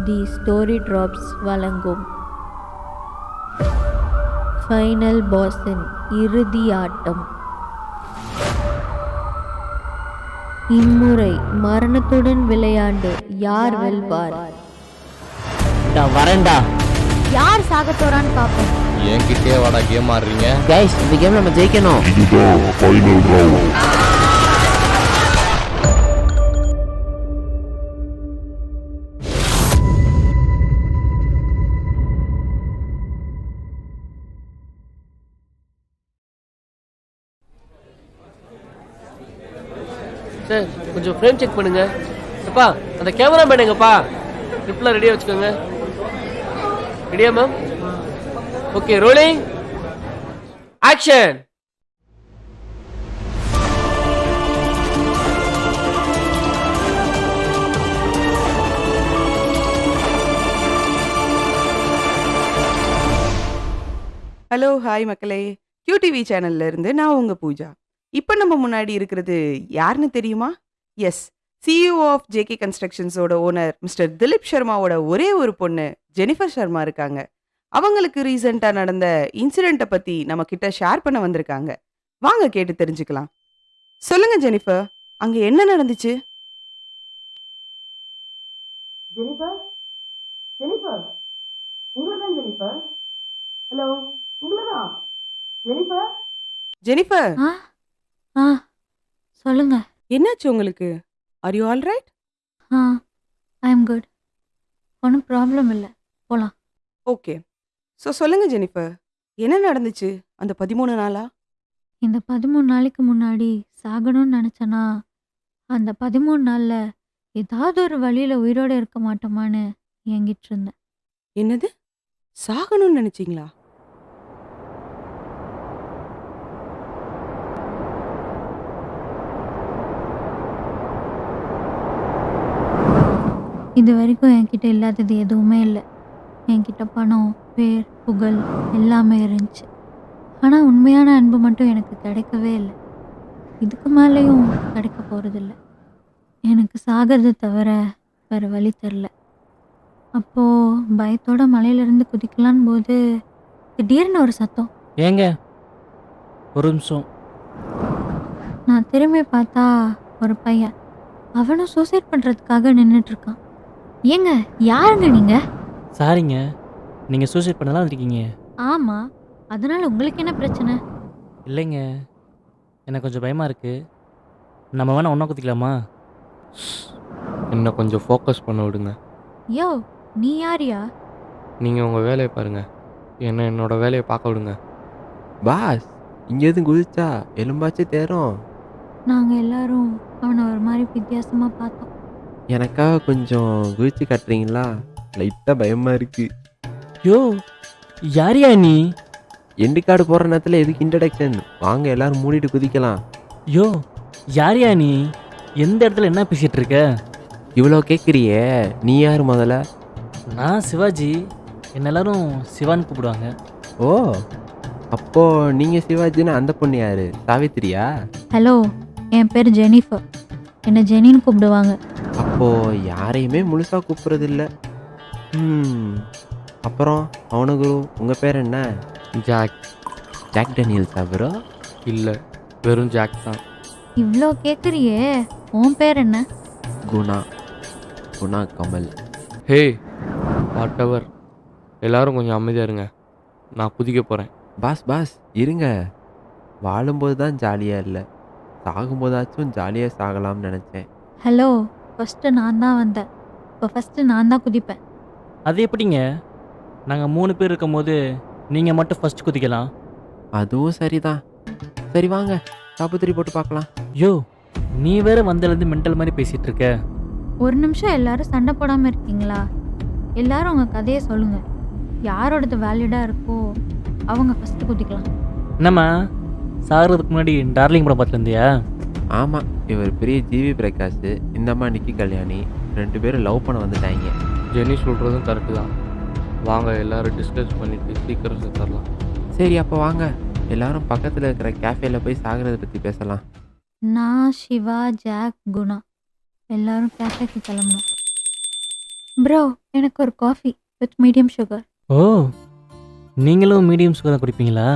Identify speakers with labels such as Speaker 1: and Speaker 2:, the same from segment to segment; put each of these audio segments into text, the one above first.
Speaker 1: The story drops வழங்கும் final பாஸின் இறுதி ஆட்டம். இம்முறை மரணத்துடன் விளையாண்டு யார் வெல்வார்?
Speaker 2: வரேன்டா.
Speaker 1: யார் சாக போறான்னு பாப்போம்.
Speaker 3: என்கிட்டே வாடா கேம் ஆடுறீங்க.
Speaker 2: கைஸ், இந்த கேம் நம்ம ஜெயிக்கணும்.
Speaker 4: இதுதான் ஃபைனல் ரவுண்ட்.
Speaker 5: சார் கொஞ்சம் ஃப்ரேம் செக் பண்ணுங்க. அப்பா அந்த கேமரா மேன் எங்கப்பா? ட்ரிப்லாம் ரெடியாக வச்சுக்கோங்க. ரெடியா ma'am? Okay, rolling action.
Speaker 6: Hello, hi மக்களே. QTV சேனல்ல இருந்து நான் உங்க பூஜா. இப்போ நம்ம முன்னாடி இருக்கிறது யாருன்னு தெரியுமா? எஸ், CEO ஆஃப் JK கன்ஸ்ட்ரக்ஷன்ஸோட ஓனர் மிஸ்டர் திலீப் சர்மாவோட ஒரே ஒரு பொண்ணு ஜெனிஃபர் சர்மா இருக்காங்க. அவங்களுக்கு ரீசெண்டாக நடந்த இன்சிடெண்ட்டை பற்றி நம்ம கிட்ட ஷேர் பண்ண வந்திருக்காங்க. வாங்க கேட்டு தெரிஞ்சுக்கலாம். சொல்லுங்க ஜெனிஃபர், அங்கே என்ன நடந்துச்சு? ஜெனிஃபர், ஜெனிஃபர், உங்களை தான் ஜெனிஃபர். ஹலோ, உங்களை தான் ஜெனிஃபர். ஜெனிஃபர்,
Speaker 1: சொல்லுங்க.
Speaker 6: என்னாச்சு உங்களுக்கு? Are you all right?
Speaker 1: I am good. ஒன்றும் ப்ராப்ளம் இல்லை, போகலாம்.
Speaker 6: ஓகே. ஸோ சொல்லுங்க ஜெனிஃபர், என்ன நடந்துச்சு அந்த 13 நாளா?
Speaker 1: இந்த 13 நாளைக்கு முன்னாடி சாகணும்னு நினச்சேன்னா அந்த 13 நாளில் ஏதாவது ஒரு வழியில் உயிரோடு இருக்க மாட்டோமான்னு ஏங்கிட்டு இருந்தேன்.
Speaker 6: என்னது, சாகணும்னு நினைச்சீங்களா?
Speaker 1: இது வரைக்கும் என்கிட்ட இல்லாதது எதுவுமே இல்லை. என்கிட்ட பணம், பேர், புகழ் எல்லாமே இருந்துச்சு. ஆனால் உண்மையான அன்பு மட்டும் எனக்கு கிடைக்கவே இல்லை. இதுக்கு மேலேயும் கிடைக்க போகிறதில்ல. எனக்கு சாகிறது தவிர வேறு வழி தெரில. அப்போது பயத்தோட மலையிலேருந்து குதிக்கலான் போது திடீர்னு ஒரு சத்தம்.
Speaker 2: ஏங்க ஒரு நிமிஷம்.
Speaker 1: நான் திரும்பி பார்த்தா ஒரு பையன், அவனும் சூசைட் பண்ணுறதுக்காக நின்றுட்டுருக்கான். ஏங்க, யாருங்க நீங்கள்?
Speaker 2: சாரிங்க, நீங்கள் சூசைட் பண்ணலாம் இருக்கீங்க.
Speaker 1: ஆமாம், அதனால் உங்களுக்கு என்ன பிரச்சனை?
Speaker 2: இல்லைங்க, எனக்கு கொஞ்சம் பயமாக இருக்குது. நம்ம வேணா ஒன்றா குதிக்கலாமா?
Speaker 3: இன்னும் கொஞ்சம் ஃபோக்கஸ் பண்ண விடுங்க.
Speaker 1: யோ, நீ யாரியா?
Speaker 3: நீங்கள் உங்கள் வேலையை பாருங்கள், என்னோட வேலையை பார்க்க விடுங்க.
Speaker 7: பாஸ், இங்கே எதுவும் குதிச்சா எலும்பாச்சு தேரும்.
Speaker 1: நாங்கள் எல்லாரும் அவனை ஒரு மாதிரி வித்தியாசமாக பார்த்தோம்.
Speaker 7: எனக்காக கொஞ்சம் குதிச்சு காட்டுறீங்களா? லைட்டாக பயமாக இருக்குது.
Speaker 2: யோ, யாரியா நீ?
Speaker 7: எண்டு கார்டு போகிற நேரத்தில் எதுக்கு இன்ட்ரடக்ஷன்? வாங்க எல்லாரும் மூடிட்டு குதிக்கலாம்.
Speaker 2: யோ, யாரியா நீ? எந்த இடத்துல என்ன பேசிகிட்டு இருக்க?
Speaker 7: இவ்வளோ கேட்குறியே, நீ யார் முதல்ல?
Speaker 2: நான் சிவாஜி. என்ன எல்லாரும் சிவான்னு கூப்பிடுவாங்க.
Speaker 7: ஓ, அப்போது நீங்கள் சிவாஜின்னு அந்த பொண்ணு யார்? சாவித்திரியா?
Speaker 1: ஹலோ, என் பேர் ஜெனிஃபர். என்னை ஜெனின்னு கூப்பிடுவாங்க.
Speaker 7: அப்போது யாரையுமே முழுசாக கூப்பிட்றதில்ல. அப்புறம் அவனுக்கு உங்கள் பேர் என்ன?
Speaker 3: ஜாக்.
Speaker 7: ஜாக் டேனியல்ஸா ப்ரோ?
Speaker 3: இல்லை, வெறும் ஜாக் தான்.
Speaker 1: இவ்வளோ கேட்குறியே, உன் பேர் என்ன?
Speaker 7: Guna. Guna Kamal.
Speaker 3: Hey, whatever, எல்லோரும் கொஞ்சம் அமைதியாக இருங்க, நான் குதிக்க போகிறேன்.
Speaker 7: பாஸ் இருங்க. வாழும்போது தான் ஜாலியாக இல்லை, சாகும்போதாச்சும் ஜாலியாக சாகலாம்னு நினச்சேன்.
Speaker 1: ஹலோ, ஃபஸ்ட்டு நான் தான் வந்தேன். இப்போ ஃபஸ்ட்டு நான் தான் குதிப்பேன்.
Speaker 2: அது எப்படிங்க? நாங்கள் 3 பேர் இருக்கும் போது நீங்கள் மட்டும் ஃபஸ்ட் குதிக்கலாம்.
Speaker 7: அதுவும் சரிதான். சரி வாங்க, காப்புத்திரி போட்டு பார்க்கலாம்.
Speaker 2: யோ, நீ வேற வந்ததுலேருந்து மென்டல் மாதிரி பேசிகிட்டு இருக்க.
Speaker 1: ஒரு நிமிஷம் எல்லாரும் சண்டை போடாமல் இருக்கீங்களா? எல்லாரும் உங்கள் கதையை சொல்லுங்கள். யாரோடது வேலிடாக இருக்கோ அவங்க ஃபஸ்ட்டு குதிக்கலாம்.
Speaker 2: என்னம்மா, சாகிறதுக்கு முன்னாடி டார்லிங் படம் பார்த்துருந்தியா?
Speaker 7: ஆமாம், இவர் பெரிய ஜிவி பிரகாஷ், இந்த அம்மா நிக்கி கல்யாணி, 2 பேரும் லவ் பண்ண வந்துட்டாங்க.
Speaker 3: ஜெனி சொல்கிறதும் கரெக்டு தான். வாங்க எல்லாரும் டிஸ்கஸ் பண்ணிவிட்டு சீக்கிரம் செத்துடலாம்.
Speaker 7: சரி, அப்போ வாங்க எல்லாரும் பக்கத்தில் இருக்கிற கேஃபேல போய் சாகிறத பற்றி பேசலாம்.
Speaker 1: நான், சிவா, ஜாக், குணா எல்லாரும் கேஃபேக்கு கிளம்பணும். ப்ரோ எனக்கு ஒரு காஃபி வித் மீடியம் சுகர்.
Speaker 2: ஓ, நீங்களும் மீடியம் சுகர் தான் குடிப்பீங்களா?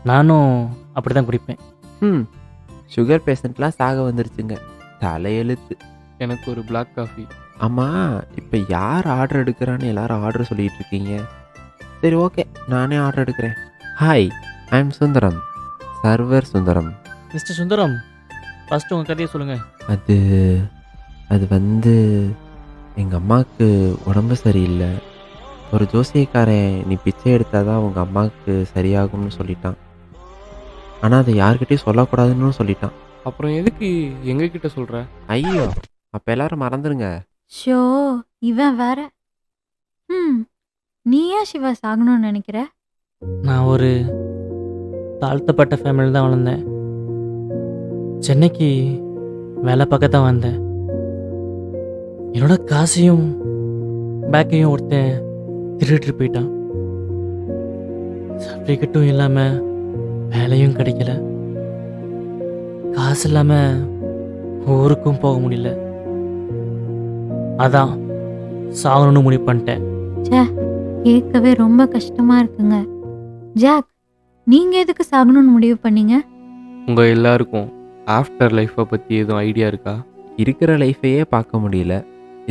Speaker 2: நானும் அப்படி தான் குடிப்பேன்.
Speaker 7: சுகர் பேஷண்ட்லாம் சாக வந்துருச்சுங்க. தலையெழுத்து.
Speaker 3: எனக்கு ஒரு Black காஃபி.
Speaker 7: ஆமாம், இப்போ யார் ஆர்டர் எடுக்கிறான்னு எல்லாரும் ஆர்டர் சொல்லிட்டு இருக்கீங்க. சரி, ஓகே, நானே ஆர்டர் எடுக்கிறேன். Hi, I am Sundaram, server Sundaram.
Speaker 2: Mister Sundaram, first உங்கள் கதையை சொல்லுங்கள்.
Speaker 7: அது வந்து எங்கள் அம்மாவுக்கு உடம்பு சரியில்லை. ஒரு ஜோசியக்காரன் நீ பிச்சை எடுத்தால் தான் உங்கள் அம்மாவுக்கு சரியாகும்னு சொல்லிட்டான். ஆனால் அதை யார்கிட்டையும் சொல்லக்கூடாதுன்னு சொல்லிட்டான்.
Speaker 3: அப்புறம் எதுக்கு எங்ககிட்ட சொல்கிற?
Speaker 7: ஐயோ, அப்போ எல்லாரும் மறந்துடுங்க.
Speaker 1: ஷோ, இவன் வேற. நீ ஏன் சிவா சாகணும்னு நினைக்கிற?
Speaker 2: நான் ஒரு தாழ்த்தப்பட்ட ஃபேமிலியில் தான் வளர்ந்தேன். சென்னைக்கு வேலை பார்க்க தான் வந்தேன். என்னோட காசையும் பேக்கையும் ஒருத்தன் திருடிட்டு போயிட்டான். சர்டிஃபிகேட்டும் இல்லாமல் வேலையும் கிடைக்கல. காசு இல்லாமல் ஊருக்கும் போக முடியல. அதான் சாகணும்னு முடிவு பண்ணிட்டேன்.
Speaker 1: ச்சே, கேட்கவே ரொம்ப கஷ்டமா இருக்குங்க. ஜாக், நீங்க எதுக்கு சாகணும்னு முடிவு பண்ணீங்க?
Speaker 3: உங்கள் எல்லாருக்கும் ஆஃப்டர் லைஃப்பை பற்றி எதுவும் ஐடியா இருக்கா?
Speaker 7: இருக்கிற லைஃபையே பார்க்க முடியல,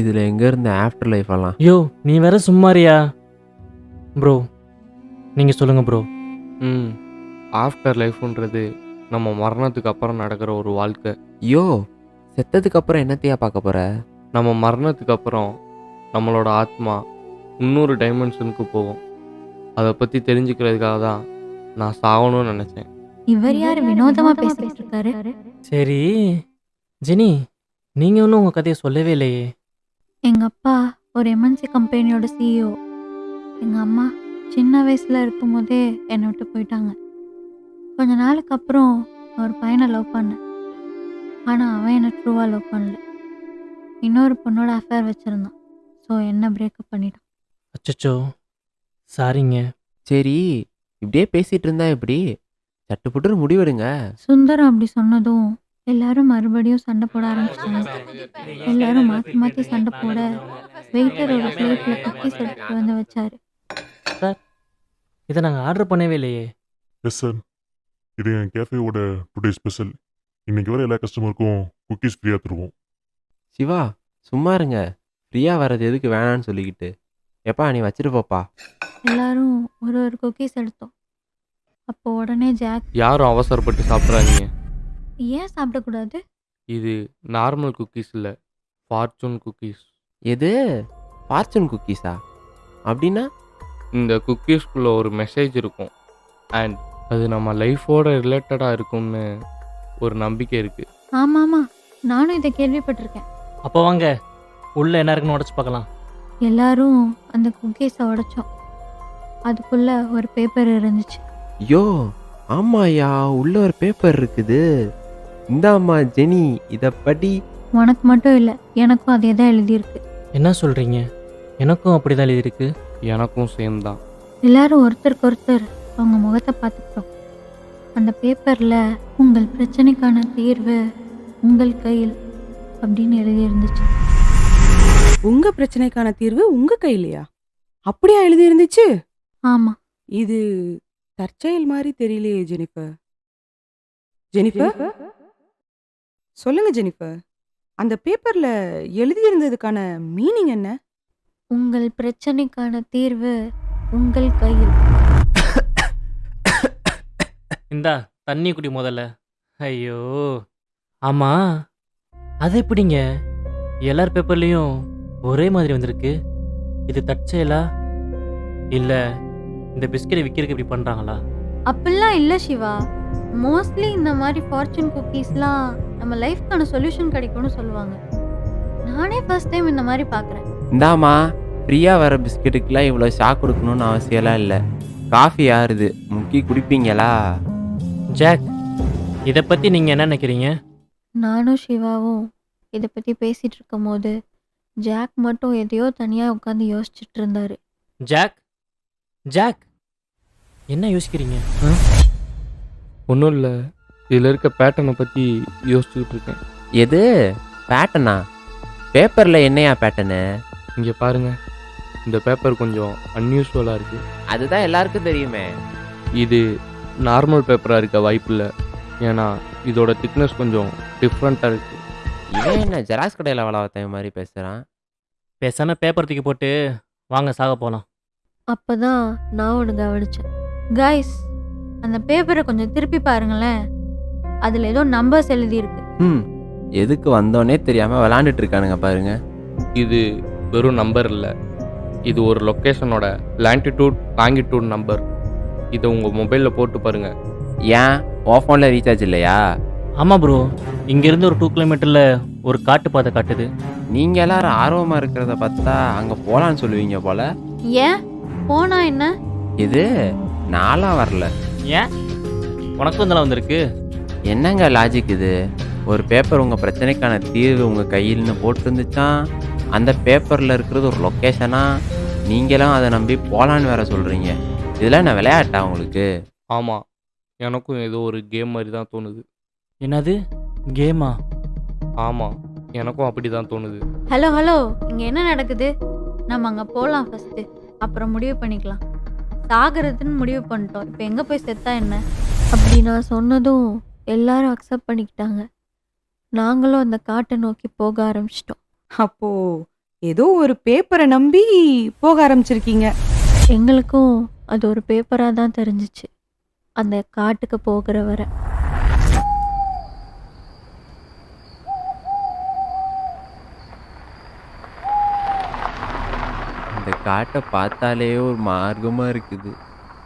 Speaker 7: இதில் எங்கே இருந்த ஆஃப்டர் லைஃபெல்லாம்?
Speaker 2: ஐயோ, நீ வேற சும்மாரியா ப்ரோ? நீங்கள் சொல்லுங்கள் ப்ரோ.
Speaker 3: ஆஃப்டர் லைஃப்ன்றது நம்ம மரணத்துக்கு அப்புறம் நடக்கிற ஒரு வாழ்க்கை.
Speaker 7: ஐயோ, செத்ததுக்கு அப்புறம் என்னத்தையா பார்க்க போகிற?
Speaker 3: நம்ம மரணத்துக்கு அப்புறம் நம்மளோட ஆத்மா இன்னொரு டைமென்ஷனுக்கு போகும். அதை பற்றி தெரிஞ்சுக்கிறதுக்காக தான் நான் சாகணும்னு நினச்சேன்.
Speaker 1: இவர் யார் வினோதமா பேசிட்டு இருக்காரு?
Speaker 2: சரி ஜெனி, நீங்கள் ஒன்றும் உங்கள் கதையை சொல்லவே இல்லையே.
Speaker 1: எங்க அப்பா ஒரு எம்என்சி கம்பெனியோட சிஇஓ. எங்க அம்மா சின்ன வயசுல இருக்கும் போதே என்னை விட்டு போயிட்டாங்க. கொஞ்ச நாளுக்கு அப்புறம் ஒரு பையனை லவ் பண்ணேன். ஆனால் அவன் என்னை ட்ரூவாக லவ் பண்ணல. இன்னொரு பொண்ணோட அஃபேர் வச்சுருந்தான். ஸோ என்ன பிரேக்கப் பண்ணிட்டான்.
Speaker 2: அச்சச்சோ, சாரிங்க.
Speaker 7: சரி, இப்படியே பேசிகிட்டு இருந்தா எப்படி? சட்டுப்புட்டுன்னு முடிவெடுங்க.
Speaker 1: சுந்தரம் அப்படி சொன்னதும் எல்லாரும் மறுபடியும் சண்டை போட ஆரம்பிச்சிட்டாங்க. எல்லாரும் மாற்றி மாற்றி சண்டை போட வெயிட்டர் ஒரு பிளேட்டில் குக்கீஸ் எடுத்துட்டு வந்து வச்சாரு.
Speaker 2: சார், இதை நாங்கள் ஆர்டர் பண்ணவே இல்லையே.
Speaker 4: எஸ் சார், இது என் கேஃபேவோட டுடே ஸ்பெஷல். இன்னைக்கு வர எல்லா கஸ்டமருக்கும் குக்கீஸ் ஃப்ரீயாக தருவோம்.
Speaker 7: சிவா, சும்மா இருங்க. ஃப்ரீயாக வர்றது எதுக்கு வேணான்னு சொல்லிக்கிட்டு. எப்பா, நீ வச்சுட்டு போப்பா.
Speaker 1: எல்லாரும் ஒரு ஒரு குக்கீஸ் எடுத்தோம். அப்போ உடனே ஜாக்,
Speaker 3: யாரும் அவசரப்பட்டு சாப்பிட்றாதீங்க.
Speaker 1: ஏன் சாப்பிடக்கூடாது?
Speaker 3: இது நார்மல் குக்கீஸ் இல்லை, ஃபார்ச்சூன் குக்கீஸ்.
Speaker 7: எது? ஃபார்ச்சூன் குக்கீஸா? அப்படின்னா?
Speaker 3: இந்த குக்கீஸ்குள்ளே ஒரு மெசேஜ் இருக்கும். அண்ட் அது நம்ம லைஃபோட ரிலேட்டடாக இருக்கும்னு ஒரு நம்பிக்கை இருக்குது.
Speaker 1: ஆமாம், நானும் இதை கேள்விப்பட்டிருக்கேன்.
Speaker 2: அப்போ வாங்க, உள்ளே என்ன இருக்குன்னு உடச்சி பார்க்கலாம்.
Speaker 1: எல்லாரும் அந்த குக்கீஸை உடைச்சோம். அதுக்குள்ள ஒரு பேப்பர் இருந்துச்சு.
Speaker 7: ஐயோ, ஆமாயா, உள்ள ஒரு பேப்பர் இருக்குது. இந்தாம்மா ஜெனி, இதை படி.
Speaker 1: உனக்கு மட்டும் இல்லை, எனக்கும் அதே தான் எழுதியிருக்கு.
Speaker 2: என்ன சொல்கிறீங்க? எனக்கும் அப்படி தான் எழுதியிருக்கு.
Speaker 3: எனக்கும் சேம் தான்.
Speaker 1: எல்லாரும் ஒருத்தருக்கு ஒருத்தர் அவங்க முகத்தை பார்த்துக்கிட்டோம். அந்த பேப்பரில் உங்கள் பிரச்சனைக்கான தீர்வு உங்கள் கையில் அப்படின்னு எழுதியிருந்துச்சு.
Speaker 6: உங்க பிரச்சனைக்கான தீர்வு உங்க கையிலையா? அப்படியா எழுதி இருந்துச்சு?
Speaker 1: ஆமாம்.
Speaker 6: இது தற்செயல் மாதிரி தெரியலையே ஜெனிஃபர். ஜெனிஃபர், சொல்லுங்க ஜெனிஃபர், அந்த பேப்பர்ல எழுதியிருந்ததுக்கான மீனிங் என்ன?
Speaker 1: உங்கள் பிரச்சனைக்கான தீர்வு உங்கள் கையில்.
Speaker 2: இந்தா தண்ணி குடி முதல்ல. ஐயோ, ஆமாம், அது எப்படிங்க எல்லார் பேப்பர்லேயும் ஒரே மாதிரி வந்திருக்கு? இது தற்செயலா இல்லை இந்த பிஸ்கெட்டை விற்கிறதுக்கு இப்படி பண்ணுறாங்களா?
Speaker 1: அப்படிலாம் இல்லை சிவா. மோஸ்ட்லி இந்த மாதிரி ஃபார்ச்சூன் குக்கீஸ்லாம் நம்ம லைஃப்க்கான சொல்யூஷன் கிடைக்கும்னு சொல்லுவாங்க. நானே ஃபர்ஸ்ட் டைம் இந்த மாதிரி பார்க்குறேன்.
Speaker 7: இந்தாம்மா, ஃப்ரீயாக வர பிஸ்கெட்டுக்கெலாம் இவ்வளோ ஷாக் கொடுக்கணும்னு அவசியம்லாம் இல்லை. காஃபி யாருது முக்கி குடிப்பீங்களா?
Speaker 2: ஜாக், இதை பற்றி நீங்கள் என்ன நினைக்கிறீங்க?
Speaker 1: நானும் சிவாவும் இதை பற்றி பேசிகிட்டு இருக்கும் போது ஜாக் மட்டும் எதையோ தனியாக உட்காந்து யோசிச்சுட்டு இருந்தாரு.
Speaker 2: ஜாக், ஜாக், என்ன யோசிக்கிறீங்க?
Speaker 3: ஒன்றும் இல்லை, இதில் இருக்க பேட்டர்னை பற்றி யோசிச்சுக்கிட்டு இருக்கேன்.
Speaker 7: எது பேட்டனா? பேப்பரில் என்னையா பேட்டனு?
Speaker 3: இங்கே பாருங்க, இந்த பேப்பர் கொஞ்சம் அன்யூஸ்வலாக இருக்குது.
Speaker 8: அதுதான் எல்லாருக்கும் தெரியுமே.
Speaker 3: இது நார்மல் பேப்பராக இருக்க வாய்ப்பில்லை. ஏன்னா இதோட திக்னஸ் கொஞ்சம் டிஃப்ரெண்ட்டாக இருக்குது.
Speaker 8: இவன் என்ன ஜெராக்ஸ் கடையில் வேலை பார்த்தவன் மாதிரி பேசுகிறான்?
Speaker 2: பேசாமல் பேப்பர் தூக்கி போட்டு வாங்க சாக போகலாம்.
Speaker 1: அப்பதான் நான் ஒன்று கவனிச்சேன். கைஸ், அந்த பேப்பரை கொஞ்சம் திருப்பி பாருங்களேன். அதில் ஏதோ நம்பர்ஸ் எழுதியிருக்கு.
Speaker 7: எதுக்கு வந்தோன்னே தெரியாமல் விளாண்டுட்டு இருக்கானுங்க பாருங்க.
Speaker 3: இது வெறும் நம்பர் இல்லை, இது ஒரு லொக்கேஷனோட லாங்கிடியூட் லாங்கிடியூட் நம்பர். இதை உங்கள் மொபைலில் போட்டு பாருங்கள்.
Speaker 7: ஏன் உன் ஃபோனில் ரீசார்ஜ் இல்லையா?
Speaker 2: ஆமாம் ப்ரோ, இங்கேருந்து ஒரு 2 கிலோமீட்டரில் ஒரு காட்டு பாதை காட்டுது.
Speaker 7: நீங்கள் எல்லாரும் ஆர்வமாக இருக்கிறத பார்த்தா அங்கே போகலான்னு சொல்லுவீங்க போல.
Speaker 1: ஏன் போனா என்ன?
Speaker 7: இது நாளாக வரல.
Speaker 2: ஏன் உனக்கும் இதெல்லாம் வந்திருக்கு?
Speaker 7: என்னங்க லாஜிக் இது? ஒரு பேப்பர் உங்கள் பிரச்சனைக்கான தீர்வு உங்கள் கையில்னு போட்டிருந்துச்சான். அந்த பேப்பரில் இருக்கிறது ஒரு லொக்கேஷனா? நீங்களும் அதை நம்பி போகலான்னு வேற சொல்கிறீங்க. இதெல்லாம் என்ன விளையாட்டா உங்களுக்கு?
Speaker 3: ஆமாம், எனக்கும் ஏதோ ஒரு கேம் மாதிரி தான் தோணுது.
Speaker 2: என்னது கேமா?
Speaker 3: ஆமாம், எனக்கும் அப்படி தான் தோணுது.
Speaker 1: ஹலோ ஹலோ, இங்கே என்ன நடக்குது? நம்ம அங்கே போகலாம் ஃபஸ்ட்டு, அப்புறம் முடிவு பண்ணிக்கலாம். சாகிறதுன்னு முடிவு பண்ணிட்டோம், இப்போ எங்கே போய் செத்தா என்ன? அப்படி நான் சொன்னதும் எல்லாரும் அக்செப்ட் பண்ணிக்கிட்டாங்க. நாங்களும் அந்த காட்டை நோக்கி போக ஆரம்பிச்சிட்டோம்.
Speaker 6: அப்போ ஏதோ ஒரு பேப்பரை நம்பி போக ஆரம்பிச்சிருக்கீங்க.
Speaker 1: எங்களுக்கும் அது ஒரு பேப்பராக தான் தெரிஞ்சிச்சு அந்த காட்டுக்கு போகிற வரை.
Speaker 7: இந்த காட்டை பார்த்தாலே ஒரு மார்க்கமாக இருக்குது.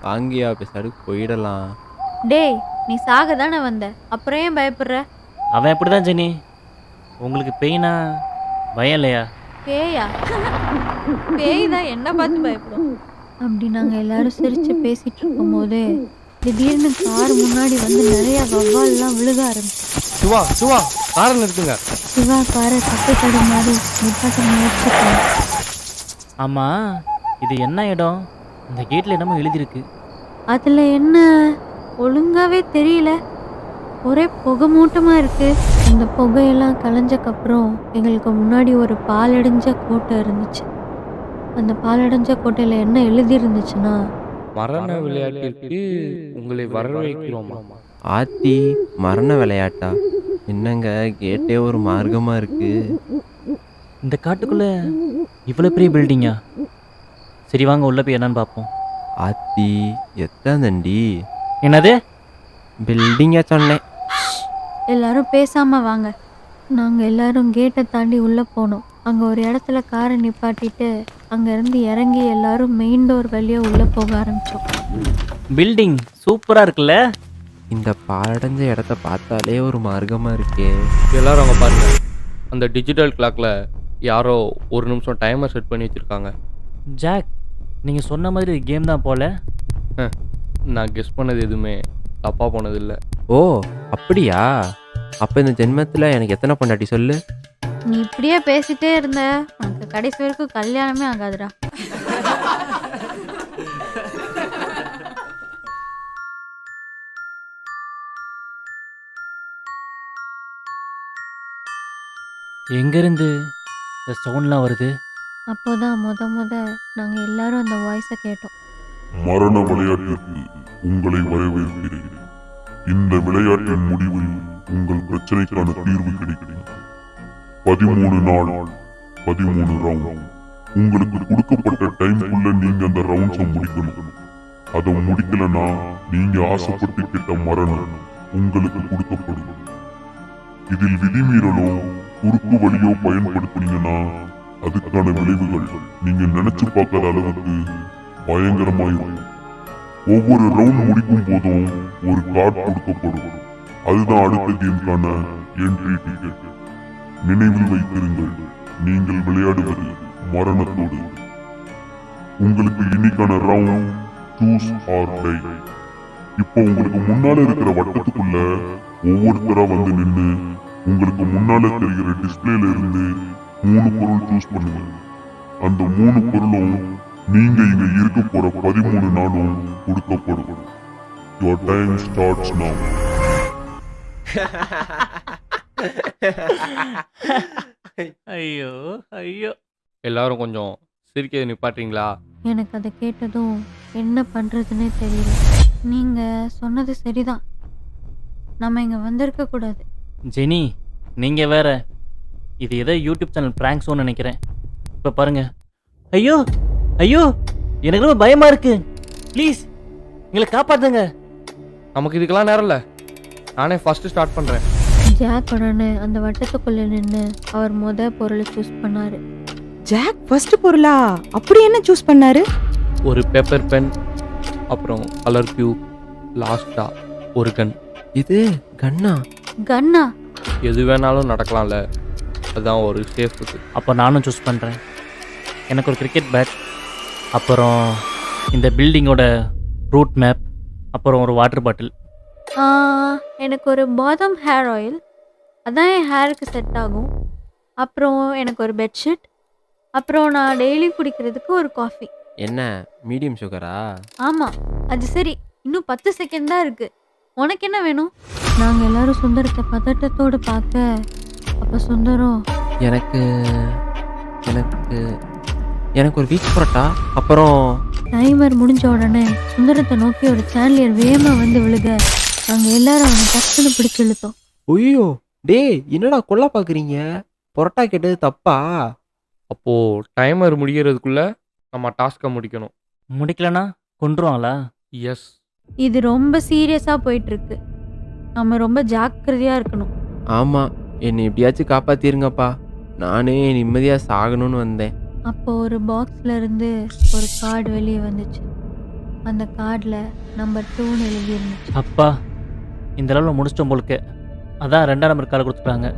Speaker 7: வாங்கியா பேசாடு போயிடலாம்.
Speaker 1: டேய், நீ சாக தானே வந்த, அப்புறம் ஏன் பயப்படுற?
Speaker 2: அவன் எப்படி தான் ஜெனி? உங்களுக்கு பெயினா பயம் இல்லையா?
Speaker 1: பேயா? பேய் தான் என்ன பார்த்து பயப்படும். அப்படி நாங்கள் எல்லாரும் சிரிச்சு பேசிட்டு இருக்கும் போது திடீர்னு கார் முன்னாடி வந்து நிறைய வவ்வால்லாம் விழுக ஆரம்பிச்சு.
Speaker 3: சிவா சிவா, காரை நிறுத்துங்க.
Speaker 1: சிவா காரை தட்டுக்கடை மாதிரி நிப்பாட்ட முயற்சிட்டான்.
Speaker 2: ஆமாம், இது என்ன இடம்? இந்த கேட்டில் என்னமோ எழுதியிருக்கு.
Speaker 1: அதில் என்ன ஒழுங்காவே தெரியல, ஒரே புகை மூட்டமாக இருக்கு. அந்த புகையெல்லாம் கலைஞ்சக்கப்புறம் எங்களுக்கு முன்னாடி ஒரு பாலடைஞ்ச கோட்டை இருந்துச்சு. அந்த பாலடைஞ்ச கோட்டையில் என்ன எழுதி இருந்துச்சுன்னா,
Speaker 3: மரண விளையாட்டிற்கு உங்களை வரவேற்கிறோமா.
Speaker 7: ஆத்தி, மரண விளையாட்டா? என்னங்க கேட்டே ஒரு மார்க்கமாக இருக்கு.
Speaker 2: இந்த காட்டுக்குள்ளே இவ்வளோ பெரிய பில்டிங்கா? சரி வாங்க உள்ளே போய் என்னன்னு பார்ப்போம்.
Speaker 7: ஆத்தி, எத்தாந்தண்டி
Speaker 2: என்னது
Speaker 7: பில்டிங்கா சொன்னேன்.
Speaker 1: எல்லாரும் பேசாமல் வாங்க. நாங்கள் எல்லாரும் கேட்டை தாண்டி உள்ளே போனோம். அங்கே ஒரு இடத்துல காரை நிப்பாட்டிட்டு அங்கேருந்து இறங்கி எல்லாரும் மெயின் டோர் வழியாக உள்ளே போக ஆரம்பித்தோம்.
Speaker 2: பில்டிங் சூப்பராக இருக்குல்ல?
Speaker 7: இந்த பாலடைஞ்ச இடத்த பார்த்தாலே ஒரு மார்க்கமாக இருக்கே.
Speaker 3: எல்லாரும் அங்கே பாருங்க, அந்த டிஜிட்டல் கிளாக்கில் யாரோ 1 நிமிஷம் டைமர் செட் பண்ணி வச்சுருக்காங்க.
Speaker 2: ஜாக், நீங்கள் சொன்ன மாதிரி கேம் தான் போல.
Speaker 3: நான் கெஸ் பண்ணது எதுவுமே தப்பாக போனதில்லை.
Speaker 7: ஓ அப்படியா? அப்போ இந்த ஜென்மத்தில் எனக்கு எத்தனை பொண்டாட்டி சொல்லு?
Speaker 1: நீ இப்படியே பேசிட்டே இருந்த உனக்கு கடைசி வரைக்கும் கல்யாணமே ஆகாதுடா.
Speaker 2: எங்கேருந்து இந்த சவுண்ட்லாம் வருது?
Speaker 1: அப்போதான் முத நாங்கள் எல்லாரும் அந்த வாய்ஸை கேட்டோம்.
Speaker 4: மரண விளையாட்டிற்கு உங்களை வரவேற்கிறேன். இந்த விளையாட்டின் முடிவில் உங்கள் பிரச்சனைக்கான தீர்வு கிடைக்கும். 13 நாள் 13 ரவுண்ட். உங்களுக்கு கொடுக்கப்பட்ட டைம்குள்ள நீங்க அந்த ரவுண்ட்ஸை முடிக்கணும். அதை முடிக்கலன்னா நீங்க ஆசைப்பட்டு கேட்ட மரணம் உங்களுக்கு கொடுக்கப்படும். இதில் விதிமீறலோ குறுக்கு வழியோ பயன்படுத்தினீங்கன்னா அதுக்கான விளைவுகள் நீங்க நினைச்சு பார்க்காத அளவுக்கு பயங்கரமாயிருக்கும். ஒவ்வொரு ரவுண்ட் முடிக்கும் போதும் ஒரு கார்டு கொடுக்கப்படும். அதுதான் அடுத்த கேம்கான என்ட்ரி டிக்கெட். நினைவில் வைத்திருங்கள், நீங்கள் விளையாடுவது மரணத்தோடு. உங்களுக்கு இன்னைக்கான ரவுண்ட் சூஸ் ஆர் டை. இப்போ உங்களுக்கு முன்னால இருக்கிற வட்டத்துக்குள்ள ஒவ்வொருத்தரா வந்து நின்று உங்களுக்கு முன்னால தெரிகிற டிஸ்பிளேல இருந்து 3 பொருள் சூஸ் பண்ணுங்க. அந்த 3 பொருளும் நீங்க இங்க இருக்க போற 13 நாளும் கொடுக்கப்படும். Your time starts now.
Speaker 2: ஐயோ ஐயோ,
Speaker 3: எல்லாரும் கொஞ்சம் சிரிக்கிறது நிப்பாட்டுறீங்களா?
Speaker 1: எனக்கு அதை கேட்டதும் என்ன பண்ணுறதுன்னே தெரியல. நீங்கள் சொன்னது சரிதான், நம்ம இங்கே வந்திருக்க கூடாது.
Speaker 2: ஜெனி, நீங்கள் வேற. இது ஏதோ யூடியூப் சேனல் ப்ராங்க் ஷோன்னு நினைக்கிறேன். இப்போ பாருங்க. ஐயோ ஐயோ, எனக்கு ரொம்ப பயமாக இருக்கு. ப்ளீஸ் எங்களை காப்பாற்றுங்க.
Speaker 3: நமக்கு இதுக்கெல்லாம் நேரம் இல்லை. நானே ஃபஸ்ட்டு ஸ்டார்ட் பண்ணுறேன்.
Speaker 1: ஜாக் உடனே அந்த வட்டத்துக்குள்ளே நின்று அவர் பொருளை சூஸ் பண்ணார்.
Speaker 6: ஜாக் ஃபர்ஸ்ட் பொருளா? அப்படி என்ன சூஸ் பண்ணாரு?
Speaker 3: ஒரு பேப்பர் பென், அப்புறம் கலர் கியூப், லாஸ்ட்டாக ஒரு கன்.
Speaker 7: இது கண்ணா?
Speaker 1: கன்னா?
Speaker 3: எது வேணாலும் நடக்கலாம்ல, அதுதான் ஒரு சேஃபுக்கு.
Speaker 2: அப்போ நானும் சூஸ் பண்ணுறேன். எனக்கு ஒரு கிரிக்கெட் பேட், அப்புறம் இந்த பில்டிங்கோட ரூட் மேப், அப்புறம் ஒரு வாட்டர் பாட்டில்.
Speaker 1: எனக்கு ஒரு பாதாம் ஹேர் ஆயில், அதான் என் ஹேருக்கு செட் ஆகும். அப்புறம் எனக்கு ஒரு பெட்ஷீட், அப்புறம் நான் டெய்லி குடிக்கிறதுக்கு ஒரு காஃபி.
Speaker 8: என்ன மீடியம் சுகரா?
Speaker 1: ஆமாம், அது சரி, இன்னும் 10 செகண்ட் தான் இருக்குது. உனக்கு என்ன வேணும்? நாங்கள் எல்லாரும் சுந்தரத்தை பதட்டத்தோடு பார்க்க, அப்போ சுந்தரம்,
Speaker 7: எனக்கு எனக்கு எனக்கு ஒரு வீச் பரோட்டா, அப்புறம்
Speaker 1: டைமர் முடிஞ்ச உடனே சுந்தரத்தை நோக்கி ஒரு சாண்டியர் வேகமாக வந்து விழுக, நாங்கள் எல்லாரும் அவனை டக்குன்னு பிடிச்சி இழுத்தோம்.
Speaker 7: ஐயோ டேய், என்னடா கொல்ல பார்க்குறீங்க? பரோட்டா கேட்டது தப்பா?
Speaker 3: அப்போது டைமர் முடிகிறதுக்குள்ளே நம்ம டாஸ்க்கை முடிக்கணும்.
Speaker 2: முடிக்கலனா கொண்டுருவாங்களா?
Speaker 3: எஸ்.
Speaker 1: இது ரொம்ப சீரியஸாக போயிட்டுருக்கு, நம்ம ரொம்ப ஜாக்கிரதையாக இருக்கணும்.
Speaker 7: ஆமாம், என்னை எப்படியாச்சும் காப்பாற்றிருங்கப்பா. நானே நிம்மதியாக சாகணும்னு வந்தேன்.
Speaker 1: அப்போ ஒரு பாக்ஸ்ல இருந்து ஒரு கார்டு வெளியே வந்துச்சு. அந்த கார்டில் நம்பர் 2ன்னு எழுதி இருந்துச்சு.
Speaker 2: அப்பா, இந்த லெவலில் முடிச்சிட்டோம் போலுக்கு. அதான் 2ஆம் நம்பர் கார்டு கொடுத்துட்டாங்க.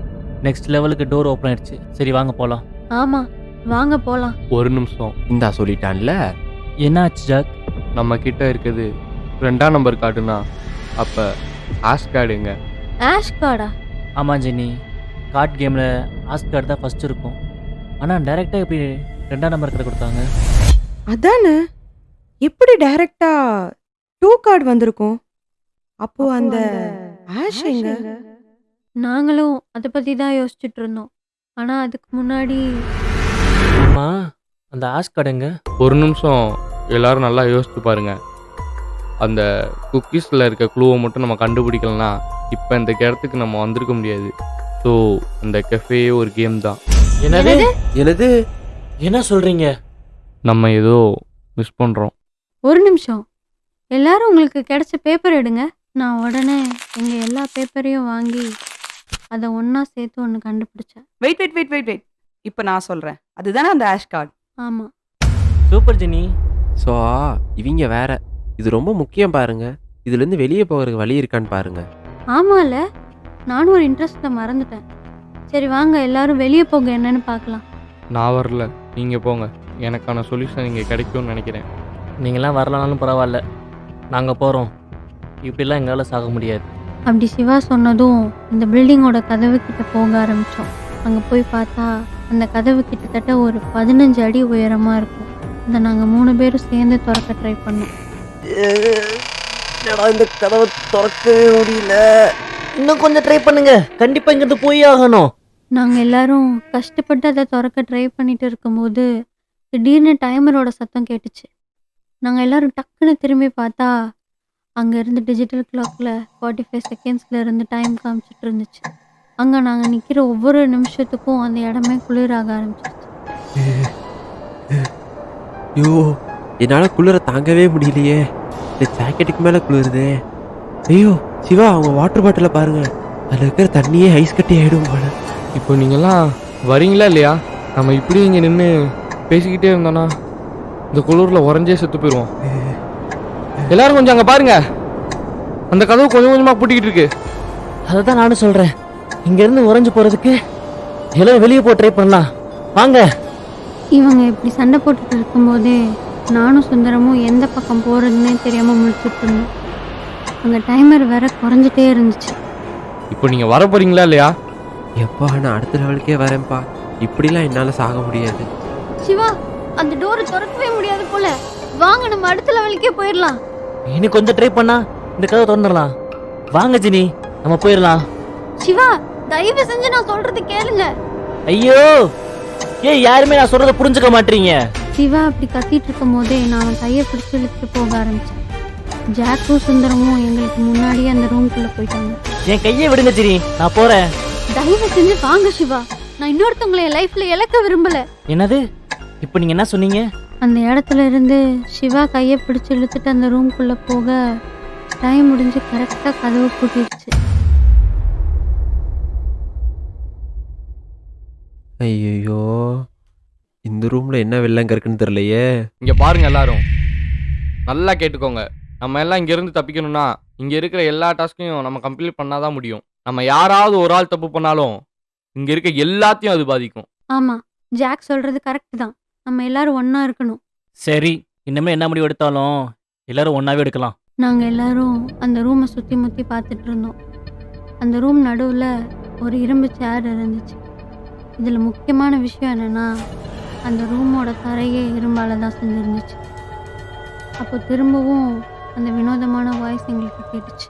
Speaker 2: நெக்ஸ்ட் லெவலுக்கு டோர் ஓப்பன் ஆயிடுச்சு. சரி வாங்க போகலாம்.
Speaker 1: ஆமாம், வாங்க போகலாம்.
Speaker 3: ஒரு நிமிஷம்.
Speaker 7: இந்தா சொல்லிட்டான்ல.
Speaker 2: என்ன ஆச்சு ஜாக்?
Speaker 3: நம்ம கிட்ட இருக்குது 2ஆம் நம்பர் கார்டுனா, அப்போ ஆஷ் கார்டுங்க.
Speaker 1: ஆஷ் கார்டா?
Speaker 2: ஆமாம் ஜெனி, கார்டு கேமில் ஆஷ் கார்டு தான் ஃபஸ்ட்டு இருக்கும். ஆனால் டைரெக்டாக எப்படி 2ஆம் நம்பர் கார்டு கொடுத்தாங்க?
Speaker 6: அதானே, எப்படி டைரக்டா 2 கார்டு வந்திருக்கும்? அப்போ அந்த ஆஷ் எங்க?
Speaker 1: நாங்களும் அதை பற்றி தான் யோசிச்சுட்டு இருந்தோம். ஆனால் அதுக்கு முன்னாடி
Speaker 5: அம்மா, அந்த ஆஷ் கார்டுங்க.
Speaker 3: ஒரு நிமிஷம், எல்லாரும் நல்லா யோசிச்சு பாருங்க. அந்த குக்கீஸில் இருக்க க்ளூவை மட்டும் நம்ம கண்டுபிடிக்கலனா இப்போ இந்த இடத்துக்கு நம்ம வந்திருக்க முடியாது. ஸோ அந்த கெஃபே ஒரு கேம் தான்.
Speaker 5: என்னது?
Speaker 7: எனது
Speaker 5: என்ன சொல்கிறீங்க?
Speaker 3: நம்ம ஏதோ மிஸ் பண்ணுறோம்.
Speaker 1: ஒரு நிமிஷம், எல்லாரும் உங்களுக்கு கிடைச்ச பேப்பர் எடுங்க. நான் உடனே எங்கள் எல்லா பேப்பரையும் வாங்கி அதை ஒன்றா சேர்த்து ஒன்று கண்டுபிடிச்சேன்.
Speaker 6: வெயிட். இப்போ நான் சொல்கிறேன், அதுதானே அந்த ஆஷ் கார்டு?
Speaker 1: ஆமாம்.
Speaker 2: Super Jenny.
Speaker 7: ஸோ இவங்க வேற. இது ரொம்ப முக்கியம் பாருங்க. இதுலேருந்து வெளியே போகிறதுக்கு வழி இருக்கான்னு பாருங்க.
Speaker 1: ஆமாம்ல, நானும் ஒரு இன்ட்ரெஸ்ட்டில் மறந்துட்டேன். சரி வாங்க, எல்லாரும் வெளியே போங்க, என்னன்னு பார்க்கலாம்.
Speaker 3: நான் வரல, நீங்கள் போங்க. எனக்கான சொல்யூஷன் இங்கே கிடைக்கும்னு நினைக்கிறேன்.
Speaker 2: நீங்களாம் வரலனாலும் பரவாயில்ல, நாங்கள் போகிறோம். இப்படிலாம் எங்களால் சாக முடியாது.
Speaker 1: அப்படி சிவா சொன்னதும் இந்த பில்டிங்கோட கதவு கிட்ட போக ஆரம்பித்தோம். அங்கே போய் பார்த்தா அந்த கதவு கிட்டத்தட்ட ஒரு 15 அடி உயரமாக இருக்கும். அதை நாங்கள் 3 பேரும் சேர்ந்து திறக்க ட்ரை பண்ணோம்.
Speaker 2: இந்த கதவை திறக்கவே முடியல. இன்னும் கொஞ்சம் ட்ரை பண்ணுங்க, கண்டிப்பாக இங்கிருந்து போய் ஆகணும்.
Speaker 1: நாங்கள் எல்லாரும் கஷ்டப்பட்டு அதை திறக்க ட்ரை பண்ணிட்டு இருக்கும்போது திடீர்னு டைமரோட சத்தம் கேட்டுச்சு. நாங்கள் எல்லாரும் டக்குன்னு திரும்பி பார்த்தா அங்கே இருந்து டிஜிட்டல் கிளாக்கில் 45 செகண்ட்ஸில் இருந்து டைம் காமிச்சிட்டு இருந்துச்சு. அங்கே நாங்கள் நிற்கிற ஒவ்வொரு நிமிஷத்துக்கும் அந்த இடமே குளிராக ஆரம்பிச்சிருச்சு.
Speaker 7: ஐயோ, என்னால் குளிர தாங்கவே முடியலையே. இந்த ஜாக்கெட்டுக்கு மேலே குளிருதே. ஐயோ சிவா, அவங்க வாட்டர் பாட்டிலை பாருங்க. அதில் இருக்கிற தண்ணியே ஐஸ் கட்டி ஆகிடும் போல.
Speaker 3: இப்போ நீங்கள்லாம் வரீங்களா இல்லையா? நம்ம இப்படி இங்கே நின்று பேசிக்கிட்டே இருந்தோன்னா இந்த குளிரில் உறைஞ்சே செத்து போயிடுவோம். எல்லாரும் கொஞ்சம் அங்கே பாருங்க, அந்த கதவு கொஞ்சம் கொஞ்சமாக பூட்டிக்கிட்டு இருக்கு.
Speaker 2: அதை தான் நானும் சொல்கிறேன், இங்கேருந்து உறைஞ்சு போகிறதுக்கு எல்லாரும் வெளியே போய் ட்ரை பண்ணலாம். வாங்க.
Speaker 1: இவங்க இப்படி சண்டை போட்டுட்டு இருக்கும்போதே நானும் சுந்தரமும் எந்த பக்கம் போகிறதுன்னே தெரியாமல் முழிச்சுட்டு இருந்தோம். அங்கே டைமர் வேற குறைஞ்சிட்டே இருந்துச்சு.
Speaker 3: இப்போ நீங்கள் வர போகிறீங்களா இல்லையா?
Speaker 7: எப்பா, நான் அடுத்த லெவலுக்கே வரேன்ப்பா. இப்படிலாம் என்னால் சாக முடியாது.
Speaker 1: சிவா, அந்த டோரை திறக்கவே முடியாது போல. வாங்க, நம்ம அடுத்த லெவலுக்கே போயிடலாம்.
Speaker 2: இன்னும் கொஞ்சம் ட்ரை பண்ணா இந்த கதவை திறந்துடலாம். வாங்க ஜினி, நம்ம போயிடலாம்.
Speaker 1: சிவா, தயவு செஞ்சு நான் சொல்றது கேளுங்க.
Speaker 2: ஐயோ, ஏன் யாருமே நான் சொல்றதை புரிஞ்சுக்க மாட்டீங்க?
Speaker 1: சிவா அப்படி கத்திட்டு இருக்கும் போதே நான் அவன் கையை பிடிச்சி இழுத்துட்டு போக ஆரம்பிச்சேன். ஜாக்கும் சுந்தரமும் எங்களுக்கு முன்னாடியே அந்த ரூம்குள்ள போயிட்டாங்க.
Speaker 2: என் கையை விடுங்க ஜெனி, நான் போறேன்.
Speaker 1: தயவு செஞ்சு வாங்க சிவா, நான் இன்னொருத்தவங்களை என் லைஃப்ல இழக்க விரும்பல.
Speaker 2: என்னது? இப்போ நீங்க என்ன சொன்னீங்க?
Speaker 1: அந்த இடத்துல இருந்து சிவா கையை பிடிச்சி இழுத்துட்டு அந்த ரூம்குள்ள போக டைம் முடிஞ்சு கரெக்டா கதவு பூட்டிடுச்சு.
Speaker 7: ஐயோ, இந்த ரூம்ல என்ன வெள்ளங்க இருக்குன்னு தெரியலையே.
Speaker 3: இங்க பாருங்க எல்லாரும், நல்லா கேட்டுக்கோங்க. நம்ம எல்லாம் இங்க இருந்து தப்பிக்கணும்னா இங்க இருக்கிற எல்லா டாஸ்கையும் நம்ம கம்ப்ளீட் பண்ணாதான் முடியும். நம்ம யாராவது ஒரு ஆள் தப்பு பண்ணாலும் இங்க இருக்க எல்லாத்தையும் அது பாதிக்கும்.
Speaker 1: ஆமா, ஜாக் சொல்றது கரெக்ட் தான். நம்ம எல்லாரும் ஒண்ணா இருக்கணும்.
Speaker 2: சரி, இனிமே என்ன முடிவு எடுத்தாலும் எல்லாரும் ஒன்னாவே எடுக்கலாம்.
Speaker 1: நாங்க எல்லாரும் அந்த ரூமை சுத்தி முத்தி பார்த்துட்டு இருந்தோம். அந்த ரூம் நடுவுல ஒரு இரும்பு சேர் இருந்துச்சு. இதுல முக்கியமான விஷயம் என்னன்னா, அந்த ரூமோட தரையே இரும்பால தான் செஞ்சிருந்துச்சு. அப்போ திரும்பவும் அந்த வினோதமான வாய்ஸ் எங்களுக்கு கேட்டுச்சு.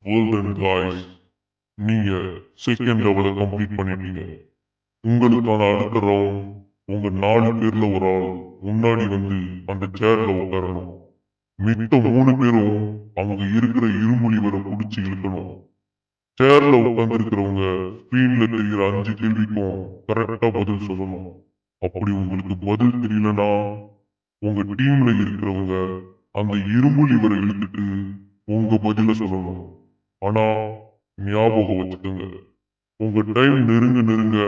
Speaker 4: Well done guys, நீங்க செகண்ட் லெவலை கம்ப்ளீட் பண்ணிட்டீங்க. உங்களுக்கான அடுத்த ரவுண்ட் உங்க 4 பேர்ல ஒரு ஆள் முன்னாடி வந்து அந்த சேர்ல உட்காரணும். மித்த 3 பேரும் அங்க இருக்கிற இருமொழி வரை பிடிச்சி இழுக்கணும். சேர்ல உட்கார்ந்து இருக்கிறவங்க ஸ்கிரீன்ல தெரிகிற 5 கேள்விக்கும் கரெக்டா பதில் சொல்லணும். அப்படி உங்களுக்கு பதில் தெரியலனா உங்க டீம்ல இருக்கிறவங்க அந்த இருமொழி வரை இழுத்துட்டு உங்க பதில சொல்லணும். ஆனா ஞாபகம் வச்சுக்கோங்க, உங்க டைம் நெருங்க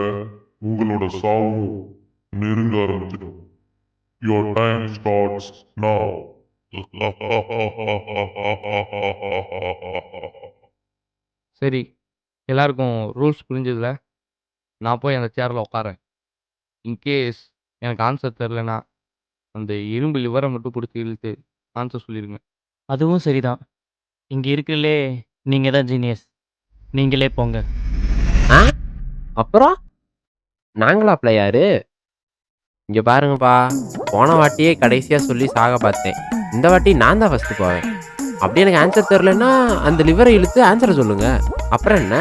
Speaker 4: உங்களோட சாவும் நெருங்க ஆரம்பிச்சிடும். Your time starts now.
Speaker 3: சரி, எல்லாருக்கும் ரூல்ஸ் புரிஞ்சதுல நான் போய் அந்த சேரில் உட்காரேன். இன்கேஸ் எனக்கு ஆன்சர் தெரிலனா அந்த இரும்பு லிவரை மட்டும் பிடிச்சி இழுத்து ஆன்சர் சொல்லிடுங்க.
Speaker 2: அதுவும் சரிதான். இங்க இருக்கிறதுலே நீங்க தான் ஜீனியஸ். நீங்களே போங்க.
Speaker 7: ஆ, அப்புறம் நாங்களா பிள்ளையாரு? இங்க பாருங்கப்பா, போன வாட்டியே கடைசியா சொல்லி சாக பார்த்தேன். இந்த வாட்டி நான் தான் ஃபர்ஸ்ட் போவேன். அப்படி எனக்கு ஆன்சர் தெரிலன்னா அந்த லிவரை இழுத்து ஆன்சரை சொல்லுங்க. அப்புறம் என்ன?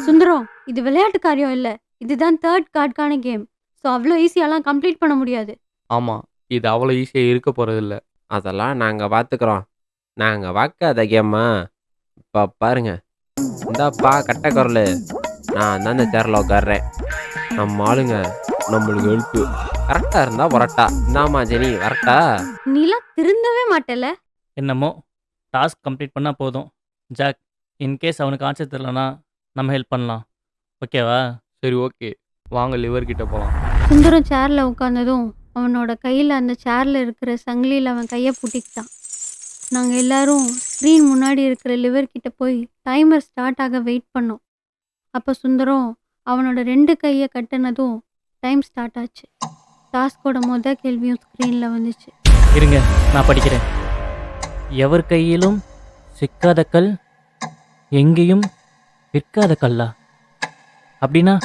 Speaker 1: சுந்தரம், இது விளையாட்டு காரியம் இல்ல. இதுதான் தேர்ட் கார்டுக்கான கேம். ஸோ அவ்வளோ ஈஸியாலாம் கம்ப்ளீட் பண்ண முடியாது.
Speaker 3: ஆமாம், இது அவ்வளோ ஈஸியாக இருக்க போகிறதில்ல.
Speaker 7: அதெல்லாம் நாங்கள் பார்த்துக்குறோம். நாங்கள் பார்க்காத கேம்மா. இப்போ பாருங்க, இந்தாப்பா கட்ட குரல், நான் தான் இந்த சேரில் உட்காடுறேன். நம்ம ஆளுங்க நம்மளுக்கு ஹெல்ப்பு கரெக்டாக இருந்தால் வரட்டா. இந்தாம்மா ஜெனி வரட்டா.
Speaker 1: நீலாம் திருந்தவே மாட்டல.
Speaker 2: என்னமோ டாஸ்க் கம்ப்ளீட் பண்ணால் போதும். ஜாக், இன்கேஸ் அவனுக்கு ஆன்சர் தெரிலனா நம்ம ஹெல்ப் பண்ணலாம். ஓகேவா?
Speaker 3: சரி, ஓகே, வாங்க லிவர் கிட்ட போகலாம்.
Speaker 1: சுந்தரம் சேர்ல உட்கார்ந்ததும் அவனோட கையில் அந்த சேர்ல இருக்கிற சங்கிலியில் அவன் கையை பூட்டிக்கிட்டான். நாங்கள் எல்லாரும் ஸ்க்ரீன் முன்னாடி இருக்கிற லிவர் கிட்ட போய் டைமர் ஸ்டார்ட் ஆக வெயிட் பண்ணோம். அப்போ சுந்தரம் அவனோட 2 கையை கட்டினதும் டைம் ஸ்டார்ட் ஆச்சு. டாஸ்கோட மொதல் கேள்வியும் ஸ்க்ரீனில் வந்துச்சு.
Speaker 2: இருங்க, நான் படிக்கிறேன். எவர் கையிலும் சிக்காத கல் எங்கேயும் விற்காத கல்லா? அப்படின்னா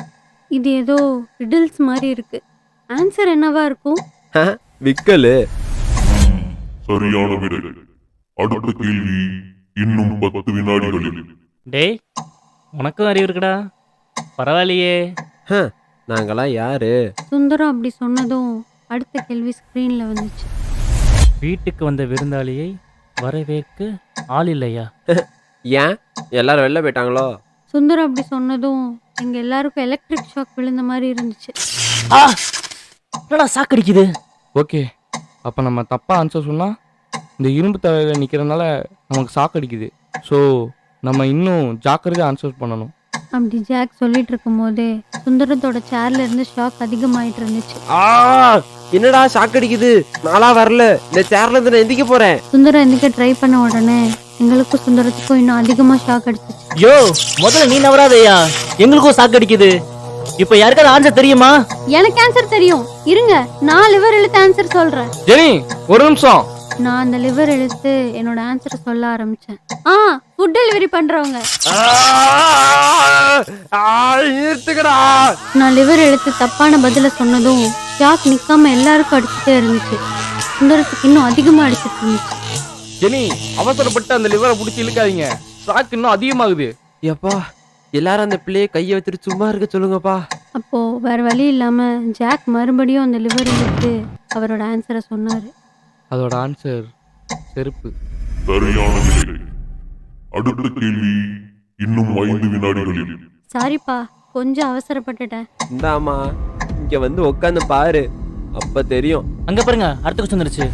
Speaker 1: இது ஏதோ ரிடில்ஸ் மாதிரி இருக்கு. ஆன்சர் என்னவா இருக்கும்?
Speaker 7: விக்கலு.
Speaker 4: சரியான விடை. அடுத்த கேள்வி இன்னும் 10 வினாடிகளில்.
Speaker 2: டேய், உனக்கும் அறிவு இருக்குடா. பரவாயில்லையே.
Speaker 7: நாங்களாம் யாரு?
Speaker 1: சுந்தரம் அப்படி சொன்னதும் அடுத்த கேள்வி ஸ்க்ரீனில் வந்துச்சு.
Speaker 2: வீட்டுக்கு வந்த விருந்தாளியை வரவேற்க ஆள் இல்லையா?
Speaker 7: ஏன் எல்லாரும் வெளில போயிட்டாங்களோ?
Speaker 1: சுந்தரம் அப்படி சொன்னதும் எங்க எல்லாருக்கும் எலக்ட்ரிக் ஷாக் விழுந்த மாதிரி இருந்துச்சு.
Speaker 2: என்னடா சாக்கடிக்குது?
Speaker 3: ஓகே, அப்போ நம்ம தப்பாக ஆன்சர் சொன்னால் இந்த இரும்பு தவையில் நிற்கிறதுனால நமக்கு சாக்கடிக்குது. ஸோ நம்ம இன்னும் ஜாக்கிரதையாக ஆன்சர் பண்ணணும்.
Speaker 1: அப்படி ஜாக் சொல்லிட்டு இருக்கும் போதே சுந்தரத்தோட சேர்ல இருந்து ஷாக் அதிகமாயிட்டு இருந்துச்சு.
Speaker 7: என்னடா சாக்கடிக்குது? நாளா வரல, இந்த சேர்ல இருந்து நான் எந்திக்க போறேன்.
Speaker 1: சுந்தரம் எந்திக்க ட்ரை பண்ண உடனே எங்களுக்கும் சுந்தரத்துக்கும் இன்னும் அதிகமா ஷாக் அடிச்சிச்சு.
Speaker 2: யோ, முதல்ல நீ நவராதையா, எங்களுக்கும் சாக்கடிக்குது. இப்ப யாருக்காவது ஆன்சர் தெரியுமா?
Speaker 1: எனக்கு ஆன்சர் தெரியும். இருங்க, நான் லிவர் இழுத்து ஆன்சர் சொல்றேன்.
Speaker 3: ஜெனி, ஒரு நிமிஷம்.
Speaker 1: நான் அந்த லிவர் இழுத்து என்னோட ஆன்சரை சொல்ல ஆரம்பிச்சேன். ஃபுட் டெலிவரி பண்றவங்க. நான் லிவர் இழுத்து தப்பான பதில சொன்னதும் ஷாக் நிக்காம எல்லாருக்கும் அடிச்சுட்டே இருந்துச்சு. சுந்தரத்துக்கு இன்னும் அதிகமா அடிச்சுட்டு இருந்துச்சு.
Speaker 3: ஜெனி, அவசரப்பட்டு அந்த லிவரை பிடிச்சி இழுக்காதீங்க. ஷாக் இன்னும் அதிகமாகுது.
Speaker 7: எப்பா எல்லாரும் அந்த பிள்ளையை கையை வச்சுட்டு சும்மா இருக்க சொல்லுங்கப்பா.
Speaker 9: அப்போ வேற வழி இல்லாம ஜாக் மறுபடியும் அந்த லிவர் எடுத்து அவரோட ஆன்சரை சொன்னாரு.
Speaker 3: அதோட ஆன்சர் செருப்பு.
Speaker 4: சரியான விடை. அடுத்த கேள்வி இன்னும் 5 வினாடிகளில்.
Speaker 9: சாரிப்பா, கொஞ்சம் அவசரப்பட்டுட்டேன்.
Speaker 7: இந்தாமா இங்க வந்து உட்காந்து பாரு, அப்ப தெரியும்.
Speaker 2: அங்க பாருங்க, அடுத்த கொஸ்டின் வந்துருச்சு.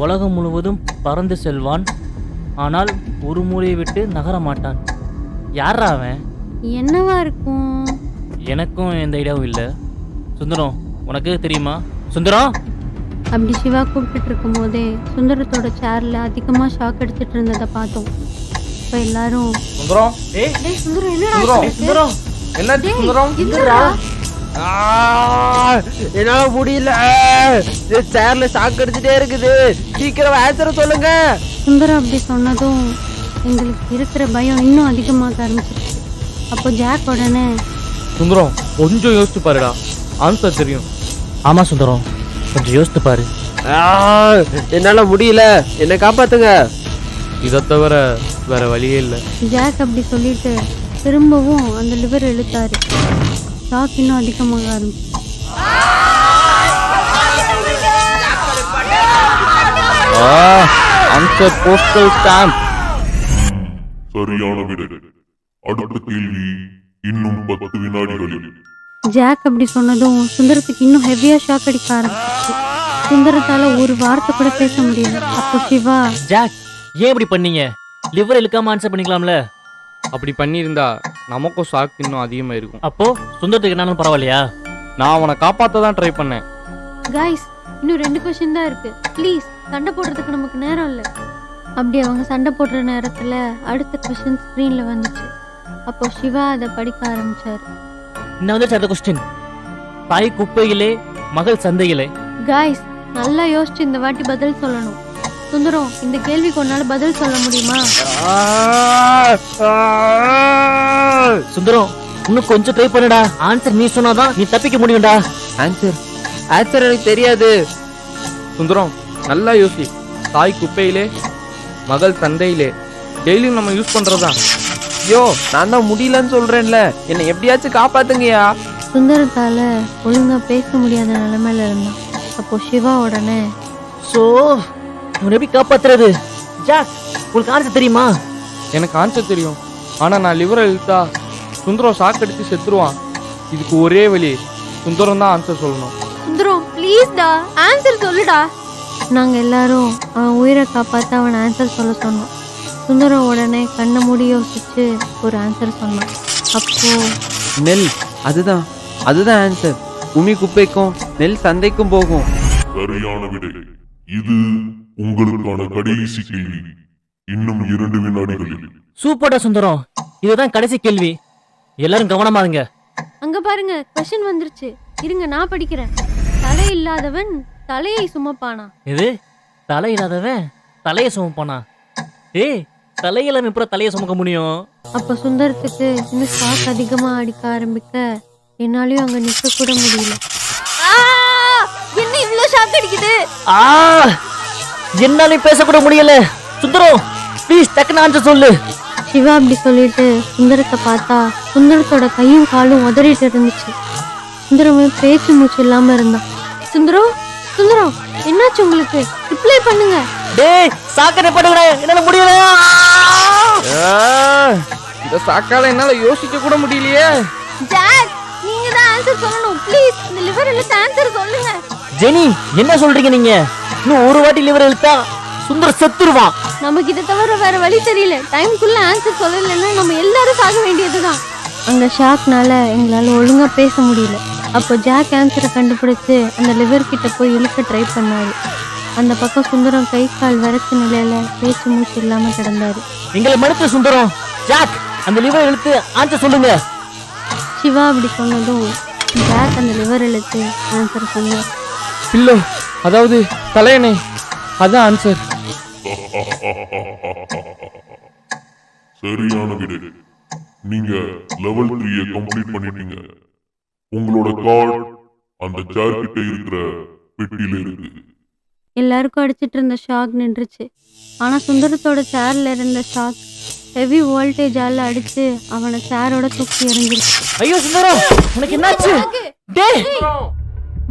Speaker 2: உலகம் முழுவதும் பறந்து செல்வான், ஆனால் ஒரு மூலையை விட்டு நகர மாட்டான். யாரா அவன்?
Speaker 9: என்னவா இருக்கும்?
Speaker 2: எனக்கும் எந்த ஐடியாவும் இல்லை. சுந்தரம், உனக்கு தெரியுமா? சுந்தரம்,
Speaker 9: அப்படி சிவா கூப்பிட்டு இருக்கும் போதே சுந்தரத்தோட சேர்ல அதிகமா ஷாக் அடிச்சிட்டு இருந்ததை பார்த்தோம். இப்ப எல்லாரும்
Speaker 3: சுந்தரம்,
Speaker 9: டேய் சுந்தரம், என்னடா
Speaker 3: சுந்தரம்,
Speaker 9: ஆச்சு?
Speaker 2: சுந்தரம்,
Speaker 3: என்னாச்சு சுந்தரம்?
Speaker 9: என்னடா?
Speaker 7: என்னால முடியல, சேர்ல ஷாக் அடிச்சுட்டே இருக்குது, சீக்கிரம் ஆன்சரை சொல்லுங்க.
Speaker 9: சுந்தரம் அப்படி சொன்னதும் எங்களுக்கு இருக்கிற பயம் இன்னும் அதிகமாக ஆரம்பிச்சிருச்சு. அப்போ ஜாக் உடனே
Speaker 3: சுந்தரம் கொஞ்சம் யோசிச்சு பாருடா, ஆன்சர் தெரியும்.
Speaker 2: ஆமா சுந்தரம், கொஞ்சம் யோசித்து பாரு.
Speaker 7: என்னால முடியல, என்னை காப்பாத்துங்க.
Speaker 3: இதை தவிர வேற வழியே இல்லை.
Speaker 9: ஜாக் அப்படி சொல்லிட்டு திரும்பவும் அந்த லிவர் இழுத்தாரு. ஷாக் இன்னும் அதிகமாக ஆரம்பிச்சு.
Speaker 3: Answer postal stamp.
Speaker 4: சரியான விடை. அடுத்த கேள்வி இன்னும் 10 வினாடிகளில்.
Speaker 9: ஜாக் அப்படி சொன்னதும் சுந்தரத்துக்கு இன்னும் ஹெவியா ஷாக் அடிக்க ஆரம்பிச்சிச்சு. சுந்தரத்தால ஒரு வார்த்தை கூட பேச முடியல. அப்போ சிவா,
Speaker 2: ஜாக், ஏன் இப்படி பண்ணீங்க? லிவர் இழுக்காம ஆன்சர் பண்ணிக்கலாம்ல.
Speaker 3: அப்படி பண்ணியிருந்தா நமக்கும் ஷாக் இன்னும் அதிகமாக இருக்கும்.
Speaker 2: அப்போ சுந்தரத்துக்கு என்னாலும் பரவாயில்லையா?
Speaker 3: நான் அவனை காப்பாற்ற தான் ட்ரை பண்ணேன்.
Speaker 9: கைஸ், இன்னும் 2 கொஸ்டின் தான் இருக்கு. ப்ளீஸ், சண்டை போடுறதுக்கு நமக்கு நேரம் இல்லை. அப்படி அவங்க சண்டை போடுற நேரத்துல அடுத்த கொஸ்டின் ஸ்க்ரீன்ல வந்துச்சு. அப்போ சிவா அதை படிக்க ஆரம்பிச்சாரு.
Speaker 2: இன்னும் வந்துச்சு அடுத்த கொஸ்டின். தாய் குப்பையிலே, மகள் சந்தையிலே.
Speaker 9: கைஸ், நல்லா யோசிச்சு இந்த வாட்டி பதில் சொல்லணும். சுந்தரம், இந்த கேள்விக்கு உன்னால பதில் சொல்ல முடியுமா?
Speaker 2: சுந்தரம், இன்னும் கொஞ்சம் ட்ரை பண்ணுடா. ஆன்சர் நீ சொன்னாதான் நீ தப்பிக்க முடியும்டா.
Speaker 7: ஆன்சர் எனக்கு தெரியாது.
Speaker 3: சுந்தரம் நல்லா யோசி. தாய் குப்பையிலே, மகள் சந்தையிலே, டெய்லியும் நம்ம யூஸ் பண்றதுதான்.
Speaker 7: ஐயோ, நான் தான் முடியலன்னு சொல்றேன்ல, என்னை எப்படியாச்சும் காப்பாத்துங்கயா.
Speaker 9: சுந்தரத்தால ஒழுங்கா பேச முடியாத நிலைமையில இருந்தான். அப்போ சிவா உடனே,
Speaker 2: சோ இவனை எப்படி காப்பாத்துறது? ஜாக், உங்களுக்கு ஆன்சர் தெரியுமா?
Speaker 3: எனக்கு ஆன்சர் தெரியும், ஆனா நான் லிவரை இழுத்தா சுந்தரம் ஷாக் அடிச்சு செத்துருவான். இதுக்கு ஒரே வழி, சுந்தரம் தான் ஆன்சர் சொல்லணும்.
Speaker 9: சுந்தரம் ப்ளீஸ் டா, ஆன்சர் சொல்லுடா. நாங்க எல்லாரும் அவன் உயிரை காப்பாத்த அவன் ஆன்சர் சொல்ல சொன்னோம். சுந்தரம் உடனே கண்ணை மூடி யோசிச்சு ஒரு ஆன்சர் சொன்னான். அப்போ
Speaker 7: நெல், அதுதான் ஆன்சர். உமி குப்பைக்கும் நெல் சந்தைக்கும் போகும்.
Speaker 4: சரியான விடை. இது உங்களுக்கான கடைசி கேள்வி. இன்னும் 2 வினாடிகளில்.
Speaker 2: சூப்பர்டா சுந்தரம், இதுதான் கடைசி கேள்வி. எல்லாரும் கவனமா இருங்க.
Speaker 9: அங்க பாருங்க, கொஸ்டின் வந்துருச்சு. இருங்க, நான் படிக்கிறேன். தலை இல்லாதவன் தலையை சுமப்பானா?
Speaker 2: இது தலை இல்லாதவன் தலையை சுமப்பானா? ஏய், தலையில எப்படி தலையை சுமக்க முடியும்?
Speaker 9: அப்ப சுந்தரத்துக்கு இன்னும் ஷாக் அதிகமா அடிக்க ஆரம்பிக்க என்னாலயும் அங்க நிக்க கூட முடியல. என்ன இவ்வளவு ஷாக் அடிக்குது?
Speaker 2: என்னாலையும் பேசக்கூட முடியல. சுந்தரம் ப்ளீஸ் டக்குன்னு ஆன்சர் சொல்லு.
Speaker 9: சிவா அப்படி சொல்லிட்டு சுந்தரத்தை பார்த்தா சுந்தரத்தோட கையும் காலும் உதறிட்டு இருந்துச்சு. சுந்தரமே பேச்சு மூச்சு இல்லாம இருந்தான். சுந்தரம், சுந்தரம், என்னாச்சு உங்களுக்கு? ரிப்ளை பண்ணுங்க.
Speaker 2: டேய், சாக்கடை படுங்கடா, என்னால முடியல.
Speaker 3: இந்த சாக்கால என்னால யோசிக்க கூட முடியலையே.
Speaker 9: ஜாக், நீங்க தான் ஆன்சர் சொல்லணும். ப்ளீஸ், இந்த லிவர் இழுத்து ஆன்சர் சொல்லுங்க.
Speaker 2: ஜெனி, என்ன சொல்றீங்க நீங்க? இன்னும் ஒரு வாட்டி லிவர் இழுத்தா சுந்தர் செத்துருவான்.
Speaker 9: நமக்கு இதை தவிர வேற வழி தெரியல. டைம்குள்ள ஆன்சர் சொல்லலைன்னா நம்ம எல்லாரும் சாக வேண்டியதுதான். அந்த ஷாக்னால எங்களால ஒழுங்கா பேச முடியல. அப்போ ஜாக் ஆன்சரை கண்டுபிடிச்சு அந்த லிவர் கிட்ட போய் இழுக்க ட்ரை பண்ணாரு. அந்த பக்கம் சுந்தரம் கை கால் வரைச்ச நிலையில பேச்சு மூச்சு இல்லாம கிடந்தாரு.
Speaker 2: எங்களை மறுத்து சுந்தரம். ஜாக், அந்த லிவர் இழுத்து ஆன்சர் சொல்லுங்க.
Speaker 9: சிவா அப்படி சொன்னதும் ஜாக் அந்த லிவர் இழுத்து ஆன்சர் சொன்னார்.
Speaker 3: பில்லோ, அதாவது தலையணை, அதான் ஆன்சர்.
Speaker 4: சரியான விடை. நீங்க லெவல் 3 கம்ப்ளீட் பண்ணிட்டீங்க. உங்களோட கார்டு அந்த சேர் கிட்ட இருக்கிற பெட்டியில இருக்கு.
Speaker 9: எல்லாருக்கும் அடிச்சிட்டு இருந்த ஷாக் நின்றுச்சு. ஆனா சுந்தரத்தோட சேர்ல இருந்த ஷாக் ஹெவி வோல்டேஜால் அடித்து அவனை சேரோட தூக்கி எறிஞ்சிருச்சு.
Speaker 2: ஐயோ சுந்தரம், உனக்கு என்னாச்சு? டேய்,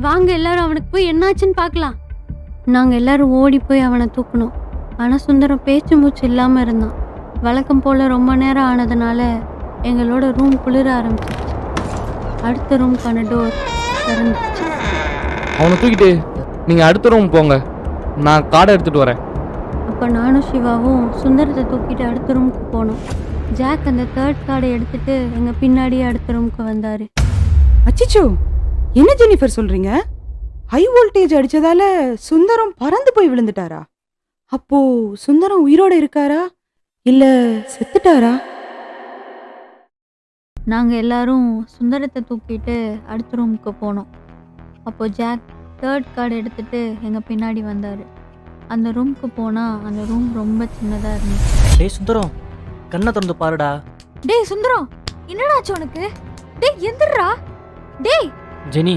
Speaker 9: வாங்க எல்லாரும் அவனுக்கு போய் என்னாச்சுன்னு பார்க்கலாம். நாங்கள் எல்லாரும் ஓடி போய் அவனை தூக்கணும். ஆனால் சுந்தரம் பேச்சு மூச்சு இல்லாமல் இருந்தான். வழக்கம் போல் ரொம்ப நேரம் ஆனதுனால எங்களோட ரூம் குளிர ஆரம்பிச்சிருச்சு. அடுத்த ரூமுக்கான டோர் திறந்துச்சு.
Speaker 3: அவனை தூக்கிட்டு நீங்கள் அடுத்த ரூம் போங்க, நான் கார்டை எடுத்துகிட்டு வரேன்.
Speaker 9: அப்போ நானும் சிவாவும் சுந்தரத்தை தூக்கிட்டு அடுத்த ரூமுக்கு போனோம். ஜாக் அந்த 3rd கார்டை எடுத்துட்டு எங்கள் பின்னாடியே அடுத்த ரூமுக்கு வந்தார்.
Speaker 6: அச்சிச்சோ, என்ன ஜெனிஃபர் சொல்றீங்க? ஹை வோல்டேஜ் அடிச்சதால சுந்தரம் பறந்து போய் விழுந்துட்டாரா? அப்போ சுந்தரம் உயிரோட இருக்காரா இல்ல செத்துட்டாரா?
Speaker 1: நாங்கள் எல்லாரும் சுந்தரத்தை தூக்கிட்டு அடுத்த ரூமுக்கு போனோம். அப்போ ஜாக் 3rd கார்டு எடுத்துட்டு எங்கள் பின்னாடி வந்தார். அந்த ரூமுக்கு போனால் அந்த ரூம் ரொம்ப சின்னதாக இருந்துச்சு.
Speaker 2: டேய் சுந்தரம், கண்ணை திறந்து பாருடா.
Speaker 1: டேய் சுந்தரம், என்னடாச்சு உனக்கு? டேய் எந்திரா. டேய்.
Speaker 2: ஜெனி,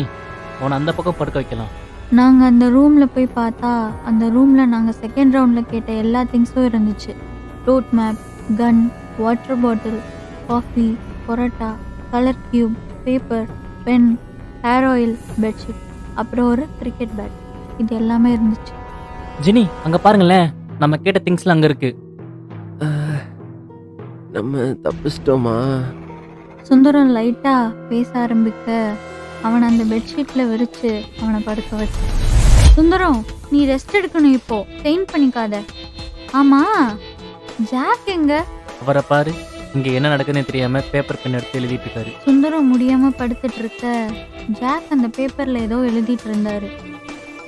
Speaker 2: உன்னை அந்த பக்கம் படுக்க வைக்கலாம்.
Speaker 1: நாங்கள் அந்த ரூமில் போய் பார்த்தா அந்த ரூமில் நாங்கள் 2nd ரவுண்டில் கேட்ட எல்லா திங்ஸும் இருந்துச்சு. Route map, gun, water bottle, coffee, parotta, colour cube, paper, pen, hair oil, bedsheet, அப்புறம் ஒரு கிரிக்கெட் பேட். இது எல்லாமே இருந்துச்சு.
Speaker 2: ஜெனி, அங்க பாருங்களேன், நம்ம கேட்ட திங்ஸ்லாம் அங்க இருக்கு.
Speaker 7: நம்ம தப்பிச்சிட்டோமா?
Speaker 1: சுந்தரம் லைட்டாக பேச ஆரம்பிக்க அவனை அந்த பெட்ஷீட்டில் விரித்து அவனை படுக்க வச்சு, சுந்தரம் நீ ரெஸ்ட் எடுக்கணும், இப்போ பெயிண்ட் பண்ணிக்காத. ஆமாம், ஜாக் எங்க?
Speaker 2: அவரை பாரு, இங்க என்ன நடக்குதுன்னு தெரியாம பேப்பர் பென் எடுத்து எழுதிட்டு இருக்காரு.
Speaker 1: சுந்தரம் முடியாமல் படுத்துட்டு இருக்க ஜாக் அந்த பேப்பரில் ஏதோ எழுதிட்டு இருந்தாரு.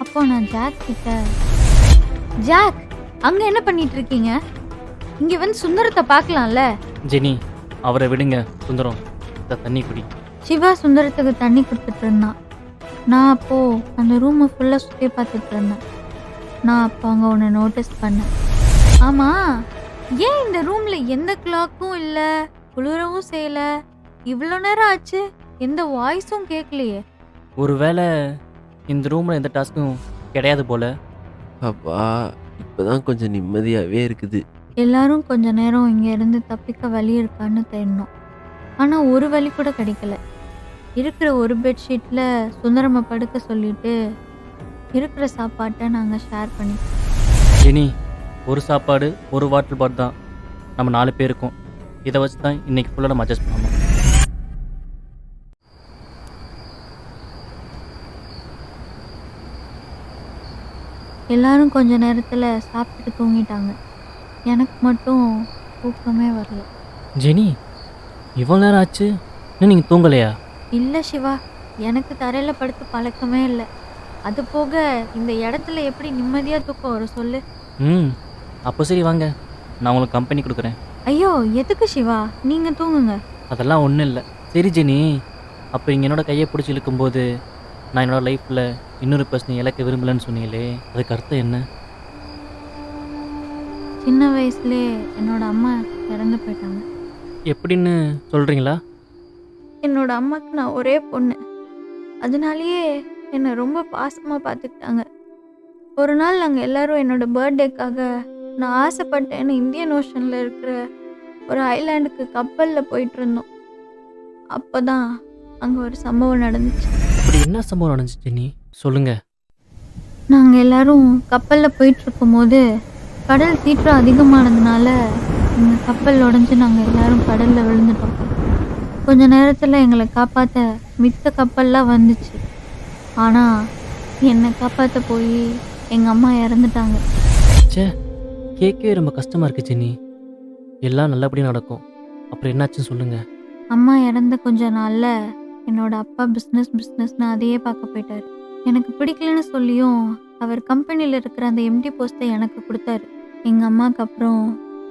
Speaker 1: அப்போ நான் ஜாக் கிட்ட, ஜாக் அங்கே என்ன பண்ணிட்டு இருக்கீங்க? இங்கே வந்து சுந்தரத்தை பார்க்கலாம்ல.
Speaker 2: ஜெனி, அவரை விடுங்க. சுந்தரம், தண்ணி குடி.
Speaker 1: சிவா சுந்தரத்துக்கு தண்ணி கொடுத்துட்டு இருந்தான். நான் அப்போது அந்த ரூமை ஃபுல்லாக சுற்றி பார்த்துட்டு இருந்தேன். நான் அப்போ அங்கே ஒன்று நோட்டீஸ் பண்ணேன். ஆமாம், ஏன் இந்த ரூமில் எந்த கிளாக்கும் இல்லை, குளிரவும் செய்யலை, இவ்வளோ நேரம் ஆச்சு, எந்த வாய்ஸும் கேட்கலையே?
Speaker 2: ஒருவேளை இந்த ரூம்ல எந்த டாஸ்க்கும் கிடையாது போல.
Speaker 7: அப்பா, இப்போதான் கொஞ்சம் நிம்மதியாகவே இருக்குது.
Speaker 1: எல்லாரும் கொஞ்ச நேரம் இங்கேருந்து தப்பிக்க வழி இருக்கான்னு தேடினோம். ஆனால் ஒரு வழி கூட கிடைக்கல. இருக்கிற ஒரு பெட்ஷீட்டில் சுந்தரமை படுக்க சொல்லிட்டு இருக்கிற சாப்பாட்டை நாங்கள் ஷேர் பண்ணிட்டோம்.
Speaker 2: ஜெனி, ஒரு சாப்பாடு ஒரு வாட்டர் பாட்டில் தான் நம்ம 4 பேருக்கும். இதை வச்சு தான் இன்னைக்கு ஃபுல்லாக நம்ம அட்ஜஸ்ட் பண்ணோம்.
Speaker 1: எல்லாரும் கொஞ்ச நேரத்தில் சாப்பிட்டுட்டு தூங்கிட்டாங்க. எனக்கு மட்டும் தூக்கமே வரல.
Speaker 2: ஜெனி, இவ்வளோ நேரம் ஆச்சு, இன்னும் நீங்கள் தூங்கலையா?
Speaker 1: இல்லை சிவா, எனக்கு தரையில் படுத்து பழக்கமே இல்லை. அது போக இந்த இடத்துல எப்படி நிம்மதியாக தூக்கம் வரும் சொல்லு?
Speaker 2: அப்போ சரி வாங்க, நான் உங்களுக்கு கம்பெனி கொடுக்குறேன்.
Speaker 1: ஐயோ எதுக்கு சிவா, நீங்கள் தூங்குங்க.
Speaker 2: அதெல்லாம் ஒன்றும் இல்லை. சரி ஜெனி, அப்போ இங்கே என்னோட கையை பிடிச்சி இழுக்கும்போது நான் என்னோடய லைஃப்பில் இன்னொரு பர்சனை இழக்க விரும்பலைன்னு சொன்னீங்களே, அதுக்கு அர்த்தம் என்ன?
Speaker 1: சின்ன வயசுலேயே என்னோட அம்மா இறந்து போயிட்டாங்க.
Speaker 2: எப்படின்னு சொல்கிறீங்களா?
Speaker 1: என்னோட அம்மாவுக்கு நான் ஒரே பொண்ணு. அதனாலேயே என்னை ரொம்ப பாசமாக பார்த்துக்கிட்டாங்க. ஒரு நாள் நாங்கள் எல்லாரும் என்னோட பர்த்டேக்காக நான் ஆசைப்பட்டேன்னு இந்தியன் ஓஷனில் இருக்கிற ஒரு ஐலாண்டுக்கு கப்பலில் போயிட்டு இருந்தோம். அப்போ தான் அங்கே ஒரு சம்பவம் நடந்துச்சு.
Speaker 2: அப்படி என்ன சம்பவம் நடந்துச்சு ஜெனி, சொல்லுங்கள்.
Speaker 1: நாங்கள் எல்லாரும் கப்பலில் போயிட்டுருக்கும்போது கடல் சீற்றம் அதிகமானதுனால எங்கள் கப்பல் உடஞ்சி நாங்கள் எல்லாரும் கடலில் விழுந்துட்டோம். கொஞ்ச நேரத்தில் எங்களை காப்பாற்ற மித்த கப்பல்லாம் வந்துச்சு. ஆனால் என்னை காப்பாற்ற போய் எங்கள் அம்மா இறந்துட்டாங்க.
Speaker 2: சே, கேட்கவே ரொம்ப கஷ்டமாக இருக்குது ஜெனி. எல்லாம் நல்லபடியாக நடக்கும். அப்புறம் என்னாச்சுன்னு சொல்லுங்கள்.
Speaker 1: அம்மா இறந்த கொஞ்ச நாளில் என்னோட அப்பா பிஸ்னஸ்னு அதையே பார்க்க போயிட்டார். எனக்கு பிடிக்கலன்னு சொல்லியும் அவர் கம்பெனியில் இருக்கிற அந்த எம்டி போஸ்ட்டை எனக்கு கொடுத்தாரு. எங்கள் அம்மாவுக்கு அப்புறம்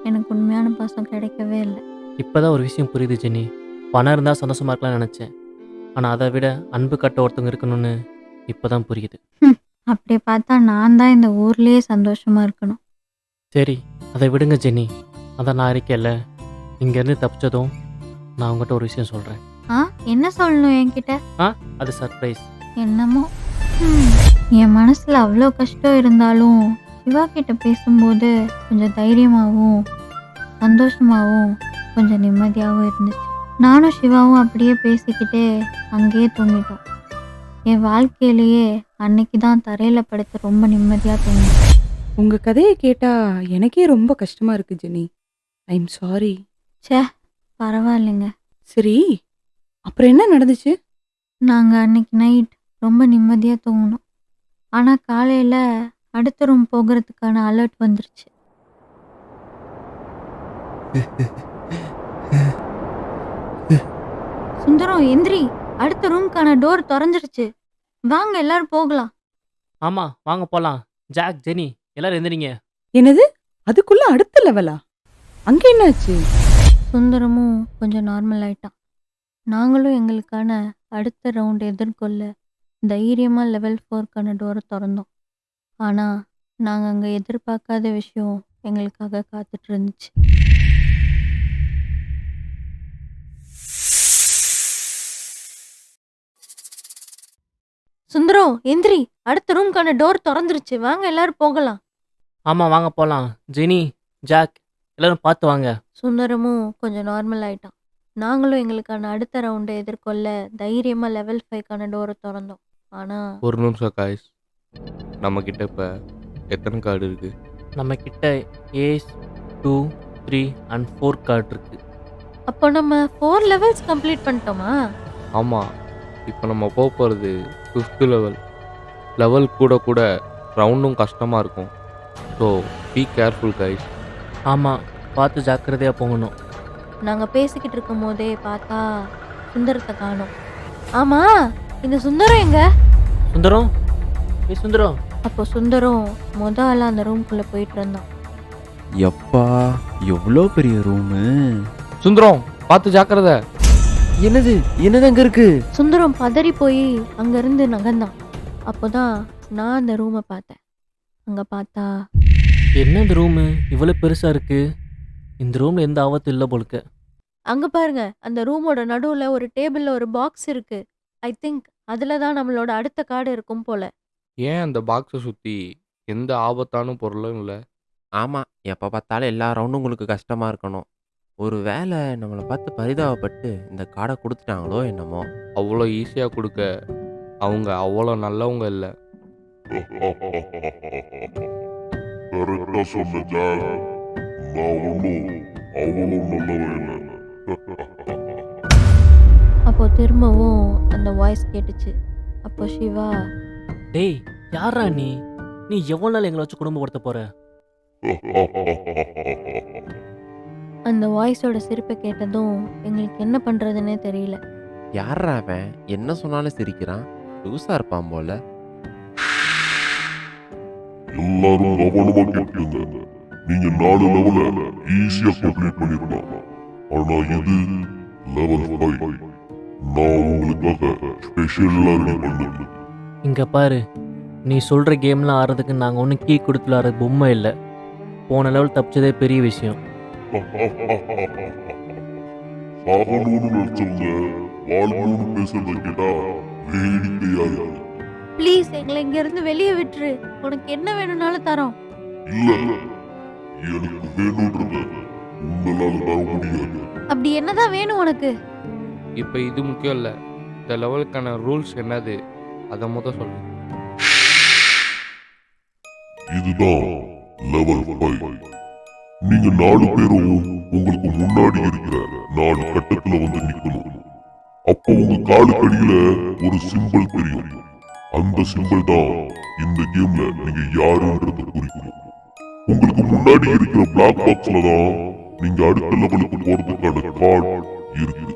Speaker 1: எனக்கு உண்மையான பாசம் கிடைக்கவே இல்லை.
Speaker 2: இப்போ தான் ஒரு விஷயம் புரியுது ஜெனி. பணம் இருந்தால் சந்தோஷமாக இருக்கலாம்னு நினச்சேன். ஆனால் அதை விட அன்பு கட்ட ஒருத்தவங்க இருக்கணும்னு இப்போ தான் புரியுது.
Speaker 1: அப்படி பார்த்தா நான் தான் இந்த ஊர்லேயே சந்தோஷமாக இருக்கணும்.
Speaker 2: சரி, அதை விடுங்க ஜெனி. அதான் நான் இருக்கேன்ல, இங்கேருந்து தப்பிச்சதும் நான் உங்கள்கிட்ட ஒரு விஷயம் சொல்கிறேன்.
Speaker 1: என்ன சொல்லணும் என்கிட்ட?
Speaker 2: அது சர்ப்ரைஸ்.
Speaker 1: என்னமோ என் மனசில் அவ்வளோ கஷ்டம் இருந்தாலும் சிவா கிட்ட பேசும்போது கொஞ்சம் தைரியமாகவும் சந்தோஷமாகவும் கொஞ்சம் நிம்மதியாகவும் இருந்துச்சு. நானும் சிவாவும் அப்படியே பேசிக்கிட்டே அங்கேயே தூங்கிட்டோம். என் வாழ்க்கையிலேயே அன்னைக்கு தான் தரையில் படுத்து ரொம்ப நிம்மதியாக தூங்கிட்டேன்.
Speaker 6: உங்க கதையை கேட்டா எனக்கே ரொம்ப கஷ்டமா இருக்கு ஜெனி. I am sorry.
Speaker 1: ச்சே, பரவாயில்லைங்க.
Speaker 6: சரி, அப்புறம் என்ன நடந்துச்சு?
Speaker 1: நாங்கள் அன்னைக்கு நைட் ரொம்ப நிம்மதியாக தூங்கினோம். ஆனால் காலையில் அடுத்த ரூம் போகிறதுக்கான அலர்ட் வந்துருச்சு. சுந்தரம் எந்திரி, அடுத்த ரூம்க்கான டோர் திறந்துருச்சு. வாங்க எல்லாரும் போகலாம்.
Speaker 2: ஆமா வாங்க போலாம். ஜாக், ஜெனி எல்லாரும் எந்திரிங்க.
Speaker 6: என்னது, அதுக்குள்ள அடுத்த லெவலா? அங்க என்னாச்சு?
Speaker 1: சுந்தரமும் கொஞ்சம் நார்மல் ஆயிட்டான். நாங்களும் எங்களுக்கான அடுத்த ரவுண்ட் எதிர்கொள்ள தைரியமாக லெவல் 4க்கான டோரை திறந்தோம். ஆனால் நாங்கள் அங்கே எதிர்பார்க்காத விஷயம் எங்களுக்காக காத்துட்டு இருந்துச்சு. சுந்தரம் எந்திரி, அடுத்த ரூம்க்கான டோர் திறந்துருச்சு. வாங்க எல்லாரும் போகலாம்.
Speaker 2: ஆமா வாங்க போலாம். ஜெனி, ஜாக் எல்லாரும் பார்த்து வாங்க.
Speaker 1: சுந்தரமும் கொஞ்சம் நார்மல் ஆயிட்டான். நாங்களும் எங்களுக்கான அடுத்த ரவுண்டை எதிர்கொள்ள தைரியமாக லெவல் 5க்கான டோரை திறந்தோம். ஆனால்
Speaker 3: ஒரு நிமிஷம் காய்ஸ், நம்மக்கிட்ட இப்போ எத்தனை கார்டு இருக்கு?
Speaker 2: நம்ம கிட்ட ஏஸ் 2, 3 and 4 கார்டு இருக்கு.
Speaker 1: அப்போ நம்ம 4 லெவல்ஸ் கம்ப்ளீட் பண்ணிட்டோமா?
Speaker 3: ஆமாம், இப்போ நம்ம போக போகிறது 5th லெவல். லெவல் கூட கூட ரவுண்டும் கஷ்டமாக இருக்கும். So be careful guys.
Speaker 2: ஆமா, பார்த்து ஜாக்கிரதையா போகணும்.
Speaker 1: நாங்கள் பேசிக்கிட்டு இருக்கும் போதே பார்த்தா சுந்தரத்தை காணோம். ஆமாம், இந்த சுந்தரம் எங்க?
Speaker 2: சுந்தரம், ஏய் சுந்தரம்.
Speaker 1: அப்போ சுந்தரம் ஆளாக அந்த ரூம்குள்ளே போயிட்டு இருந்தான்.
Speaker 8: எப்பா எவ்வளோ பெரிய ரூமு.
Speaker 3: சுந்தரம் பார்த்து ஜாக்கிரதை.
Speaker 8: என்னது அங்க இருக்கு?
Speaker 1: சுந்தரம் பதறி போய் அங்கேருந்து நகர்ந்தான். அப்போதான் நான் அந்த ரூமை பார்த்தேன். அங்கே பார்த்தா
Speaker 2: என்ன இந்த ரூமு இவ்வளோ பெருசா இருக்கு? இந்த ரூம்ல எந்த ஆபத்தும் இல்லை போலுக்கு.
Speaker 1: அங்கே பாருங்க, அந்த ரூமோட நடுவில் ஒரு டேபிளில் ஒரு பாக்ஸ் இருக்கு. ஐ திங்க் அதில் தான் நம்மளோட அடுத்த கார்டு இருக்கும் போல.
Speaker 3: ஏன் அந்த பாக்ஸை சுற்றி எந்த ஆபத்தான பொருளும் இல்லை?
Speaker 7: ஆமாம், எப்போ பார்த்தாலும் எல்லா ரவுண்டும் உங்களுக்கு கஷ்டமாக இருக்கணும். ஒரு வேளை நம்மளை பார்த்து பரிதாபப்பட்டு இந்த கார்டை கொடுத்துட்டாங்களோ என்னமோ.
Speaker 3: அவ்வளோ ஈஸியாக கொடுக்க அவங்க அவ்வளோ நல்லவங்க இல்லை.
Speaker 4: கரெக்டா சொன்ன ஜாக். நான் ஒன்றும் அவ்வளோ நல்லவன் இல்லை.
Speaker 1: அப்போ திரும்பவும் அந்த வாய்ஸ் கேட்டுச்சு. அப்போ சிவா,
Speaker 2: டேய் யாரா நீ? நீ எவ்வளோ நாள் எங்களை வச்சு குடும்பப்படுத்த போற?
Speaker 1: அந்த வாய்ஸோட சிரிப்பை கேட்டதும் எங்களுக்கு என்ன பண்ணுறதுன்னே தெரியல.
Speaker 7: யார்ரா அவன்? என்ன சொன்னாலும் சிரிக்கிறான். லூசா இருப்பான் போல.
Speaker 4: எல்லாரும் கவனமா கேட்குங்க. நீங்க 4 லெவல ஈஸியா கம்ப்ளீட் பண்ணிருக்கலாம். ஆனா இது லெவல் 5. நான் உங்களுக்காக ஸ்பெஷலா ரெடி பண்ணது.
Speaker 2: இங்க பாரு, நீ சொல்ற கேம்லாம் ஆடுறதுக்கு நாங்கள் ஒன்றும் கீ கொடுத்து விளாட்ற பொம்மை இல்லை. போன லெவல் தப்பிச்சதே பெரிய விஷயம்.
Speaker 4: சாகணும்னு நினைச்சவங்க வாழணும்னு பேசுறத கேட்டா வேடிக்கையா இருக்கு.
Speaker 1: ப்ளீஸ் எங்களை இங்கேருந்து வெளியே விட்டுரு. உனக்கு என்ன வேணும்னாலும் தரோம்.
Speaker 4: இல்ல, எனக்கு வேணும்ன்றத உங்களால தர முடியாது.
Speaker 1: அப்படி என்னதான் வேணும் உனக்கு?
Speaker 3: இப்போ இது முக்கியம் இல்லை. இந்த லெவலுக்கான ரூல்ஸ் என்னது அதை முதல் சொல்லு.
Speaker 4: இதுதான் லெவல் 5. நீங்க 4 பேரும் உங்களுக்கு முன்னாடி இருக்கிற 4 கட்டத்துல வந்து நிக்கணும். அப்போ உங்க காலுக்கடியில ஒரு சிம்பிள் தெரியும். அந்த சிம்பிள் தான் இந்த கேம்ல நீங்க யாருன்றத குறிக்கும். உங்களுக்கு முன்னாடி இருக்கிற பிளாக் பாக்ஸ்ல தான் நீங்க அடுத்த லெவலுக்கு போறதுக்கான கார்டு இருக்கு.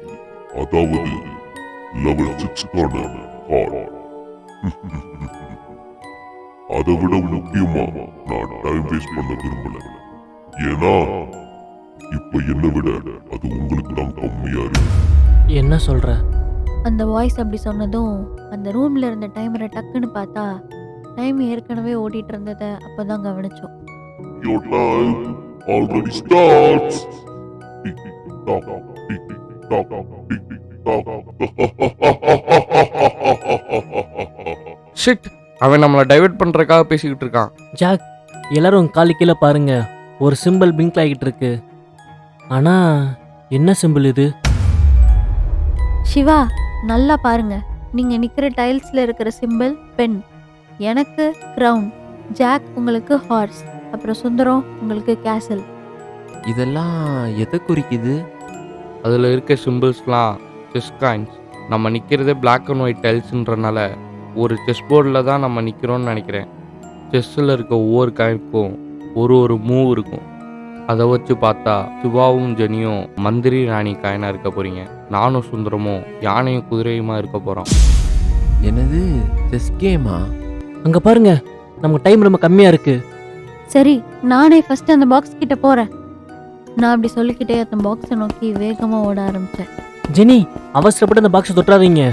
Speaker 4: அதாவது லெவல் 6க்கான கார்டு. அதை விட முக்கியமா நான் டைம் வேஸ்ட் பண்ண விரும்பல. ஏன்னா இப்ப என்னை விட அது உங்களுக்கு தான் கம்மியா இருக்கு.
Speaker 2: என்ன சொல்ற?
Speaker 1: அந்த வாய்ஸ் அப்படி சொன்னதும் அந்த ரூம்ல இருந்த டைமரை டக்குன்னு பார்த்தா டைம் ஏற்கனவே ஓடிட்டு இருந்ததை அப்பதான் கவனிச்சோம்.
Speaker 4: Your time already starts. Tick tock, tick tock, tick tock.
Speaker 3: Shit, அவன் நம்மளை டைவர்ட் பண்ணுறதுக்காக பேசிக்கிட்டு இருக்கான்.
Speaker 2: ஜாக், எல்லாரும் காலு கீழே பாருங்க. ஒரு சிம்பிள் பிங்க் ஆகிட்டு இருக்கு. ஆனா என்ன சிம்பிள் இது?
Speaker 1: சிவா, நல்லா பாருங்க. நீங்க நிக்கிற டைல்ஸ்ல இருக்கிற சிம்பிள் பென், எனக்கு கிரவுன், ஜாக் உங்களுக்கு ஹார்ஸ், அப்புறம் சுந்தரம் உங்களுக்கு கேசல்.
Speaker 7: இதெல்லாம் எதை குறிக்குது?
Speaker 3: அதில் இருக்க சிம்பிள்ஸ்லாம் செஸ் காயின்ஸ். நம்ம நிற்கிறதே பிளாக் அண்ட் ஒயிட் டைல்ஸுன்றனால ஒரு செஸ் போர்டில் தான் நம்ம நிற்கிறோன்னு நினைக்கிறேன். செஸ்ஸில் இருக்க ஒவ்வொரு காயினுக்கும் ஒரு மூவ் இருக்கும். அதை வச்சு பார்த்தா சிவாவும் ஜெனியும் மந்திரி ராணி காயினாக இருக்க போகிறீங்க. நானும் சுந்தரமும் யானையும் குதிரையுமா இருக்க போகிறோம்.
Speaker 7: என்னது, செஸ் கேமா?
Speaker 2: அங்க பாருங்க, நமக்கு டைம் ரொம்ப கம்மியா இருக்கு.
Speaker 1: சரி, நானே ஃபர்ஸ்ட் அந்த பாக்ஸ் கிட்ட போறேன். நான் அப்படி சொல்லிக்கிட்டே அந்த பாக்ஸை நோக்கி வேகமா ஓட ஆரம்பிச்சேன்.
Speaker 2: ஜெனி, அவசரப்பட்டு அந்த பாக்ஸ் தொட்டாதீங்க.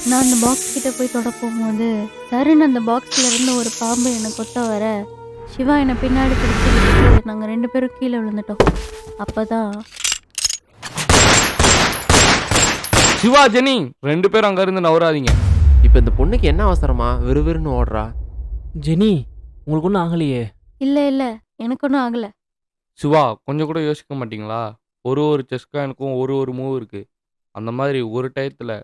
Speaker 1: நான் அந்த பாக்ஸ் கிட்ட போய் தொட போகும்போது சருன்னு அந்த பாக்ஸ்ல இருந்து ஒரு பாம்பு என்னை கொத்த வர சிவா என்னை பின்னாடி பிடிச்சிட்டு நாங்கள் 2 பேரும் கீழே விழுந்துட்டோம். அப்பதான்
Speaker 3: சிவா, ஜெனி 2 பேரும் அங்கேருந்து நவராதீங்க.
Speaker 7: இப்போ இந்த பொண்ணுக்கு என்ன அவசரமா விறுவிறுன்னு ஓடுறா?
Speaker 2: ஜெனி, உங்களுக்கு ஒன்றும் ஆகலையே?
Speaker 1: இல்லை எனக்கு ஒன்றும் ஆகலை.
Speaker 3: சிவா, கொஞ்சம் கூட யோசிக்க மாட்டீங்களா? ஒரு செஸ் காயினுக்கும் ஒரு மூவ் இருக்குது. அந்த மாதிரி ஒரு டயத்தில்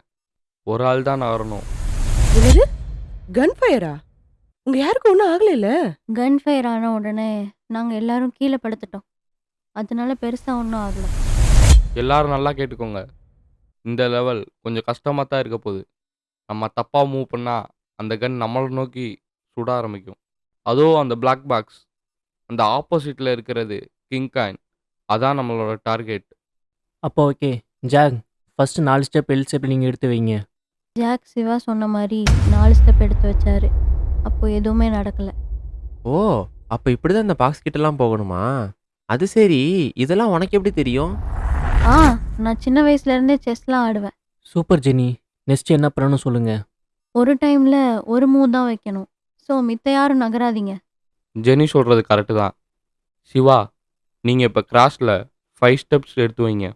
Speaker 3: ஒரு ஆள் தான் நகரணும்.
Speaker 6: என்னது, கன் ஃபயரா? உங்க யாருக்கும் ஒன்றும் ஆகலைல்ல?
Speaker 1: கன் ஃபயர் ஆன உடனே நாங்கள் எல்லாரும் கீழே படுத்துட்டோம். அதனால பெருசாக ஒன்றும் ஆகலை.
Speaker 3: எல்லாரும் நல்லா கேட்டுக்கோங்க. இந்த லெவல் கொஞ்சம் கஷ்டமாக தான் இருக்க போகுது. நம்ம தப்பாக மூவ் பண்ணால் அந்த கன் நம்மளை நோக்கி சுட ஆரம்பிக்கும். அதுவும் அந்த பிளாக் பாக்ஸ், அந்த ஆப்போசிட்டில் இருக்கிறது கிங் காயின், அதான் நம்மளோட டார்கெட்.
Speaker 2: அப்போ ஓகே ஜாக், ஃபர்ஸ்ட் 4 ஸ்டெப் எல் ஸ்டெப் நீங்கள் எடுத்து வைங்க.
Speaker 1: ஜாக் சிவா சொன்ன மாதிரி 4 ஸ்டெப் எடுத்து வச்சாரு. அப்போ எதுவுமே நடக்கலை.
Speaker 7: ஓ, அப்போ இப்படி தான் இந்த பாக்ஸ் கிட்டலாம் போகணுமா? அது சரி, இதெல்லாம் உனக்கு எப்படி தெரியும்?
Speaker 1: நான் சின்ன வயசுலேருந்தே செஸ்லாம் ஆடுவேன்.
Speaker 2: சூப்பர் ஜெனி, நெக்ஸ்ட் என்ன பண்ணணும்னு சொல்லுங்க.
Speaker 1: ஒரு டைமில் ஒரு மூவ் தான் வைக்கணும். ஸோ மித்த யாரும் நகராதீங்க.
Speaker 3: ஜெனி சொல்கிறது கரெக்டு தான். சிவா, நீங்கள் இப்போ கிராஸில் 5 ஸ்டெப்ஸ் எடுத்து வைங்க.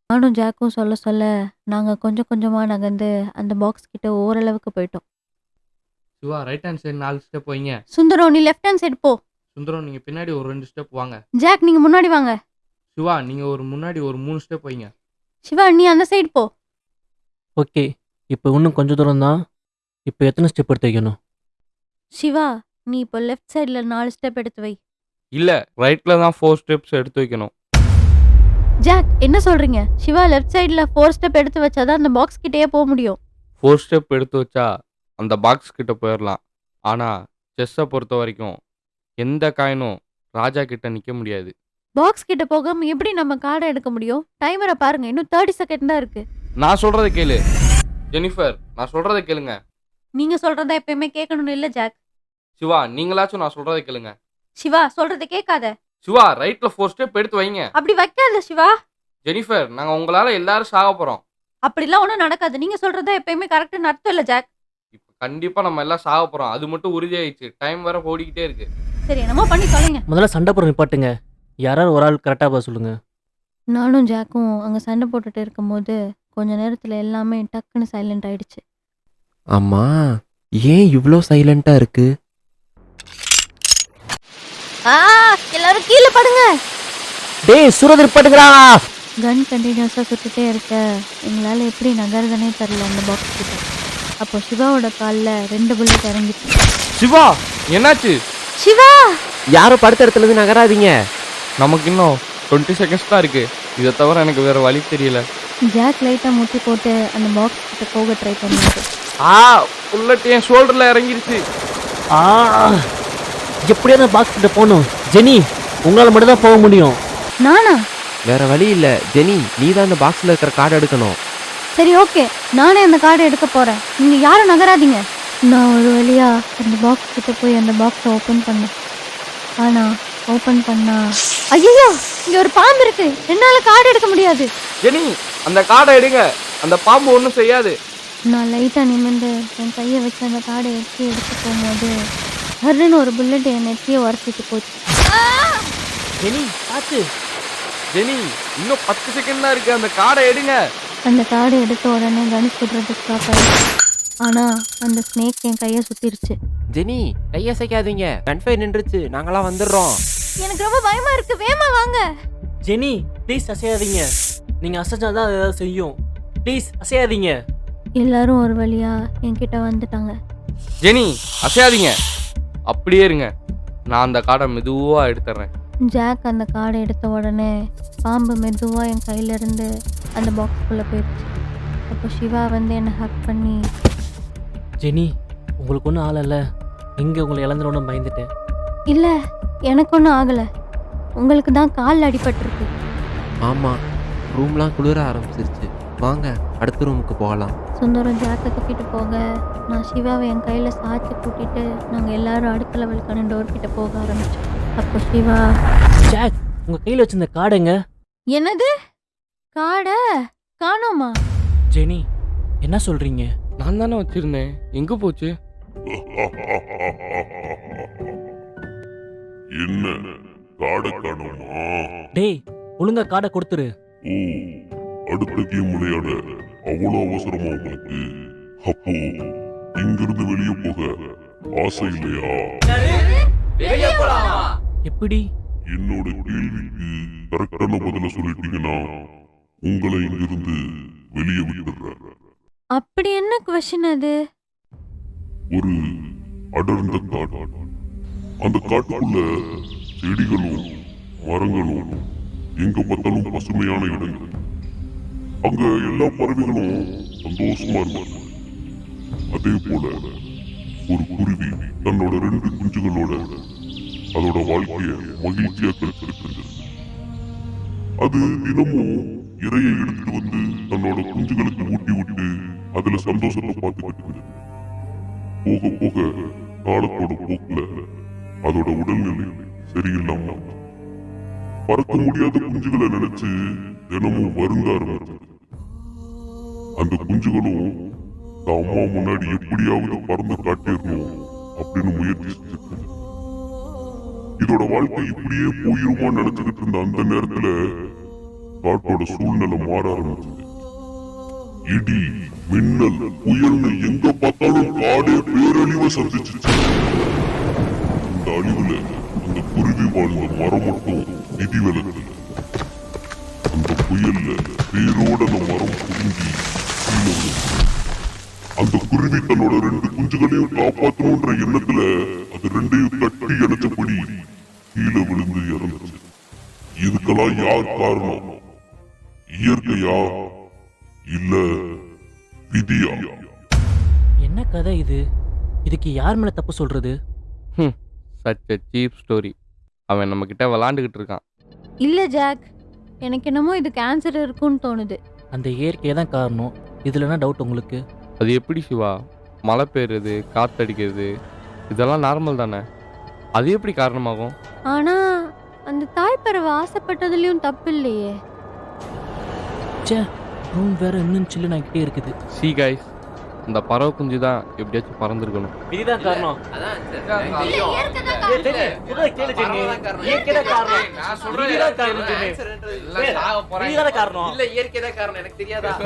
Speaker 1: நானும் ஜாக்கும் சொல்ல நாங்கள் கொஞ்சம் கொஞ்சமாக நகர்ந்து அந்த பாக்ஸ் கிட்ட ஓரளவுக்கு போயிட்டோம்.
Speaker 3: Shiva, right hand side 4 step வைங்க.
Speaker 1: சுந்தரம், நீ லெஃப்ட் ஹேண்ட் சைடு போ.
Speaker 3: சுந்தரம், நீங்கள் பின்னாடி ஒரு 2 ஸ்டெப் வாங்க.
Speaker 1: ஜாக், நீங்கள் முன்னாடி வாங்க.
Speaker 3: சிவா, நீங்கள் முன்னாடி ஒரு 3 ஸ்டெப் வைங்க.
Speaker 1: சிவா, நீ அந்த சைடு போ.
Speaker 2: ஓகே, இப்போ இன்னும் கொஞ்சம் தூரம் தான். இப்போ எத்தனை ஸ்டெப் எடுத்து வைக்கணும்?
Speaker 1: சிவா, நீ இப்போ லெஃப்ட் சைடில் 4 ஸ்டெப் எடுத்து வை.
Speaker 3: இல்லை, ரைட்டில் தான் 4 ஸ்டெப்ஸ் எடுத்து வைக்கணும்.
Speaker 1: ஜாக், என்ன சொல்கிறீங்க? சிவா லெஃப்ட் சைடில் 4 ஸ்டெப் எடுத்து வச்சாதான் அந்த பாக்ஸ் கிட்டேயே போக முடியும்.
Speaker 3: 4 ஸ்டெப் எடுத்து வச்சா அந்த பாக்ஸ் கிட்ட போயிடலாம். ஆனால் செஸ்ஸை பொறுத்த வரைக்கும் எந்த காயினும் ராஜா கிட்ட நிற்க முடியாது.
Speaker 1: பாக்ஸ் கிட்ட போகாம எப்படி நம்ம கார்டை எடுக்க முடியும்? டைமரை பாருங்க, இன்னும் 30 செகண்ட் தான் இருக்கு.
Speaker 3: நான் சொல்கிறத கேளு ஜெனிஃபர், நான் சொல்கிறத கேளுங்க.
Speaker 1: நீங்க சொல்றதா எப்பயுமே கேட்கணும்னு இல்லை ஜாக்.
Speaker 3: சிவா, நீங்களாச்சும் நான் சொல்கிறத கேளுங்க.
Speaker 1: சிவா, சொல்றதை கேட்காத.
Speaker 3: சிவா, ரைட்டில் 4 ஸ்டெப் எடுத்து வைங்க.
Speaker 1: அப்படி வைக்காத சிவா.
Speaker 3: ஜெனிஃபர், நாங்கள் உங்களால் எல்லாரும் சாக போகிறோம்.
Speaker 1: அப்படிலாம் ஒன்றும் நடக்காது. நீங்க சொல்றதா எப்பயுமே கரெக்டுன்னு அர்த்தம் இல்லை ஜாக்.
Speaker 3: இப்போ கண்டிப்பாக நம்ம எல்லாம் சாக போகிறோம், அது மட்டும் உறுதியாயிடுச்சு. டைம் வேற ஓடிக்கிட்டே இருக்கு.
Speaker 1: சரி, என்னமோ பண்ணி தொலைங்க.
Speaker 2: முதல்ல சண்டை போடுற நிப்பாட்டுங்க. யாராவது ஒரு ஆள் கரெக்டாக பார்த்து சொல்லுங்க.
Speaker 1: நானும் ஜாக்கும் அங்கே சண்டை போட்டுட்டு இருக்கும்போது கொஞ்ச நேரத்தில் எல்லாமே டக்குன்னு சைலண்ட் ஆயிடுச்சு.
Speaker 7: அம்மா, ஏன் இவ்வளோ சைலண்ட்டாக இருக்கு?
Speaker 1: எல்லாரும் கீழே படுங்க.
Speaker 2: டேய், சூரத் நிப்பாட்டுங்கடா.
Speaker 1: கன் கண்டினியூஸாக சுட்டுட்டே இருக்க எங்களால் எப்படி நகருதுன்னே தெரில அந்த பாக்ஸ் கிட்ட. அப்போ சிவாவோட காலில் 2 புல்லட் இறங்கிச்சு.
Speaker 3: சிவா, என்னாச்சு?
Speaker 1: சிவா,
Speaker 7: யாரும் படுத்த இடத்துல இருந்து நகராதீங்க.
Speaker 3: நமக்கு இன்னும் 20 செகண்ட்ஸ் தான் இருக்கு. இதை தவிர எனக்கு வேற வழி தெரியல.
Speaker 1: ஜாக் லைட்டாக முட்டி போட்டு அந்த பாக்ஸ் கிட்ட போக ட்ரை பண்ணாரு.
Speaker 3: புல்லட் என் ஷோல்டர்ல இறங்கிருச்சு.
Speaker 2: எப்படியாவது பாக்ஸ் கிட்ட போகணும். ஜெனி, உங்களால் மட்டும் தான் போக முடியும்.
Speaker 1: நானா?
Speaker 7: வேற வழி இல்லை ஜெனி, நீ தான் அந்த பாக்ஸில் இருக்கிற கார்டு எடுக்கணும்.
Speaker 1: சரி, ஓகே, நானே அந்த கார்டை எடுக்க போகிறேன். நீங்கள் யாரும் நகராதீங்க. நான் ஒரு வழியா அந்த பாக்ஸ் கிட்ட போய் அந்த பாக்ஸை ஓப்பன் பண்ணேன். ஆனால் ஓப்பன் பண்ணா ஐயோ, இங்கே ஒரு பாம்பு இருக்கு. என்னால் கார்டு எடுக்க முடியாது.
Speaker 3: ஜெனி, அந்த கார்டை எடுங்க. அந்த பாம்பு ஒன்றும் செய்யாது.
Speaker 1: நான் லைட்டாக நிமிர்ந்து என் கையை வச்சு அந்த கார்டை எடுத்து போகும்போது சர்ன்னு ஒரு புல்லட் என் நெத்தியை உரசிட்டு போச்சு.
Speaker 2: ஜெனி, பார்த்து.
Speaker 3: ஜெனி, இன்னும் 10 செகண்ட் தான் இருக்கு. அந்த கார்டை எடுங்க.
Speaker 1: அந்த கார்டை எடுத்த உடனே கன் சுடுறது ஸ்டாப் ஆயிடுச்சு. ஆனால் அந்த ஸ்னேக் என் கையை சுற்றிருச்சு.
Speaker 7: ஜெனி, கையசைக்காதீங்க, கன்ஃபை நின்றுச்சு, நாங்களாம் வந்துடுறோம்.
Speaker 1: எனக்கு ரொம்ப பயமா இருக்கு, வேகமா வாங்க.
Speaker 2: ஜெனி, ப்ளீஸ் அசையாதீங்க. நீங்க அசைச்சாதான் அது ஏதாவது செய்யும். ப்ளீஸ் அசையாதீங்க.
Speaker 1: எல்லாரும் ஒரு வழியா என்கிட்ட வந்துட்டாங்க.
Speaker 3: ஜெனி அசையாதீங்க, அப்படியே இருங்க. நான் அந்த கார்டை மெதுவாக எடுத்துறேன்.
Speaker 1: ஜாக் அந்த கார்டை எடுத்த உடனே பாம்பு மெதுவாக என் கையிலேருந்து அந்த பாக்ஸ்குள்ளே போயிடுச்சு. அப்போ சிவா வந்து என்னை ஹக் பண்ணி,
Speaker 2: ஜெனி, உங்களுக்கு ஒன்றும் ஆளல. எங்கே உங்களை இழந்துடணும் பயந்துட்டேன்.
Speaker 1: இல்லை எனக்கு ஒன்றும் ஆகலை, உங்களுக்கு தான் காலில் அடிபட்டிருக்கு.
Speaker 7: ஆமாம், ரூம்லாம் குளிர ஆரம்பிச்சிருச்சு. வாங்க அடுத்த ரூமுக்கு போகலாம்.
Speaker 1: சுந்தரம் ஜாக்கை தூக்கிட்டு போக நான் சிவாவை என் கையில் சாய்ச்சி கூட்டிட்டு நாங்கள் எல்லாரும் அடுத்த லெவலுக்கான டோர் கிட்ட போக ஆரம்பித்தோம். அப்போ சிவா,
Speaker 2: ஜாக், உங்க கையில் வச்சிருந்த கார்டுங்க.
Speaker 1: என்னது காடை காணோமா?
Speaker 2: ஜெனி, என்ன சொல்றீங்க?
Speaker 3: நான் தானே வச்சிருந்தேன், எங்கே போச்சு?
Speaker 4: என்ன காடை காணுமா?
Speaker 2: டேய், ஒழுங்கா கார்டை கொடுத்துரு.
Speaker 4: ஓ, அடுத்த கேம் விளையாட அவ்வளோ அவசரமா உங்களுக்கு? அப்போ இங்கிருந்து வெளியே போக ஆசை இல்லையா?
Speaker 2: எப்படி?
Speaker 4: என்னோட கேள்விக்கு கரெக்டான பதில சொல்லிட்டீங்கன்னா உங்களை இங்கிருந்து வெளியே விட்டுறேன்.
Speaker 1: அப்படி என்ன கொஸ்டின் அது?
Speaker 4: ஒரு அடர்ந்த காடு. அந்த காட்டுக்குள்ள செடிகளும் மரங்களும் எங்க பார்த்தாலும் பசுமையான இடங்கள். அங்க எல்லா பறவைகளும் சந்தோஷமா இருந்தாங்க. அதே போல ஒரு குருவி தன்னோட 2 குஞ்சுகளோட அதோட வாழ்க்கைய மகிழ்ச்சியா கழிச்சிருக்கிறது. அது தினமும் இரையை எடுத்துட்டு வந்து தன்னோட குஞ்சுகளுக்கு ஊட்டி விட்டு அதுல சந்தோஷத்தை பார்த்துக்கிட்டு இருந்தது. போக போக காலத்தோட போக்குல அதோட உடல்நிலை சரியில்லாம பறக்க முடியாத குஞ்சுகளை நினைச்சு தினமும் வருந்த ஆரம்பிச்சது. அந்த குஞ்சுகளும் தான் அம்மா முன்னாடி எப்படியாவது பறந்து காட்டிடணும் அப்படின்னு முயற்சி செஞ்சுட்டு இதோட வாழ்க்கை இப்படியே போயிருமா நினைச்சுக்கிட்டு இருந்த அந்த நேரத்துல காட்டோட சூழ்நிலை மாற ஆரம்பிச்சது. இடி, மின்னல், புயல்னு எங்க பார்த்தாலும் காடே பேரழிவை சந்திச்சு. இந்த அழிவுல அந்த குருவி வாழ்ந்த மரம் மட்டும் நிதி விலகல. அந்த புயல்ல பேரோட அந்த மரம் புரிஞ்சி கீழே விழுந்து அந்த குருவி தன்னோட 2 குஞ்சுகளையும் காப்பாற்றணும்ன்ற எண்ணத்துல அது 2ஐயும் கட்டி அணைச்சபடி கீழே விழுந்து இறந்துச்சு. இதுக்கெல்லாம் யார் காரணம்? இயற்கையா இல்ல விதியா?
Speaker 2: என்ன கதை இது? இதுக்கு யார் மேல தப்பு சொல்றது?
Speaker 3: Such a cheap story. அவன் நம்ம கிட்ட விளாண்டுக்கிட்டு இருக்கான்.
Speaker 1: இல்லை ஜாக், எனக்கு என்னமோ இதுக்கு ஆன்சர் இருக்குன்னு தோணுது.
Speaker 2: அந்த இயற்கையை தான் காரணம். இதுல என்ன டவுட் உங்களுக்கு?
Speaker 3: அது எப்படி சிவா? மழை பெய்யுறது, காத்தடிக்கிறது, இதெல்லாம் நார்மல் தானே. அது எப்படி காரணமாகும்?
Speaker 1: ஆனா அந்த தாய்ப்பறவை ஆசைப்பட்டதுலயும் தப்பு இல்லையே.
Speaker 2: ச்சே, ரூம் வேற இன்னும் சில்லுன்னு ஆகிட்டே இருக்குது.
Speaker 3: சி கைஸ், இந்த பறவை குஞ்சு தான் எப்படியாச்சும் பறந்துருக்கணும்.
Speaker 2: இதுதான் காரணம்.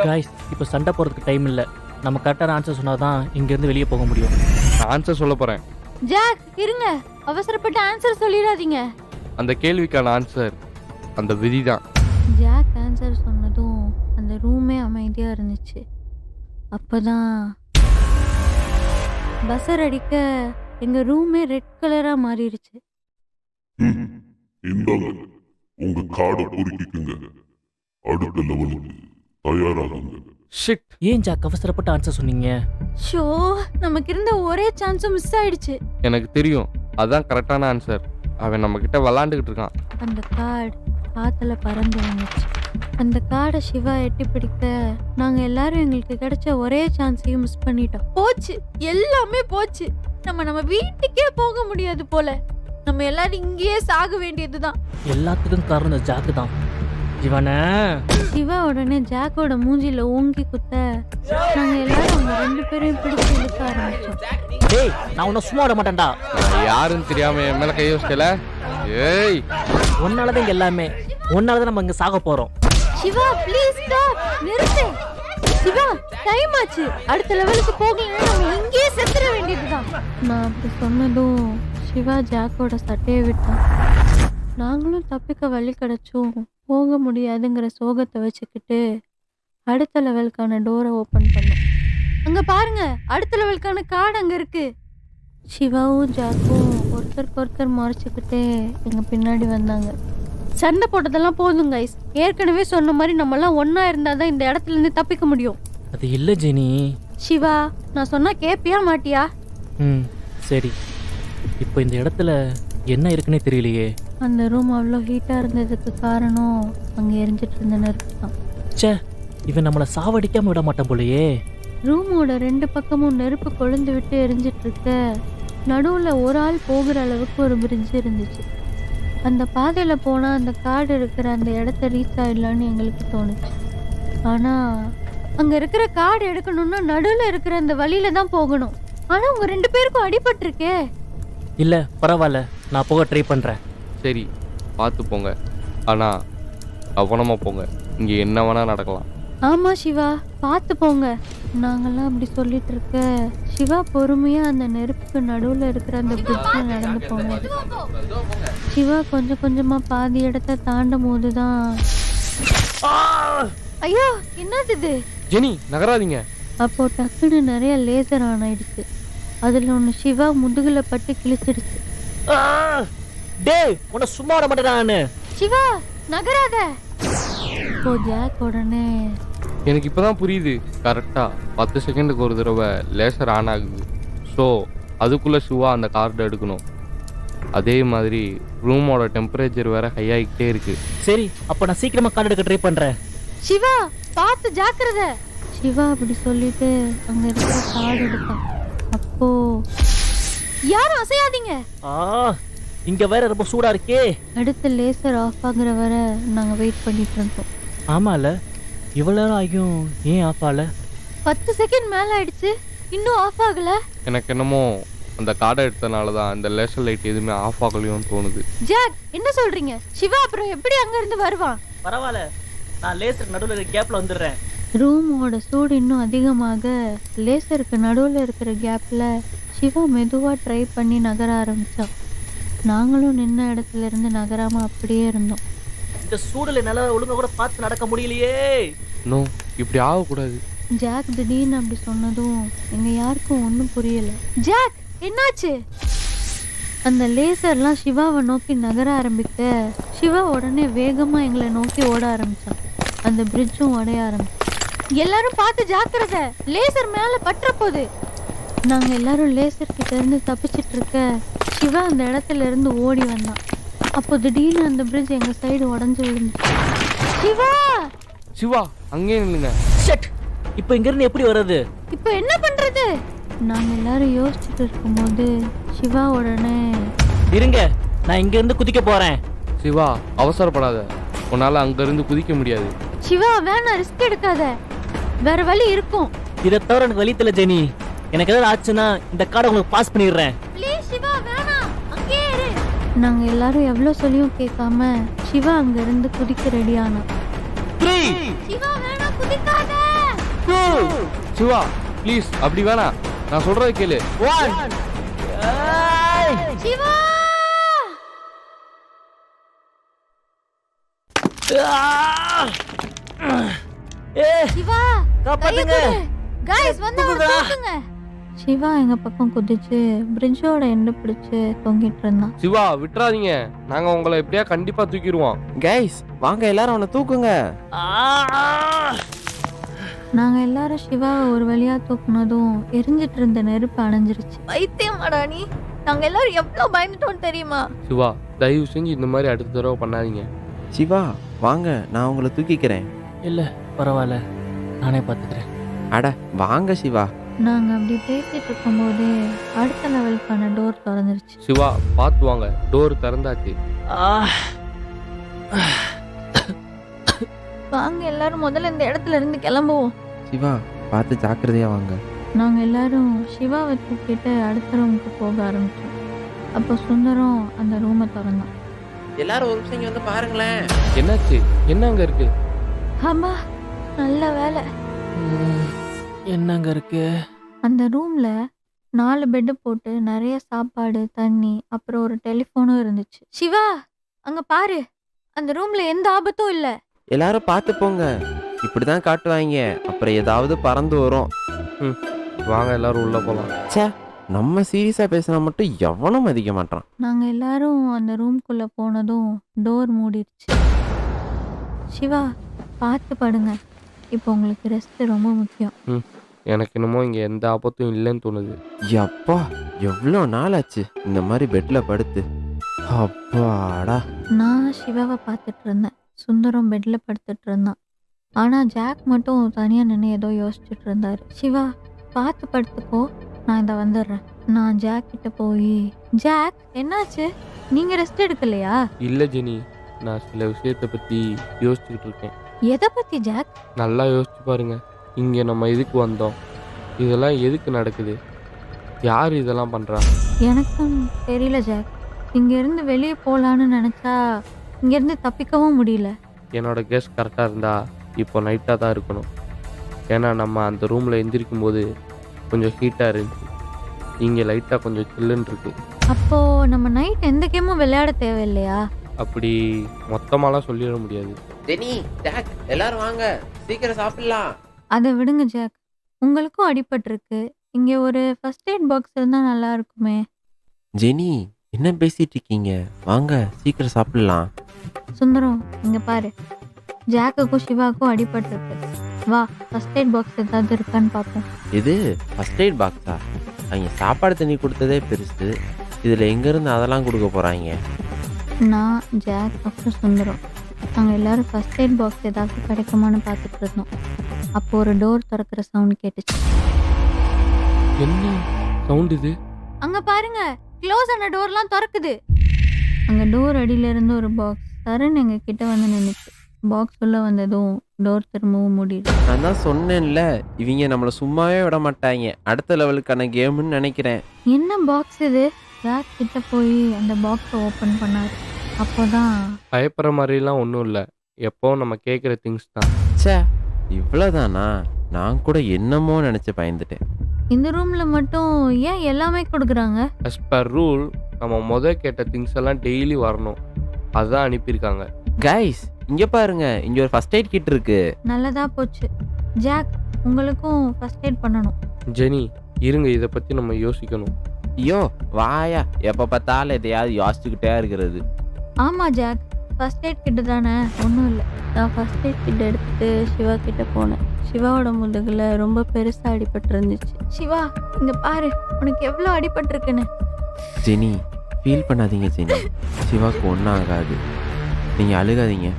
Speaker 2: காய்ஸ், இப்போ சண்டை போறதுக்கு டைம் இல்ல. நம்ம கரெக்டான ஆன்சர் சொன்னாதான் இங்க இருந்து வெளியே போக முடியும்.
Speaker 3: நான் ஆன்சர் சொல்ல போறேன்.
Speaker 1: ஜாக் இருங்க, அவசரப்பட்டு ஆன்சர் சொல்லிடாதீங்க.
Speaker 3: அந்த கேள்விக்கான ஆன்சர் அந்த விதி தான்.
Speaker 1: ஜாக் ஆன்சர் சொன்னதும் அந்த ரூமே அமைதியா இருந்துச்சு. அப்பதான் பஸ்ஸர் அடிக்க எங்க ரூமே ரெட் கலரா மாறிடுச்சு.
Speaker 4: இந்தாங்க உங்க காடை பொறுக்கிக்குங்க. அடுத்த லெவலுக்கு தயாராகுங்க.
Speaker 3: ஷிட்,
Speaker 2: ஏன் ஜாக் அவசரப்பட்டு ஆன்சர் சொன்னீங்க?
Speaker 1: ஷோ, நமக்கு இருந்த ஒரே சான்ஸும் மிஸ் ஆயிடுச்சு.
Speaker 3: எனக்கு தெரியும், அதான் கரெக்டான ஆன்சர். அவன் நம்ம கிட்ட விளாண்டுக்கிட்டு இருக்கான்.
Speaker 1: அந்த கார்டு காத்துல பறந்து வந்துச்சு. அந்த காடை சிவா எட்டி பிடிக்க நாங்க எல்லாரும் எங்களுக்கு கிடைச்ச ஒரே சான்ஸையும் மிஸ் பண்ணிட்டோம். போச்சு, எல்லாமே போச்சு. நம்ம வீட்டுக்கே போக முடியாது போல. நம்ம எல்லாரும் இங்கேயே சாக வேண்டியதுதான்.
Speaker 2: எல்லாத்துக்கும் காரணம் ஜாக்கு தான். இவன
Speaker 1: சிவா உடனே ஜாக்கோட மூஞ்சில ஓங்கி குத்த நாங்க எல்லாரும் அவங்க 2 பேரையும் பிடிச்சு இழுக்க ஆரம்பிச்சோம்.
Speaker 2: டேய், நான் உன்னை சும்மா விட மாட்டேன்டா.
Speaker 3: நான் யாருன்னு தெரியாம என் மேல கை வச்சிட்டல. ஏய்,
Speaker 2: உன்னாலதான் இங்க எல்லாமே. உன்னாலதான் நம்ம இங்க சாக போறோம்.
Speaker 1: சிவா ப்ளீஸ் ஸ்டாப், நிறுத்து. சிவா, டைம் ஆச்சு. அடுத்த லெவலுக்கு போகலன்னா நம்ம இங்கேயே செத்துற வேண்டியதுதான். நான் அப்படி சொன்னதும் சிவா ஜாக்கோட சட்டையை விட்டான். நாங்களும் தப்பிக்க வழி கிடைச்சும் போக முடியாதுங்கிற சோகத்தை வச்சுக்கிட்டு அடுத்த லெவலுக்கான டோரை ஓப்பன் பண்ணோம். அங்க பாருங்க, அடுத்த லெவலுக்கான கார்டு அங்க இருக்கு. சிவாவும் ஜாக்கும் ஒருத்தருக்கு ஒருத்தர் மறைச்சிக்கிட்டே எங்க பின்னாடி வந்தாங்க. சண்டை போட்டதெல்லாம் போதும் கைஸ். ஏற்கனவே சொன்ன மாதிரி நம்மலாம் ஒண்ணா இருந்தாதான் இந்த இடத்துல இருந்து தப்பிக்க முடியும்.
Speaker 2: அது இல்லை ஜெனி.
Speaker 1: சிவா, நான் சொன்னா கேப்பியா மாட்டியா?
Speaker 2: ம் சரி. இப்போ இந்த இடத்துல என்ன இருக்குன்னே தெரியலையே.
Speaker 1: அந்த ரூம் அவ்வளோ ஹீட்டாக இருந்ததுக்கு காரணம் அங்கே எரிஞ்சிட்டு இருந்த நெருப்பு தான்.
Speaker 2: ச்சே, இவன் நம்மளை சாவடிக்காம விட மாட்டான் போலயே.
Speaker 1: ரூமோட 2 பக்கமும் நெருப்பு கொழுந்து விட்டு எரிஞ்சிட்டு இருக்க நடுவில் ஒரு ஆள் போகிற அளவுக்கு ஒரு பிரிட்ஜ் இருந்துச்சு. அந்த பாதையில் போனால் அந்த கார்டு இருக்கிற அந்த இடத்த ரீச் ஆயிடலான்னு எங்களுக்கு தோணுச்சு. ஆனால் அங்கே இருக்கிற கார்டு எடுக்கணும்னா நடுவில் இருக்கிற அந்த வழியில தான் போகணும். ஆனால் உங்கள் 2 பேருக்கும் அடிபட்டிருக்கே.
Speaker 2: இல்லை பரவாயில்ல, நான் போக ட்ரை பண்ணுறேன்.
Speaker 3: சரி, பார்த்து போங்க. ஆனால் கவனமாக போங்க, இங்கே என்ன வேணால் நடக்கலாம்.
Speaker 1: ஆமாம் சிவா, பார்த்து போங்க. நாங்கள்லாம் அப்படி சொல்லிட்டு இருக்க சிவா பொறுமையாக அந்த நெருப்புக்கு நடுவில் இருக்கிற அந்த பிரிட்ஜில் நடந்து போனாரு. சிவா கொஞ்சம் கொஞ்சமாக பாதி இடத்த தாண்டும் போது தான், ஐயோ என்னது இது?
Speaker 3: ஜெனி நகராதீங்க.
Speaker 1: அப்போ டக்குன்னு நிறைய லேசர் ஆன் ஆயிடுச்சு. அதில் ஒன்று சிவா முதுகில் பட்டு கிழிச்சிடுச்சு.
Speaker 2: டேய், உன்னை சும்மா விட மாட்டேன்.
Speaker 1: சிவா நகராத. இப்போ ஜாக் உடனே,
Speaker 3: எனக்கு இப்போ தான் புரியுது. கரெக்டாக 10 செகண்டுக்கு ஒரு தடவை லேசர் ஆன் ஆகுது. ஸோ அதுக்குள்ளே சிவா அந்த கார்டை எடுக்கணும். அதே மாதிரி ரூமோட டெம்பரேச்சர் வேற ஹை ஆகிக்கிட்டே இருக்கு.
Speaker 2: சரி, அப்போ நான் சீக்கிரமாக கார்டு எடுக்க ட்ரை பண்ணுறேன்.
Speaker 1: சிவா பார்த்து ஜாக்கிரத. சிவா அப்படி சொல்லிட்டு அங்க இருக்கிற கார்டு எடுத்தான். அப்போ யாரும் அசையாதீங்க.
Speaker 2: இங்க வேற ரொம்ப சூடா இருக்கே.
Speaker 1: அடுத்த லேசர் ஆஃப் ஆகுற வரை நாங்க வெயிட் பண்ணிட்டு இருந்தோம்.
Speaker 2: ஆமால, இவ்வளவு நேரம் ஆகியும் ஏன் ஆஃப் ஆகல?
Speaker 1: 10 செகண்ட் மேல ஆயிடுச்சு, இன்னும் ஆஃப் ஆகல.
Speaker 3: எனக்கு என்னமோ அந்த கார்டை எடுத்தனால தான் இந்த லேசர் லைட் எதுவுமே ஆஃப் ஆகலையோன்னு தோணுது.
Speaker 1: ஜாக் என்ன சொல்றீங்க? சிவா அப்புறம் எப்படி அங்க இருந்து வருவான்?
Speaker 2: பரவாயில்ல, நான் லேசர் நடுவில் இருக்கிற கேப்ல வந்துடுறேன்.
Speaker 1: ரூமோட சூடு இன்னும் அதிகமாக லேசருக்கு நடுவில் இருக்கிற கேப்ல சிவா மெதுவா ட்ரை பண்ணி நகர ஆரம்பிச்சான். நாங்களும் நின்ன இடத்துல இருந்து நகராம அப்படியே இருந்தோம்.
Speaker 2: இந்த சூடுல நல்லா ஒழுங்கா கூட பார்த்து நடக்க முடியலையே.
Speaker 3: நோ, இப்படி ஆகக்கூடாது.
Speaker 1: ஜாக் திடீர்னு அப்படி சொன்னதும் எங்க யாருக்கும் ஒன்றும் புரியல. ஜாக் என்னாச்சு? அந்த லேசர்லாம் சிவாவை நோக்கி நகர ஆரம்பிக்க சிவா உடனே வேகமா எங்களை நோக்கி ஓட ஆரம்பிச்சான். அந்த பிரிட்ஜும் உடைய ஆரம்பிச்சு. எல்லாரும் பார்த்து ஜாக்கிரதை, லேசர் மேல பற்ற போகுது. நாங்க எல்லாரும் லேசர் கிட்ட இருந்து தப்பிச்சிட்டு இருக்க சிவா அந்த இடத்துல இருந்து ஓடி வந்தான். அப்போ திடீர்னு அந்த பிரிட்ஜ் எங்க சைடு உடஞ்சு விழுந்துச்சு. சிவா
Speaker 3: சிவா அங்கேயே நில்லுங்க.
Speaker 2: ஷட், இப்போ இங்க இருந்து எப்படி வர்றது?
Speaker 1: இப்போ என்ன பண்றது? நாங்க எல்லாரும் யோசிச்சுட்டு இருக்கும்போது சிவா உடனே,
Speaker 2: இருங்க, நான் இங்க இருந்து குதிக்க போறேன்.
Speaker 3: சிவா அவசரப்படாத, உன்னால அங்க இருந்து குதிக்க முடியாது.
Speaker 1: சிவா வேணாம், ரிஸ்க் எடுக்காத, வேற வழி இருக்கும்.
Speaker 2: இதை தவிர எனக்கு வழி தெரியல ஜெனி. எனக்கு ஏதாவது ஆச்சுன்னா இந்த கார்டை உங்களுக்கு பாஸ் பண்ணிடுறேன்.
Speaker 1: ப்ளீஸ் சிவா வேணாம், அங்கேயே இரு. நாங்க எல்லாரும் எவ்வளவு சொல்லியும் கேட்காம சிவா அங்க இருந்து குதிக்க ரெடி ஆனான்.
Speaker 2: 3
Speaker 1: சிவா வேணாம், குதிக்காத.
Speaker 2: 2
Speaker 3: சிவா ப்ளீஸ் அப்படி வேணாம், நான் சொல்றதை கேளு.
Speaker 2: 1
Speaker 1: சிவா சிவா
Speaker 2: காப்பாத்துங்க.
Speaker 1: गाइस வந்து தூக்குங்க. சிவா எங்க பக்கம் குதிச்சு பிரிட்ஜோட எண்ட் பிடிச்சு தொங்கிட்டு இருந்தான்.
Speaker 3: சிவா விட்டுறாதீங்க, நாங்க உங்களை எப்படியா கண்டிப்பா தூக்கிடுவோம்.
Speaker 7: கைஸ் வாங்க எல்லாரும் அவனை தூக்குங்க.
Speaker 1: நாங்க எல்லாரும் சிவாவை ஒரு வழியா தூக்குனதும் எரிஞ்சிட்டு இருந்த நெருப்பு அணைஞ்சிருச்சு.
Speaker 10: வைத்தியமாடா நீ, நாங்க எல்லாரும் எவ்வளவு பயந்துட்டோம் தெரியுமா?
Speaker 3: சிவா தயவு செஞ்சு இந்த மாதிரி அடுத்த தடவை பண்ணாதீங்க.
Speaker 7: சிவா வாங்க, நான் உங்களை தூக்கிக்கிறேன்.
Speaker 2: இல்ல பரவாயில்ல, நானே பாத்துக்கிறேன்.
Speaker 7: அட வாங்க சிவா.
Speaker 1: நாங்க அப்படி பேசிட்டு இருக்கும்போது அடுத்த லெவலுக்கான டோர் திறந்துருச்சு.
Speaker 3: சிவா பார்த்து வாங்க, டோர் திறந்தாச்சு.
Speaker 10: வாங்க எல்லாரும் முதல்ல இந்த இடத்துல இருந்து கிளம்புவோம்.
Speaker 7: சிவா பார்த்து ஜாக்கிரதையா வாங்க.
Speaker 1: நாங்க எல்லாரும் சிவாவை தூக்கிட்டு அடுத்த ரூமுக்கு போக ஆரம்பிச்சோம். அப்போ சுந்தரம் அந்த ரூமை திறந்தான்.
Speaker 7: எல்லாரும் ஒரு நிமிஷம் இங்க வந்து பாருங்களேன்.
Speaker 3: என்னாச்சு? என்ன அங்க இருக்கு?
Speaker 1: ஆமா, நல்ல வேலை.
Speaker 2: என்னங்க இருக்கு?
Speaker 1: அந்த ரூம்ல 4 பெட் போட்டு நிறைய சாப்பாடு, தண்ணி, அப்புறம் ஒரு டெலிஃபோனும் இருந்துச்சு. சிவா அங்க பாரு, அந்த ரூம்ல எந்த ஆபத்தும் இல்ல.
Speaker 7: எல்லாரும் பார்த்து போங்க. இப்படிதான் காட்டுவாங்க, அப்புறம் ஏதாவது பறந்து வரும்.
Speaker 3: வாங்க எல்லாரும் உள்ள போலாம்.
Speaker 7: ச்சே, நம்ம சீரியஸா பேசினா மட்டும் எவனும் மதிக்க மாட்டான்.
Speaker 1: நாங்க எல்லாரும் அந்த ரூம்குள்ள போனதும் டோர் மூடிடுச்சு. சிவா, பார்த்து படுங்க. இப்போ உங்களுக்கு ரெஸ்ட் ரொம்ப முக்கியம்.
Speaker 3: எனக்கு என்னமோ இங்க எந்த ஆபத்தும் இல்லைன்னு தோணுது.
Speaker 7: அப்பா, எவ்வளோ நாள் ஆச்சு இந்த மாதிரி பெட்ல படுத்து. அப்பாடா.
Speaker 1: நான் சிவாவை பார்த்துட்டு இருந்தேன். சுந்தரம் பெட்ல படுத்துட்டு இருந்தான். ஆனா ஜாக் மட்டும் தனியா நின்று ஏதோ யோசிச்சுட்டு இருந்தாரு. சிவா, பார்த்து படுத்துக்கோ, நான் இதை வந்துடுறேன். நான் ஜாக் கிட்ட போய், ஜாக் என்னாச்சு, நீங்க ரெஸ்ட் எடுக்கலையா?
Speaker 3: இல்ல ஜெனி, நான் சில விஷயத்தை பத்தி யோசிச்சுக்கிட்டு இருக்கேன்.
Speaker 1: எதை பத்தி ஜாக்?
Speaker 3: நல்லா யோசிச்சு பாருங்க. இங்க நம்ம எதுக்கு வந்தோம்? இதெல்லாம் எதுக்கு நடக்குது? யார் இதெல்லாம் பண்றா?
Speaker 1: எனக்கும் தெரியல ஜாக். இங்க இருந்து வெளியே போலான்னு நினைச்சா இங்க இருந்து தப்பிக்கவும் முடியல.
Speaker 3: என்னோட கெஸ் கரெக்டாக இருந்தா இப்போ நைட்டாக தான் இருக்கணும். ஏன்னா நம்ம அந்த ரூமில் எந்திரிக்கும் போது கொஞ்சம் ஹீட்டாக இருந்துச்சு. இங்கே லைட்டாக கொஞ்சம் சில்லுன்னு இருக்கு.
Speaker 1: அப்போ நம்ம நைட் எந்த கேமும் விளையாட தேவையில்லையா?
Speaker 3: அப்படி மொத்தமாலாம் சொல்லிட முடியாது.
Speaker 7: ஜெனி, ஜாக், எல்லாரும் வாங்க, சீக்கிரம் சாப்பிடலாம்.
Speaker 1: அதை விடுங்க ஜாக், உங்களுக்கும் அடிபட்டிருக்கு. இங்க ஒரு ஃபர்ஸ்ட் எய்ட் பாக்ஸ் இருந்தா நல்லா இருக்குமே.
Speaker 7: ஜெனி, என்ன பேசிட்டு இருக்கீங்க? வாங்க சீக்கிரம் சாப்பிடலாம்.
Speaker 1: சுந்தரம், இங்க பாரு, ஜாக்குக்கும் சிவாக்கும் அடிபட்டிருக்கு. வா, ஃபர்ஸ்ட் எய்ட் பாக்ஸ் ஏதாவது இருக்கான்னு பார்ப்போம்.
Speaker 7: இது ஃபர்ஸ்ட் எய்ட் பாக்ஸா? அவங்க சாப்பாடு தண்ணி கொடுத்ததே பெருசு, இதில் எங்கேருந்து அதெல்லாம் கொடுக்க போகிறாங்க?
Speaker 1: நான், ஜாக், அப்புறம் சுந்தரம் நாங்கள் எல்லாரும் ஃபர்ஸ்ட் எய்ட் பாக்ஸ் ஏதாவது கிடைக்குமான்னு பார்த்துட்டு இருந்தோம். அப்போ ஒரு டோர் திறக்கிற சவுண்ட் கேட்டுச்சு.
Speaker 3: என்ன சவுண்ட் இது?
Speaker 1: அங்க பாருங்க, க்ளோஸ் ஆன டோர்லாம் திறக்குது. அங்க டோர் அடியில இருந்து ஒரு பாக்ஸ் சரண் எங்க கிட்ட வந்து நின்னுச்சு. பாக்ஸ் உள்ள வந்ததும் டோர் திரும்பவும் மூடிடு.
Speaker 7: நான் தான் சொன்னேன்ல, இவங்க நம்மளை சும்மாவே விட மாட்டாங்க. அடுத்த லெவலுக்கான கேம்னு நினைக்கிறேன்.
Speaker 1: என்ன பாக்ஸ் இது? ஜாக் கிட்ட போய் அந்த பாக்ஸை ஓப்பன் பண்ணாரு. அப்போதான்
Speaker 3: பயப்படுற மாதிரிலாம் ஒன்றும் இல்லை, எப்போ நம்ம கேட்குற திங்ஸ் தான்.
Speaker 7: ச்சே, இவ்வளோதானா? நான் கூட என்னமோ நினச்சி பயந்துட்டேன்.
Speaker 1: இந்த ரூம்ல மட்டும் ஏன் எல்லாமே கொடுக்குறாங்க?
Speaker 3: அஸ் பர் ரூல் நம்ம கேட்ட திங்ஸ் எல்லாம் டெய்லி வரணும், அதுதான் அனுப்பியிருக்காங்க.
Speaker 7: கைஸ், இங்க பாருங்க, இங்க ஒரு ஃபர்ஸ்ட் எய்ட் கிட் இருக்கு.
Speaker 1: நல்லதா போச்சு. ஜாக், உங்களுக்கும் ஃபர்ஸ்ட் எய்ட் பண்ணணும்.
Speaker 3: ஜெனி, இருங்க, இதை பற்றி நம்ம யோசிக்கணும்.
Speaker 7: ஐயோ வாயா, எப்போ பார்த்தாலும் எதையாவது யோசிச்சுக்கிட்டே இருக்கிறது.
Speaker 1: ஆமா ஜாக், ஃபர்ஸ்ட் எய்ட் கிட்ட தானே, ஒன்றும் இல்லை. நான் ஃபர்ஸ்ட் எய்ட் கிட்ட எடுத்துட்டு சிவா கிட்ட போனேன். சிவாவோட முதுகுல ரொம்ப பெருசா அடிபட்டு இருந்துச்சு. சிவா, இங்க பாரு, உனக்கு எவ்வளோ அடிபட்டிருக்குன்னு.
Speaker 7: ஜெனி, ஃபீல் பண்ணாதீங்க ஜெனி, சிவாக்கு ஒன்றும் ஆகாது, நீங்கள் அழுகாதீங்க.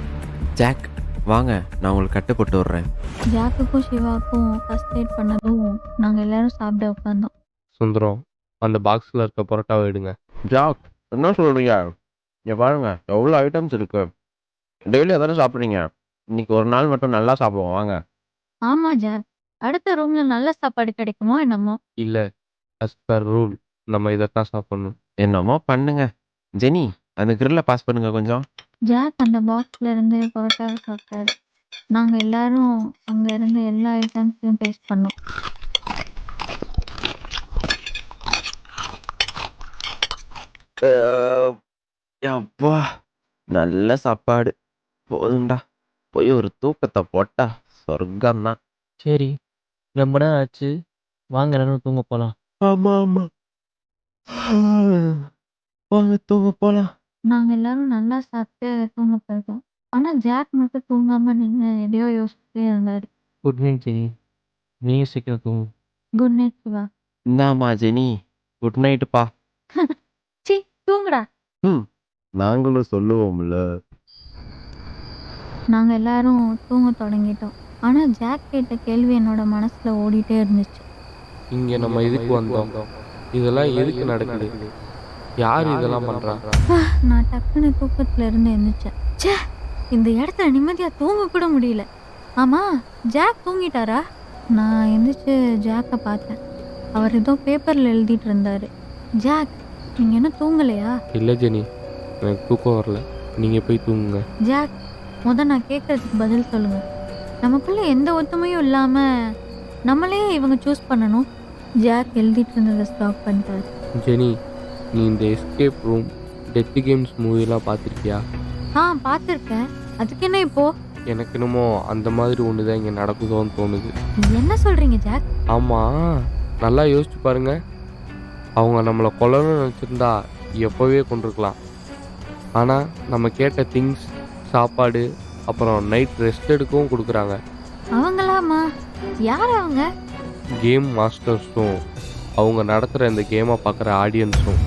Speaker 7: ஜாக், வாங்க, நான் உங்களுக்கு கட்டு போட்டு விட்றேன்.
Speaker 1: ஜாக்குக்கும் சிவாக்கும் ஃபர்ஸ்ட் எய்ட் பண்ணதும் நாங்கள் எல்லாரும் சாப்பிட உட்காந்தோம்.
Speaker 3: சுந்தரம், அந்த பாக்ஸில் இருக்க பரோட்டாவை எடுங்க.
Speaker 7: ஜாக், என்ன சொல்கிறீங்க? இங்கே பாருங்க, எவ்வளோ ஐட்டம்ஸ் இருக்கு. டெய்லி அதானே சாப்பிட்றீங்க, இன்னைக்கு ஒரு நாள் மட்டும் நல்லா சாப்பிடுவோம், வாங்க.
Speaker 1: ஆமா ஜாக், அடுத்த ரூம்ல நல்ல சாப்பாடு கிடைக்குமோ என்னமோ.
Speaker 3: இல்லை, அஸ் பர் ரூல் நம்ம இதைத்தான் சாப்பிடணும்.
Speaker 7: என்னமோ பண்ணுங்க. ஜெனி, அந்த கிரில்ல பாஸ் பண்ணுங்க கொஞ்சம்.
Speaker 1: ஜாக் அந்த பாக்ஸ்ல இருந்து பரோட்டாவை சாப்பிட்டாரு. நாங்க எல்லாரும் அங்க இருந்து எல்லா ஐட்டம்ஸையும் டேஸ்ட் பண்ணோம்.
Speaker 7: அப்பா, நல்ல சாப்பாடு, போதும்டா. போய் ஒரு தூக்கத்தை போட்டா சொர்க்கம்தான்.
Speaker 2: சரி, ரொம்ப நேரம் ஆச்சு, வாங்க எல்லாரும் தூங்க போகலாம்.
Speaker 7: ஆமா ஆமா, வாங்க தூங்க போலாம்.
Speaker 1: நாங்க எல்லாரும் நல்லா சாப்பிட்டு தூங்க போயிட்டோம். ஆனா ஜாக் மட்டும் தூங்காம நின்று எதையோ யோசிச்சுட்டே இருந்தாரு.
Speaker 2: குட் நைட் ஜெனி, நீங்கள் சீக்கிரம் தூங்கு.
Speaker 1: Good night Shiva.
Speaker 7: இந்தாம்மா ஜெனி, குட் நைட்டுப்பா.
Speaker 1: சி, தூங்குடா.
Speaker 7: நாங்களும் சொல்லுவோம்ல.
Speaker 1: நாங்க எல்லாரும் தூங்க தொடங்கிட்டோம். ஆனா ஜாக் கேட்ட கேள்வி என்னோட மனசுல ஓடிட்டே இருந்துச்சு.
Speaker 3: இங்கே நம்ம எதுக்கு வந்தோம்? இதெல்லாம் எதுக்கு நடக்குது? யார் இதெல்லாம் பண்ணுறா?
Speaker 1: நான் டக்குன்னு தூக்கத்துல இருந்து எந்திரிச்சேன். ச்சே, இந்த இடத்துல நிம்மதியா தூங்க கூட முடியல. ஆமா, ஜாக் தூங்கிட்டாரா? நான் எந்திரிச்சு ஜாக்கை பார்த்தேன். அவர் ஏதோ பேப்பர்ல எழுதிட்டு இருந்தாரு. ஜாக், நீங்க என்ன தூங்கலையா?
Speaker 3: இல்லை ஜெனி, எனக்கு தூக்கம் வரல, நீங்கள் போய் தூங்குங்க.
Speaker 1: ஜாக், நான் கேட்கறதுக்கு பதில் சொல்லுங்க. நமக்குள்ள எந்த ஒத்துமையும் இல்லாம நம்மளே இவங்க சூஸ் பண்ணணும். ஜாக் எழுதிட்டு இருந்ததை ஸ்டாப் பண்ணிட்டாரு.
Speaker 3: ஜெனி, நீ இந்த எஸ்கேப் ரூம் டெத் கேம்ஸ் மூவிலாம் பார்த்துருக்கியா?
Speaker 1: பார்த்துருக்கேன். அதுக்கு என்ன இப்போ?
Speaker 3: எனக்கு என்னமோ அந்த மாதிரி ஒன்று தான் இங்கே நடக்குதோன்னு தோணுது.
Speaker 1: என்ன சொல்றீங்க ஜாக்?
Speaker 3: ஆமாம், நல்லா யோசிச்சு பாருங்க. அவங்க நம்மளை கொல்லணும்னு நினச்சிருந்தா எப்போவே கொண்டிருக்கலாம். ஆனால் நம்ம கேட்ட திங்ஸ், சாப்பாடு, அப்புறம் நைட் ரெஸ்ட் எடுக்கவும் கொடுக்குறாங்க.
Speaker 1: அவங்களாமா? யார் அவங்க?
Speaker 3: கேம் மாஸ்டர்ஸும் அவங்க நடத்துகிற இந்த கேமை பார்க்குற ஆடியன்ஸும்.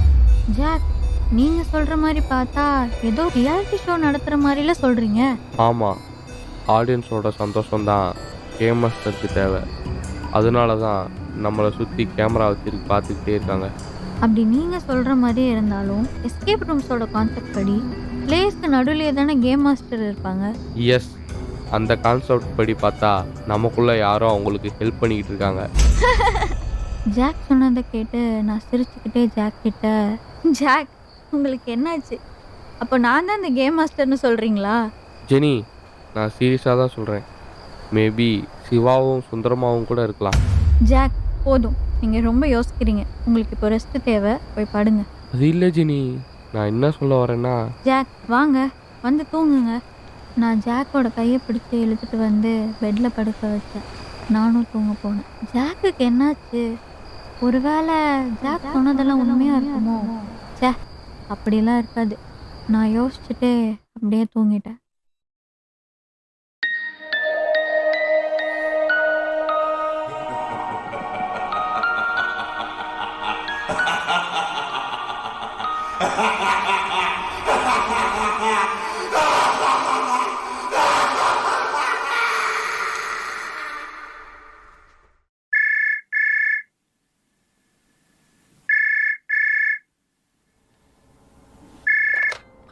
Speaker 1: ஜாக், நீங்க சொல்ற மாதிரி பார்த்தா ஏதோ ரியாலிட்டி ஷோ நடத்துற மாதிரில சொல்றீங்க.
Speaker 3: ஆமாம், ஆடியன்ஸோட சந்தோஷம்தான் கேம் மாஸ்டருக்கு தேவை. அதனால தான் நம்மளை சுற்றி கேமரா வச்சுருக்கு பார்த்துக்கிட்டே இருக்காங்க.
Speaker 1: அப்படி நீங்க சொல்ற மாதிரி இருந்தாலும் எஸ்கேப் ரூம்ஸோட கான்செப்ட் படி பிளேஸ்க்கு நடுவுலயே தானே கேம் மாஸ்டர் இருப்பாங்க.
Speaker 3: எஸ், அந்த கான்செப்ட் படி பார்த்தா நமக்குள்ள யாரோ அவங்களுக்கு ஹெல்ப் பண்ணிக்கிட்டு இருக்காங்க.
Speaker 1: ஜாக் சொன்னதை கேட்டு நான் சிரிச்சுக்கிட்டே ஜாக் கிட்ட, ஜாக் உங்களுக்கு என்னாச்சு? அப்போ நான் தான் இந்த கேம் மாஸ்டர்னு சொல்றீங்களா?
Speaker 3: ஜெனி, நான் சீரியஸாக தான் சொல்கிறேன். மேபி சிவாவும் சுந்தரமாவும் கூட இருக்கலாம்.
Speaker 1: ஜாக் போதும், நீங்கள் ரொம்ப யோசிக்கிறீங்க. உங்களுக்கு இப்போ ரெஸ்ட் தேவை, போய் படுங்க.
Speaker 3: அது இல்லை ஜெனி, நான் என்ன சொல்ல வரேன்னா.
Speaker 1: ஜாக் வாங்க, வந்து தூங்குங்க. நான் ஜாக்கோட கையை பிடிச்சி இழுத்துட்டு வந்து பெட்டில் படுக்க வச்சேன். நானும் தூங்க போனேன். ஜாக்குக்கு என்னாச்சு? ஒருவேளை ஜாக் சொன்னதெல்லாம் உண்மையாக இருக்குமோ? சே, அப்படிலாம் இருக்காது. நான் யோசிச்சுட்டே அப்படியே தூங்கிட்டேன்.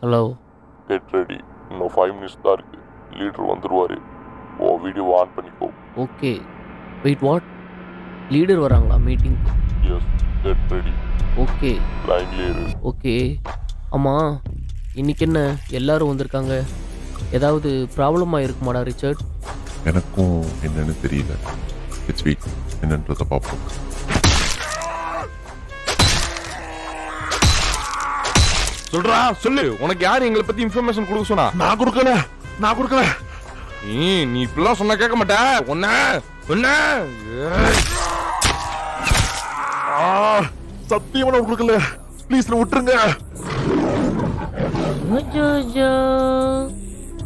Speaker 2: ஹலோ.
Speaker 4: Get ready. இன்னும் 5 minutes தான் இருக்கு. லீடர் வந்துருவாரு. உன் வீடியோ ஆன் பண்ணிக்கோ.
Speaker 5: Okay, wait, what? லீடர் வராங்களா மீட்டிங்க்கு?
Speaker 4: Yes, get ready.
Speaker 5: ஓகே
Speaker 4: லைன்லேயே இரு.
Speaker 5: ஓகே. ஆமாம், இன்னைக்கு என்ன எல்லாரும் வந்திருக்காங்க? ஏதாவது ப்ராப்ளமாக இருக்குமாடா ரிச்சர்ட்?
Speaker 4: எனக்கும் என்னன்னு தெரியல. இட்ஸ் வீக் என்னன்றதை பார்ப்போம்.
Speaker 3: சொல்றா, சொல்லு. உனக்கு யார் எங்களை பத்தி இன்ஃபர்மேஷன் கொடுக்க சொன்னா?
Speaker 4: நான் கொடுக்கல.
Speaker 3: நீ இப்படிலாம் சொன்னா கேட்க மாட்டே.
Speaker 4: சத்தியமா நான் கொடுக்கல. ப்ளீஸ் விட்டுருங்க.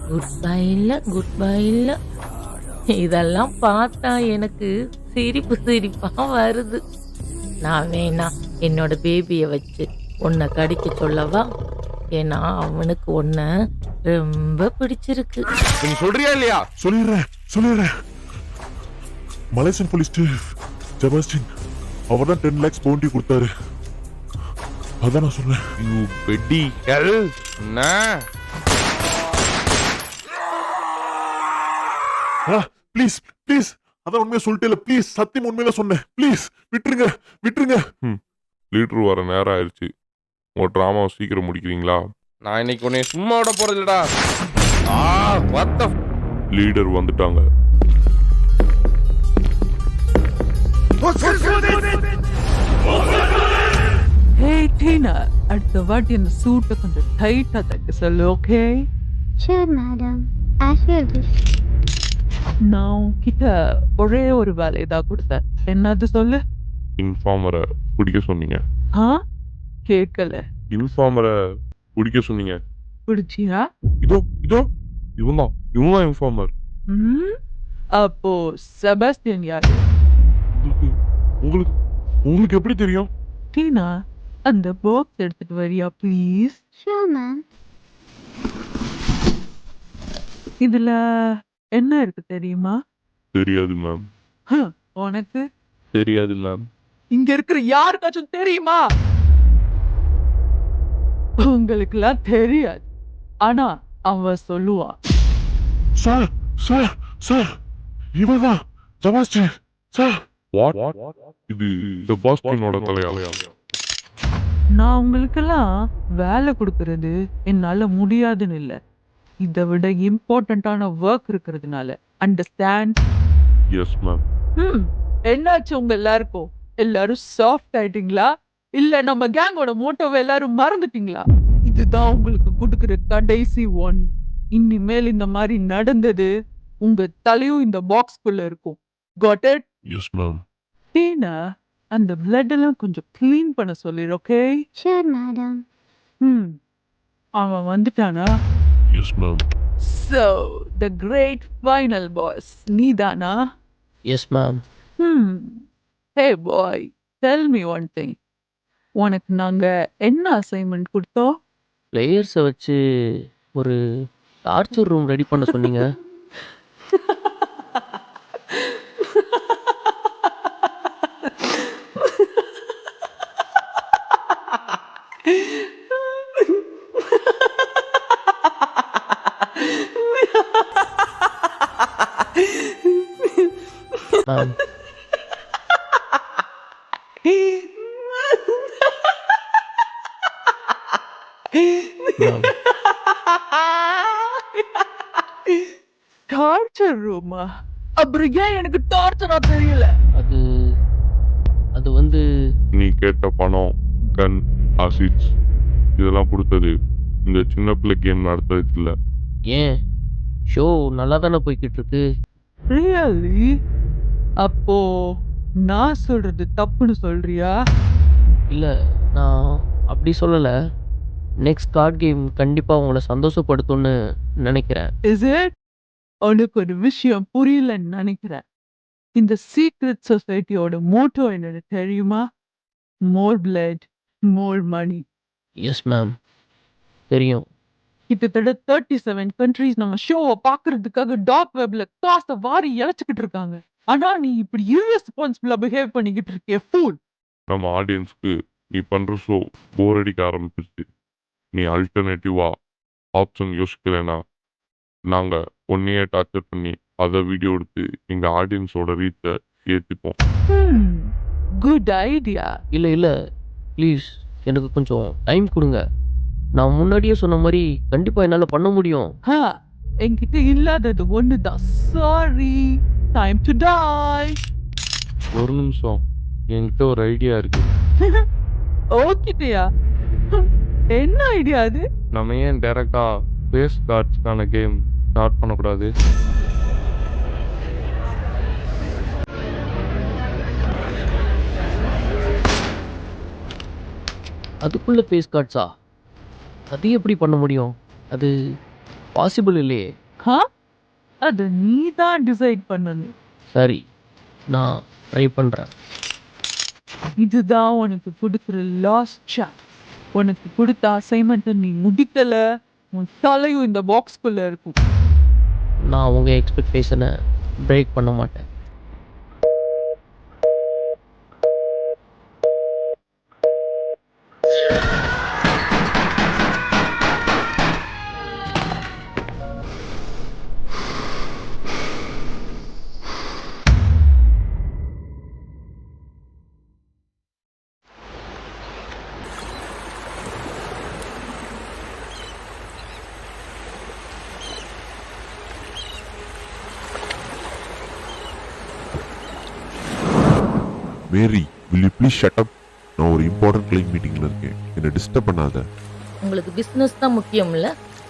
Speaker 11: குட் பை இல்ல. இதெல்லாம் பார்த்தா எனக்கு சிரிப்பா வருது. நான் வேணா என்னோட பேபியை வச்சு உன்னை கடிக்க சொல்லவா? ஏன்னா அவனுக்கு உன்னை ரொம்ப பிடிச்சிருக்கு.
Speaker 3: நீ சொல்றியா இல்லையா?
Speaker 4: சொல்லிடுறேன். மலேசியன் போலீஸ் செபாஸ்டின் அவர் தான் 10 lakhs பவுண்டி கொடுத்தாரு. அதான் நான் சொல்றேன்.
Speaker 3: யூ பெட்டி ஹெல்.
Speaker 4: ப்ளீஸ் அதான் உண்மையா சொல்லிட்டேல. ப்ளீஸ், சத்தியம் உண்மையில சொன்னேன். ப்ளீஸ் விட்டுருங்க. லீடர் வர நேரம் ஆயிடுச்சு. உங்க டிராமாவை சீக்கிரம் முடிக்கிறீங்களா?
Speaker 3: நான் இன்னைக்கு உன்னை சும்மா விட போறது இல்லடா.
Speaker 4: லீடர் வந்துட்டாங்க.
Speaker 11: ஹேய் டீனா, அடுத்த வாட்டி அந்த சூட்டை கொஞ்சம் டைட்டா தைக்க சொல்லு. Okay?
Speaker 9: Sure madam, as you wish.
Speaker 11: நான் உன்கிட்ட ஒரே ஒரு வேலை தான் கொடுத்தேன். என்னது சொல்லு?
Speaker 4: இன்ஃபார்மரை பிடிக்க சொன்னீங்க.
Speaker 11: கேட்கல.
Speaker 4: இன்ஃபார்மரை பிடிக்க சொன்னீங்க.
Speaker 11: பிடிச்சியா?
Speaker 4: இதோ இவன் தான் இன்ஃபார்மர்.
Speaker 11: அப்போ செபாஸ்டியன் யாரு?
Speaker 4: உங்களுக்கு எப்படி தெரியும்?
Speaker 11: டீனா, அந்த பாக்ஸ் எடுத்துட்டு வரியா ப்ளீஸ்?
Speaker 9: Sure ma'am.
Speaker 11: இதுல என்ன இருக்கு தெரியுமா?
Speaker 4: தெரியாது மேம்.
Speaker 11: உனக்கு
Speaker 4: தெரியாது மேம்.
Speaker 11: இங்க இருக்கிற யாருக்காச்சும் தெரியுமா? உங்களுக்குலாம் தெரியாது, ஆனா அவன் சொல்லுவான்.
Speaker 4: சார் இவதான் செபாஸ்டின் சார். வாட்? இது செபாஸ்டினோட தலையா?
Speaker 11: நான் உங்களுக்கெல்லாம் வேலை கொடுக்கறது என்னால முடியாதுன்னு இல்லை, இதை விட இம்பார்ட்டன்டான ஒர்க் இருக்கிறதுனால. அண்டர்ஸ்டாண்ட்?
Speaker 4: Yes ma'am.
Speaker 11: என்னாச்சு உங்க எல்லாருக்கும்? எல்லாரும் சாஃப்ட் ஆயிட்டீங்களா? இல்ல நம்ம கேங்கோட மோட்டோவை எல்லாரும் மறந்துட்டீங்களா? இதுதான் உங்களுக்கு கொடுக்குற கடைசி ஒன். இனிமேல் இந்த மாதிரி நடந்தது உங்க தலையும் இந்த பாக்ஸ்குள்ள இருக்கும். Got it?
Speaker 4: Yes ma'am.
Speaker 11: Tina, அந்த பிளட் எல்லாம் கொஞ்சம் க்ளீன் பண்ண சொல்லிடு. ஓகே?
Speaker 9: Sure madam.
Speaker 11: அவன் வந்துட்டானா?
Speaker 4: Yes ma'am.
Speaker 11: So, the great final boss, நீதானா?
Speaker 5: Yes ma'am.
Speaker 11: Hey boy, tell me one thing. உனக்கு நாங்க என்ன அசைன்மெண்ட் கொடுத்தோம்?
Speaker 5: பிளேயர்ஸை வச்சு ஒரு டார்ச்சர் ரூம் ரெடி பண்ண சொன்னீங்க. மேம், மேம்,
Speaker 11: டார்ச்சர் ரூமா? அப்புறம் ஏன் எனக்கு டார்ச்சரா தெரியல?
Speaker 5: அது அது வந்து
Speaker 4: நீ கேட்ட பணம், கன், ஆசிட்ஸ் இதெல்லாம் கொடுத்தது இந்த சின்ன பிள்ளை கேம் நடத்துறதுக்கு இல்லை.
Speaker 5: ஏன் ஷோ நல்லா தானே போய்கிட்டு இருக்கு.
Speaker 11: ரியலி? அப்போ நான் சொல்றது தப்புன்னு சொல்றியா?
Speaker 5: இல்லை, நான் அப்படி சொல்லலை. நெக்ஸ்ட் கார்ட் கேம் கண்டிப்பாக உங்களை சந்தோஷப்படுத்தும்னு நினைக்கிறேன்.
Speaker 11: Is it? உனக்கு ஒரு விஷயம் புரியலன்னு நினைக்கிறேன். இந்த சீக்ரெட் சொசைட்டியோட மோட்டோ என்னன்னு தெரியுமா? மோர் பிளட், மோர் மணி.
Speaker 5: எஸ் மேம், தெரியும்.
Speaker 11: கிட்டத்தட்ட 37 கண்ட்ரீஸ் நம்ம ஷோவை பார்க்கறதுக்காக டாக் வெப்ல காசை வாரி இழைச்சிக்கிட்டு இருக்காங்க. ஆனா நீ இப்படி irresponsible-ஆ பிஹேவ் பண்ணிக்கிட்டு இருக்கே, ஃபூல்.
Speaker 4: நம்ம ஆடியன்ஸ்க்கு நீ பண்ற ஷோ போர் அடிக்க ஆரம்பிச்சிருச்சு. நீ அல்டர்னேட்டிவா ஆப்ஷன் யோசிக்கலைன்னா நாங்க ஒன்னையே டார்ச்சர் பண்ணி அதை வீடியோ எடுத்து எங்க ஆடியன்ஸோட ரீச்சை ஏற்றிப்போம்.
Speaker 11: Good idea.
Speaker 5: இல்லை இல்லை, ப்ளீஸ் எனக்கு கொஞ்சம் டைம் கொடுங்க. நான் முன்னாடியே சொன்ன மாதிரி கண்டிப்பாக என்னால் பண்ண முடியும்.
Speaker 11: என்கிட்ட இல்லாதது ஒண்ணுதான். Sorry, time to tie.
Speaker 4: ஒரு நிமிஷம், என்கிட்ட ஒரு ஐடியா இருக்கு.
Speaker 11: ஓகேயா? என்ன ஐடியா அது?
Speaker 3: நம்ம ஏன் டைரக்டா ஃபேஸ் கார்ட்ஸ்க்கான கேம் ஸ்டார்ட் பண்ணக்கூடாது?
Speaker 5: அதுக்குள்ள ஃபேஸ் கார்ட்ஸா? அது எப்படி பண்ண முடியும்? அது பாசிபிள் இல்லையே.
Speaker 11: அது நீ தான் டிசைட் பண்ணணும்.
Speaker 5: சரி, நான் ட்ரை பண்ணுறேன்.
Speaker 11: இதுதான் உனக்கு கொடுக்குற லாஸ்ட் சான்ஸ். உனக்கு கொடுத்த அசைன்மெண்ட்டை நீ முடிக்கல, உன் தலையும் இந்த பாக்ஸ்குள்ள இருக்கும்.
Speaker 5: நான் உங்கள் எக்ஸ்பெக்டேஷனை பிரேக் பண்ண மாட்டேன்.
Speaker 4: மேரி, will you please shut up? நான் ஒரு இம்பார்ட்டன்ட் கிளைண்ட் மீட்டிங்ல இருக்கேன், என்னை டிஸ்டர்ப் பண்ணாத.
Speaker 10: உங்களுக்கு பிசினஸ் தான் முக்கியம் இல்ல?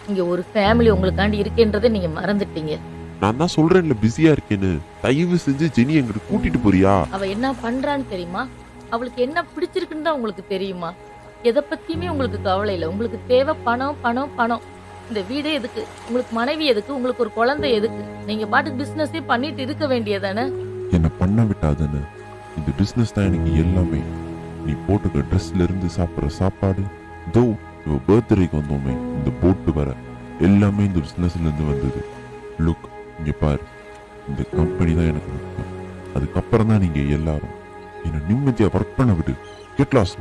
Speaker 10: இங்க ஒரு ஃபேமிலி உங்களுக்காண்டி இருக்கேன்றதை நீங்க மறந்துட்டீங்க.
Speaker 4: நான் தான் சொல்றேன்ல பிஸியா இருக்கேன்னு. தயவு செஞ்சு ஜெனி எங்கிட்ட கூட்டிட்டு போறியா?
Speaker 10: அவ என்ன பண்றான்னு தெரியுமா? அவளுக்கு என்ன பிடிச்சிருக்குன்னு தான் உங்களுக்கு தெரியுமா? எதை பத்தியுமே உங்களுக்கு கவலை இல்லை. உங்களுக்கு தேவை பணம் பணம் பணம். இந்த வீடே எதுக்கு? உங்களுக்கு மனைவி எதுக்கு? உங்களுக்கு ஒரு குழந்தை எதுக்கு? நீங்க பாட்டுக்கு பிசினஸே பண்ணிட்டு இருக்க வேண்டியதானே?
Speaker 4: என்ன பண்ண விட்டாதானே? இந்த பிசினஸ் தான் எனக்கு எல்லாமே. நீ போட்டுக்க ட்ரெஸ்ல இருந்து சாப்பிட்ற சாப்பாடு, தோ இவ பர்த்டேக்கு வந்தோமே இந்த போட்டு வர, எல்லாமே இந்த பிசினஸ்ல இருந்து வந்தது. லுக், இங்க பாரு, இந்த கம்பெனி தான் எனக்கு முக்கியம். அதுக்கப்புறம் தான் நீங்க எல்லாரும். என்ன நிம்மதியா ஒர்க் பண்ண விடு. Get lost.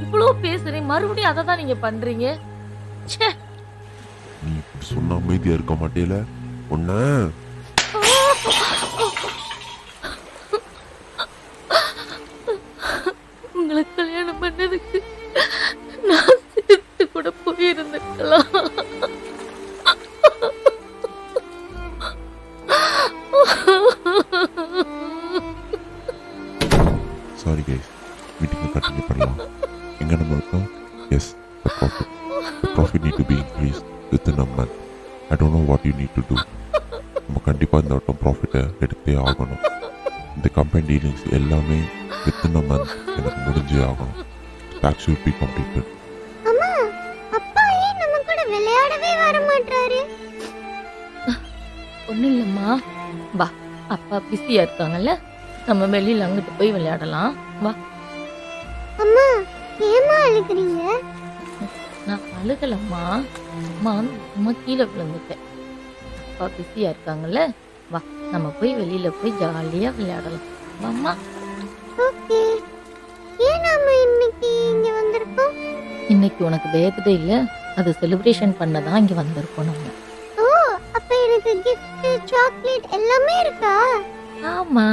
Speaker 10: இவ்வளவு பேசுறேன், மறுபடியும் அதை தான் நீங்க பண்றீங்க. ச்சே.
Speaker 4: நீ இப்படி சொன்ன அமைதியா இருக்க மாட்டேல ஒன்ன.
Speaker 10: உங்களை கல்யாணம் பண்ணதுக்கு நான் சேர்த்து கூட போயிருந்துக்கலாம்.
Speaker 4: சாரி கைஸ், மீட்டிங்கை கண்டினியூ பண்ணலாம். எங்க நம்ம இருக்கோம்? Yes, The profit need to be increased within a month. I don't know what you need to do. நம்ம கண்டிப்பாக இந்த வட்டம் ப்ராஃபிட்டை எடுத்தே ஆகணும். இந்த கம்பெனி டீலிங்ஸ் எல்லாமே வித்தின் அ மந்த் எனக்கு முடிஞ்சே ஆகணும். Tax should be completed.
Speaker 9: அம்மா அப்பா ஏன் நம்ம கூட விளையாடவே வர மாட்டாரு?
Speaker 10: ஒன்றும் இல்லைம்மா, வா, அப்பா பிஸியாக இருக்காங்கல்ல, நம்ம வெளியில் அங்கிட்டு போய் விளையாடலாம், வா.
Speaker 9: அம்மா ஏமா அழுகுறீங்க?
Speaker 10: நான் அழுகலம்மா, அம்மா அம்மா கீழே விழுந்துட்டேன். அப்பா பிஸியாக இருக்காங்கல்ல, வா, நம்ம போய் வெளியில் போய் ஜாலியாக விளையாடலாம், வாம்மா.
Speaker 9: ஓகே. ஏன் நாம இன்னைக்கு இங்க வந்திருக்கோம்?
Speaker 10: இன்னைக்கு உனக்கு பர்த்டே இல்லை, அது செலிப்ரேஷன் பண்ண தான் இங்கே வந்திருக்கோம் நம்ம.
Speaker 9: ஓ, அப்ப எனக்கு gift, சாக்லேட் எல்லாமே இருக்கா?
Speaker 10: ஆமா.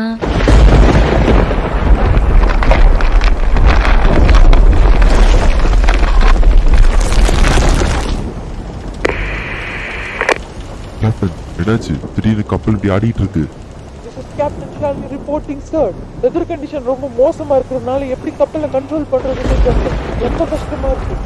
Speaker 4: கேப்டன், என்னாச்சு? திடீர்னு கப்பல் இப்படி ஆடிட்டு இருக்கு.
Speaker 3: Captain Shalini reporting sir. Weather condition ரொம்ப மோசமா இருக்கிறதுனால எப்படி கப்பலை கண்ட்ரோல் பண்றதுன்னு ரொம்ப கஷ்டமா இருக்கு.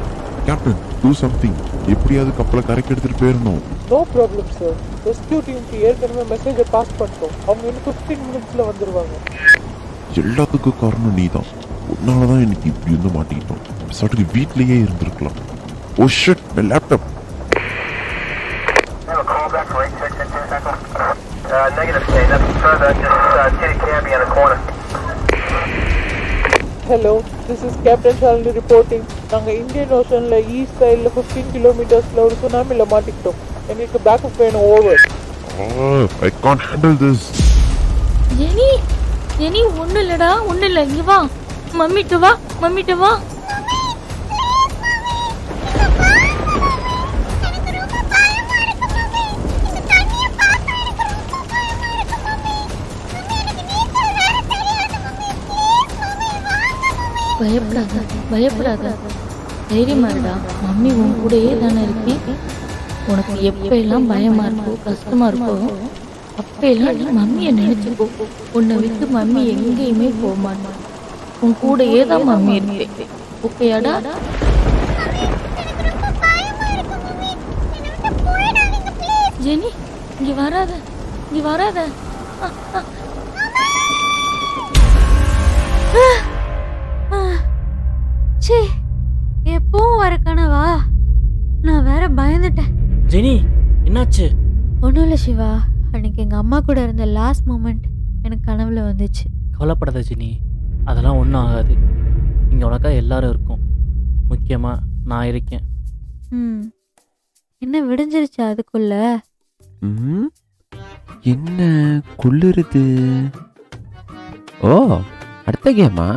Speaker 4: Captain, do something. எப்படியாவது கப்பலை கரைக்கு எடுத்துட்டு போயிடணும்.
Speaker 3: No problem sir. ரெஸ்கியூ டீமுக்கு ஏற்கனவே மெசேஜை பாஸ் பண்ணிட்டோம். அவங்க இன்னும் 15 மினிட்ஸ்ல வந்துருவாங்க.
Speaker 4: எல்லாத்துக்கும் காரணம் நீதான். உன்னாலதான் எனக்கு இப்படி வந்து மாட்டிக்கிட்டோம். சாட்டுக்கு வீட்லயே இருந்திருக்கலாம். Oh shit, my laptop.
Speaker 3: Hello, this is captain Shalini reporting. நாங்கள் இந்தியன் ஓஷனில் ஈஸ்ட் சைடில் 15 கிலோமீட்டர்ஸில் ஒரு சுனாமியில் மாட்டிக்கிட்டோம். எங்களுக்கு பேக்கப் வேணும். Over.
Speaker 4: I can't handle this.
Speaker 10: Jenny, Jenny, ஒன்றும் இல்லைடா, ஒன்றும் இல்லை, இங்கே வா, மம்மிட்ட வா, மம்மிட்ட வா. பயப்படாத, பயப்படாத, தைரியமா இருடா, மம்மி உன் கூடயே தானே இருக்கேன். உனக்கு எப்ப எல்லாம் பயமா இருக்கோ, கஷ்டமா இருக்கோ, அப்ப எல்லாம் நீ மம்மியை நினைச்சுக்கோ. உன்னை விட்டு மம்மி எங்கேயுமே போக மாட்டான். உன் கூடயே தான் மம்மி இருக்கேன். ஓகேயாடா? ஜெனி, இங்க வராத, இங்க வராத.
Speaker 1: சே, எப்பவும் வர கனவா? நான் வேற பயந்துட்டேன்.
Speaker 2: ஜெனி, என்னாச்சு?
Speaker 1: ஒன்றும் இல்லை சிவா, அன்னைக்கு எங்கள் அம்மா கூட இருந்த லாஸ்ட் மூமெண்ட் எனக்கு கனவுல வந்துச்சு.
Speaker 2: கவலைப்படாத ஜெனி, அதெல்லாம் ஒன்றும் ஆகாது. இங்கே உனக்காக எல்லாரும் இருக்கும், முக்கியமாக நான் இருக்கேன்.
Speaker 1: என்ன விடிஞ்சிருச்சா அதுக்குள்ள?
Speaker 7: என்ன குளிருது? ஓ, அடுத்த கேமா?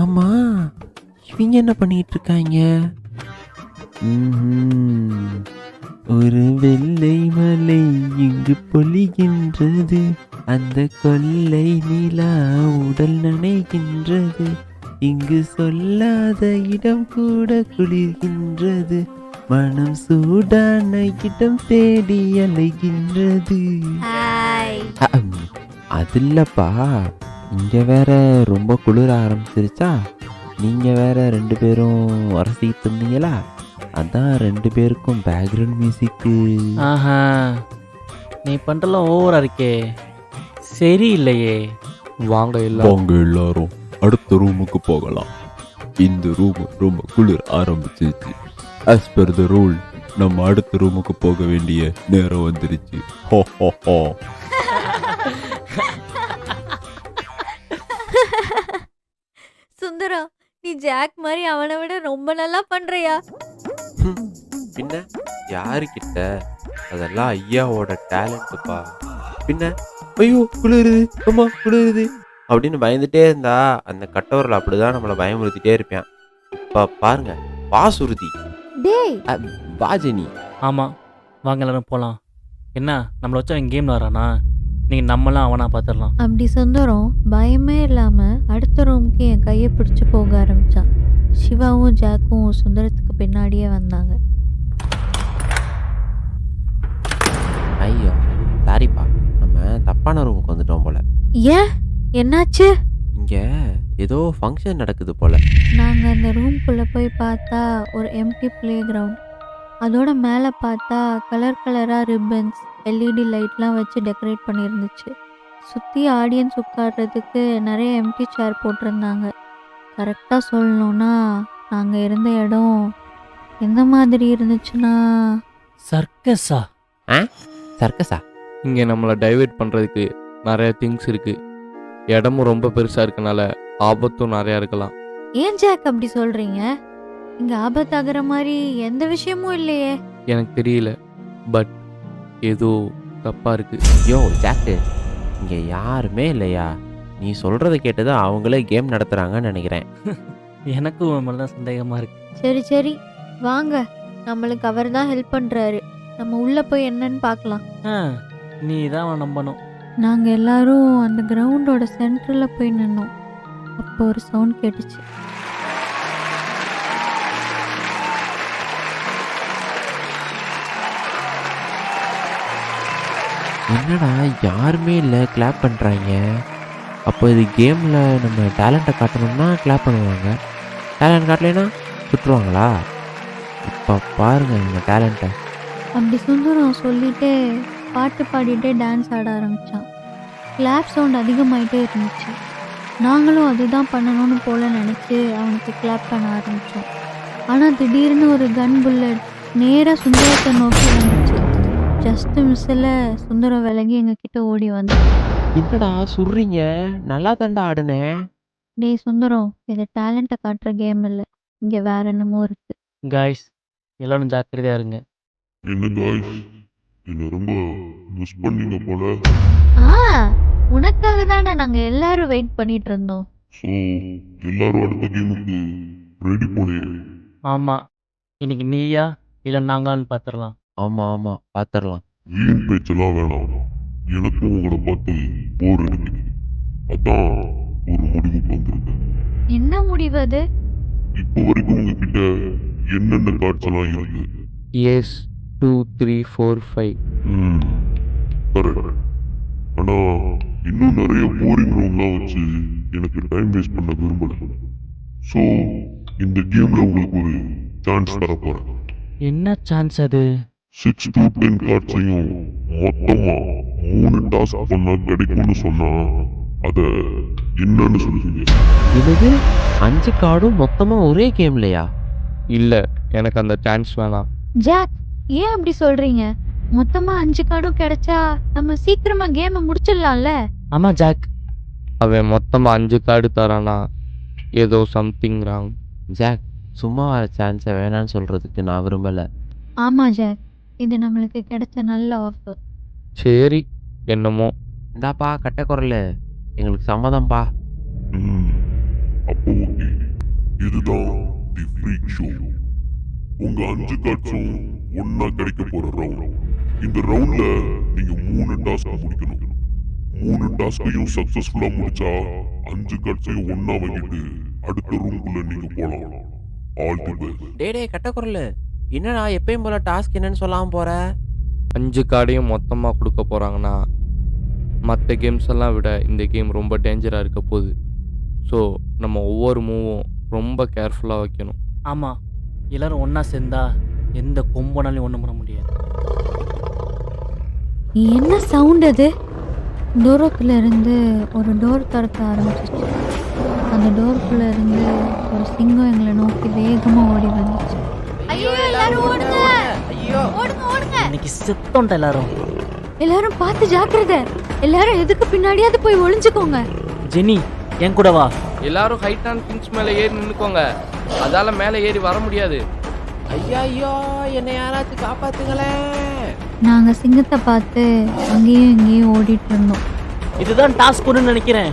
Speaker 7: ஆமா, இவங்க என்ன பண்ணிட்டு இருக்காங்க? ஒரு வெள்ளை மலை இங்கு பொழிகின்றது, அந்த கொள்ளை நிலா உடல் நனைகின்றது, இங்கு சொல்லாத இடம் கூட குளிர்கின்றது, மனம் சூடான இடம் தேடி அலைகின்றது. அது இல்லப்பா, இங்க வேற ரொம்ப குளிர ஆரம்பிச்சிருச்சா, நீங்க வேற 2 பேரும் வரசிக்கிட்டு இருந்தீங்களா, அதான் 2 பேருக்கும் பேக்ரவுண்ட் மியூசிக்கு.
Speaker 2: ஆஹா, நீ பண்றலாம் ஓவரா இருக்கே, சரியில்லையே.
Speaker 3: வாங்க
Speaker 8: எல்லாரும் அடுத்த ரூமுக்கு போகலாம். இந்த ரூம் ரொம்ப குளிர் ஆரம்பிச்சிருச்சு. as per the rule நம்ம அடுத்த ரூமுக்கு போக வேண்டிய நேரம் வந்துருச்சு. ஹோ ஹோ ஹோ.
Speaker 1: சுந்தரம், நீ ஜாக் மாதிரி அவனை விட ரொம்ப நல்லா பண்றியா?
Speaker 7: பின்ன யாருக்கிட்ட? அதெல்லாம் ஐயாவோட டேலண்ட்டுப்பா. பின்ன ஐயோ குளிருது, அம்மா குளிருது அப்படின்னு பயந்துட்டே இருந்தா அந்த கட்டவரில் அப்படிதான் நம்மளை பயமுறுத்திட்டே இருப்பேன். இப்போ பாருங்க, வாசுருதி வாஜினி.
Speaker 2: ஆமாம், வாங்க எல்லாரும் போகலாம். என்ன நம்மளை வச்சு அவன் கேமில் வரானா? நீங்கள் நம்மளாம் அவனா பார்த்துடலாம்.
Speaker 1: அப்படி சுந்தரம் பயமே இல்லாமல் அடுத்த ரூமுக்கு என் கையை பிடிச்சி போக ஆரம்பித்தான். சிவாவும் ஜாக்கும் சுந்தரத்துக்கு பின்னாடியே வந்தாங்க.
Speaker 7: ஐயோ சாரிப்பா, நம்ம தப்பான ரூமுக்கு வந்துட்டோம் போல.
Speaker 1: ஏன், என்னாச்சு?
Speaker 7: இங்க ஏதோ ஃபங்க்ஷன் நடக்குது போல.
Speaker 1: நாங்கள் அந்த ரூம்குள்ளே போய் பார்த்தா ஒரு எம்டி ப்ளே கிரவுண்ட். அதோட மேலே பார்த்தா கலர் கலராக ரிப்பன்ஸ், எல்இடி லைட்லாம் வச்சு டெக்கரேட் பண்ணியிருந்துச்சு. சுற்றி ஆடியன்ஸ் உட்கார்றதுக்கு நிறைய எம்டி சேர் போட்டிருந்தாங்க. கரெக்டாக சொல்லணுன்னா நாங்கள் இருந்த இடம் எந்த மாதிரி இருந்துச்சுன்னா
Speaker 2: சர்க்கஸா?
Speaker 7: சர்க்கஸா?
Speaker 3: இங்கே நம்மளை டைவர்ட் பண்ணுறதுக்கு நிறைய திங்ஸ் இருக்குது. இடமும் ரொம்ப பெருசாக இருக்கனால ஆபத்தும் நிறையா இருக்கலாம்.
Speaker 1: ஏன் ஜாக் அப்படி சொல்கிறீங்க? இங்கே ஆபத்தாகிற மாதிரி எந்த விஷயமும் இல்லையே.
Speaker 3: எனக்கு தெரியல, பட் ஏதோ தப்பாக இருக்குது.
Speaker 7: யோ ஜாக்கு, இங்கே யாருமே இல்லையா? நீ சொல்கிறத கேட்டுதான் அவங்களே கேம் நடத்துகிறாங்கன்னு நினைக்கிறேன்.
Speaker 2: எனக்கும் உன் மேல தான் சந்தேகமாக இருக்கு.
Speaker 1: சரி சரி வாங்க, நம்மளுக்கு அவர் தான் ஹெல்ப் பண்ணுறாரு. நம்ம உள்ளே போய் என்னன்னு பார்க்கலாம்.
Speaker 2: நீ தான் அவன் நம்பணும்.
Speaker 1: நாங்கள் எல்லாரும் அந்த கிரவுண்டோட சென்டரில் போய் நின்னோம். அப்போ ஒரு சவுண்ட் கேட்டுச்சு.
Speaker 7: என்னடா யாருமே இல்லை, கிளாப் பண்ணுறாங்க. அப்போ இது கேமில் நம்ம டேலண்ட்டை காட்டணும்னா கிளாப் பண்ணுவாங்க, டேலண்ட் காட்டலைன்னா சுற்றுவாங்களா? இப்போ பாருங்க எங்கள் டேலண்ட்டை.
Speaker 1: அப்படி சுந்தரம் சொல்லிட்டே பாட்டு பாடிட்டே டான்ஸ் ஆட ஆரம்பித்தான். கிளாப் சவுண்ட் அதிகமாயிட்டே இருந்துச்சு. நாங்களும் அதுதான் பண்ணணும்னு போல நினச்சி அவனுக்கு கிளாப் பண்ண ஆரம்பித்தோம். ஆனால் திடீர்னு ஒரு கன் புல்லட் நேராக சுந்தரத்தை நோக்கி வந்துச்சு. ஜஸ்ட்டு மிஸ்ஸில் சுந்தரம் விலகி எங்ககிட்ட ஓடி வந்தான்.
Speaker 7: என்னடா சுடுறீங்க? நல்லா தாண்டா ஆடுனேன்.
Speaker 1: டேய் சுந்தரம், இது டேலண்ட்டை காட்டுற கேம் இல்லை, இங்கே வேற என்னமோ இருக்குது.
Speaker 2: காய்ஸ், எல்லாரும் ஜாக்கிரதையா இருங்க.
Speaker 4: என்ன காய்ஸ், என்ன ரொம்ப மிஸ் பண்ணீங்க போல.
Speaker 1: உனக்காக தானே நாங்கள் எல்லாரும் வெயிட் பண்ணிட்டு இருந்தோம்.
Speaker 4: ஸோ எல்லாரும் அடுத்த கேமுக்கு ரெடி போனே.
Speaker 2: ஆமாம், இன்னைக்கு நீயா இல்லை நாங்களான்னு பார்த்துடலாம்.
Speaker 7: ஆமாம் பார்த்துடலாம்.
Speaker 4: வீண் பேச்செல்லாம் வேணாம். எனக்கும் உங்களை பார்த்து போர் அடிக்குது. அதான் ஒரு முடிவுக்கு வந்திருக்கேன்.
Speaker 1: என்ன முடிவு அது?
Speaker 4: இப்போ வரைக்கும் உங்ககிட்ட என்னென்ன காட்செல்லாம் இருக்கு?
Speaker 3: எஸ் 2 3 4 5.
Speaker 4: கரெக்ட். ஆனா இன்னும் நிறைய போரிங் ரூம்லாம் வச்சு எனக்கு டைம் வேஸ்ட் பண்ண விரும்பல. ஸோ இந்த கேம்ல உங்களுக்கு ஒரு சான்ஸ் தர போறேன்.
Speaker 2: என்ன சான்ஸ் அது?
Speaker 4: 6 to 10 கார்ட்ஸையும் மொத்தமா 3 டாஸ்க் பண்ணா கிடைக்கும்னு சொன்னா அத என்னன்னு சொல்லுவீங்க?
Speaker 7: இது 5 கார்டும் மொத்தமாக ஒரே கேம்லையா?
Speaker 3: இல்லை, எனக்கு அந்த சான்ஸ் வேணாம்.
Speaker 1: ஜாக், ஏன் அப்படி சொல்றீங்க? மொத்தமா 5 கார்டும் கிடைச்சா நம்ம சீக்கிரமா கேமை முடிச்சிடலாம்ல.
Speaker 2: ஆமாம் ஜாக்,
Speaker 3: அவன் மொத்தமாக 5 கார்டு தரானா ஏதோ சம்திங் ராங்.
Speaker 7: ஜாக், சும்மா வர சான்ஸை வேணான்னு சொல்கிறதுக்கு நான் விரும்பலை.
Speaker 1: ஆமா ஜாக், இது நம்மளுக்கு கிடைச்ச நல்ல ஆஃபர்.
Speaker 3: சரி, என்னமோ.
Speaker 7: இந்தாப்பா கட்ட குரல், எங்களுக்கு சம்மதம்பா.
Speaker 4: அப்போ ஓகே, இதுதான் தி ஃப்ரீக் ஷோ. உங்க 5 கார்ட்ஸும் ஒன்னா கிடைக்க போற ரவுண்ட். இந்த ரவுண்ட்ல நீங்க 3 டாஸ்க் முடிக்கணும். 3 டாஸ்கையும் சக்சஸ்ஃபுல்லா முடிச்சா 5 கார்ட்ஸையும் ஒன்னா வாங்கிட்டு அடுத்த ரூம்குள்ள நீங்க போலாம். All the best.
Speaker 7: டே கட்ட குரல், என்னடா எப்பயும் போல டாஸ்க் என்னன்னு சொல்லாமல் போற?
Speaker 3: 5 கார்டையும் மொத்தமாக கொடுக்க போகிறாங்கன்னா மற்ற கேம்ஸ் எல்லாம் விட இந்த கேம் ரொம்ப டேஞ்சராக இருக்க போகுது. ஸோ நம்ம ஒவ்வொரு மூவும் ரொம்ப கேர்ஃபுல்லாக வைக்கணும்.
Speaker 2: ஆமாம், எல்லாரும் ஒன்றா சேர்ந்தா எந்த கொம்பனாலையும் ஒன்றும் பண்ண முடியாது.
Speaker 1: என்ன சவுண்ட் அது? தூரத்துல இருந்து ஒரு டோர் திறக்க ஆரம்பிச்சிச்சு. அந்த டோருக்குள்ள இருந்து ஒரு சிங்கம் எங்களை நோக்கி வேகமா ஓடி வந்துச்சு. ஐயோ எல்லாரும் ஓடுங்க, ஓடுங்க ஓடுங்க.
Speaker 2: இன்னைக்கு செத்தோம்டா எல்லாரும்.
Speaker 1: எல்லாரும் பார்த்து ஜாக்கிரதை. எல்லாரும் எதுக்கு பின்னாடியாவது போய் ஒளிஞ்சுக்கோங்க.
Speaker 2: ஜெனி, என் கூட வா.
Speaker 3: எல்லாரும் ஹைட்டான திங்ஸ் மேலே ஏறி நின்றுக்கோங்க, அதால மேலே ஏறி வர முடியாது.
Speaker 7: ஐயோ என்னை யாராச்சும் காப்பாத்துங்களேன்.
Speaker 1: நாங்க சிங்கத்தை பார்த்து அங்கேயும் இங்கேயும் ஓடிட்டு இருந்தோம்.
Speaker 2: இதுதான் டாஸ்க் ஒன்று நினைக்கிறேன்.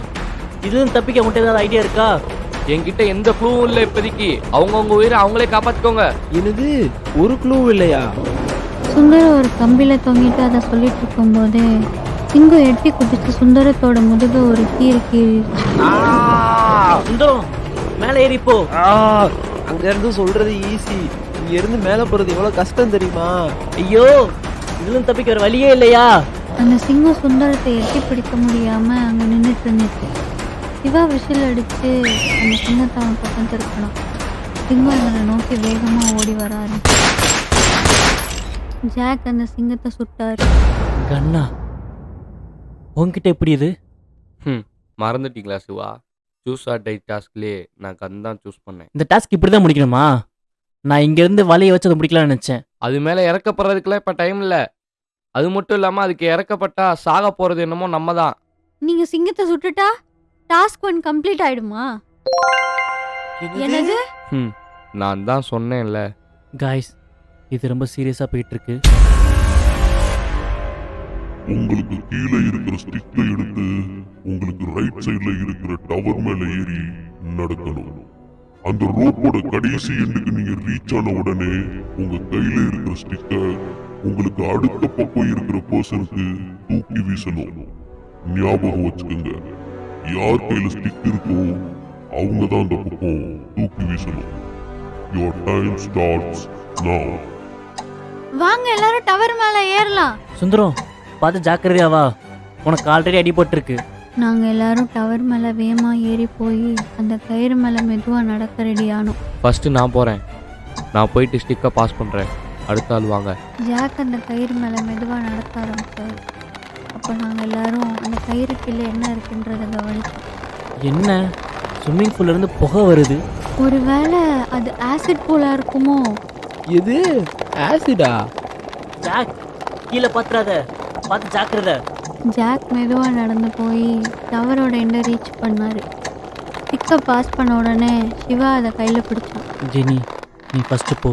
Speaker 2: இதுவும் தப்பிக்க மட்டும் ஏதாவது ஐடியா இருக்கா?
Speaker 3: என்கிட்ட எந்த க்ளூவும் இல்லை இப்போதைக்கு. அவங்கவுங்க உயிரை அவங்களே காப்பாற்றிக்கோங்க.
Speaker 7: என்னது, ஒரு க்ளூ இல்லையா?
Speaker 1: சுந்தரம் ஒரு கம்பியில தொங்கிட்டு அதை சொல்லிட்டு இருக்கும்போது சிங்கம் எட்டி குதிச்சு சுந்தரத்தோட முதுக ஒரு கீறு கீறிடுச்சு.
Speaker 2: சுந்தரம், மேலே ஏறிப்போ.
Speaker 7: அங்க இருந்து சொல்றது ஈஸி, இங்க இருந்து மேல போறது எவ்வளவு கஷ்டம் தெரியுமா?
Speaker 2: ஐயோ, இதுல தப்பிக்க வேற வழியே இல்லையா?
Speaker 1: அந்த சிங்கம் சுந்தரத்தை எட்டி பிடிக்க முடியாம அங்க நின்றுட்டு இருந்துச்சு. சிவா விஷல் அடித்து அந்த சிங்கத்தை அவன் பக்கம் திருக்கணும். சிங்கம் இவனை நோக்கி வேகமாக ஓடி வர ஆரம்பிச்சு. ஜாக் அந்த சிங்கத்தை சுட்டாரு.
Speaker 2: கண்ணா உன்கிட்ட எப்படி இது?
Speaker 3: மறந்துட்டீங்களா சிவா? சூஸ் ஆர் டை டாஸ்க்லேயே நான் கன் தான் சூஸ் பண்ணேன்.
Speaker 2: இந்த டாஸ்க் இப்படி தான் முடிக்கணுமா? நான் இங்கேருந்து வலையை வச்சு அதை முடிக்கலாம்னு நினச்சேன்.
Speaker 3: அது மேலே இறக்கப்படுறதுக்குலாம் இப்போ டைம் இல்லை. அது மட்டும் இல்லாமல் அதுக்கு இறக்கப்பட்டா சாக போகிறது என்னமோ நம்ம தான்.
Speaker 1: நீங்கள் சிங்கத்தை சுட்டுட்டா டாஸ்க் 1 கம்ப்ளீட் ஆயிடுமா? என்னது?
Speaker 3: நான் தான் சொன்னேன்ல.
Speaker 2: காய்ஸ், இது ரொம்ப சீரியஸாக போயிட்டுருக்கு.
Speaker 4: உங்களுக்கு கீழே இருக்கிற ஸ்டிக்கை எடுத்து உங்களுக்கு ரைட் சைடுல இருக்கிற டவர் மேல ஏறி நடக்கணும். அந்த ரோப்போட கடைசி எண்டுக்கு நீங்க ரீச் ஆன உடனே உங்க கையில இருக்கிற ஸ்டிக்கை உங்களுக்கு அடுத்த பக்கம் இருக்கிற பர்சனுக்கு தூக்கி வீசணும். ஞாபகம் வச்சுக்கோங்க, யார் கையில ஸ்டிக் இருக்கோ அவங்க தான் அந்த பக்கம் தூக்கி வீசணும். Your time starts now.
Speaker 1: வாங்க எல்லாரும் டவர் மேலே ஏறலாம்.
Speaker 2: சுந்தரம், பார்த்து ஜாக்கிரதையாவா, உனக்கு ஆல்ரெடி அடிபட்டிருக்கு.
Speaker 1: நாங்கள் எல்லாரும் டவர் மேலே வேகமாக ஏறி போய் அந்த கயிறு மேலே மெதுவாக நடக்க ரெடி ஆனோம்.
Speaker 3: ஃபஸ்ட்டு நான் போகிறேன். நான் போயிட்டு ஸ்டிக்கை பாஸ் பண்ணுறேன். அடுத்த ஆள் வாங்க.
Speaker 1: ஜாக் அந்த கயிறு மேலே மெதுவாக நடக்க ஆரம்பித்தார். அப்போ நாங்கள் எல்லாரும் அந்த கயிறு கீழே என்ன இருக்குன்றதை கவனிச்சோம்.
Speaker 2: என்ன, ஸ்விம்மிங் பூல்லேருந்து புகை வருது.
Speaker 1: ஒருவேளை அது ஆசிட் பூலாக இருக்குமோ?
Speaker 3: எது ஆசிடா?
Speaker 2: ஜாக், கீழே பாத்துறாத, பார்த்து ஜாக்கிரதை.
Speaker 1: ஜாக் மெதுவாக நடந்து போய் டவரோட எண்டை ரீச் பண்ணார். ஸ்டிக்கை பாஸ் பண்ண உடனே சிவா அதை கையில் பிடிச்சான்.
Speaker 2: ஜெனி, நீ ஃபஸ்ட்டு போ,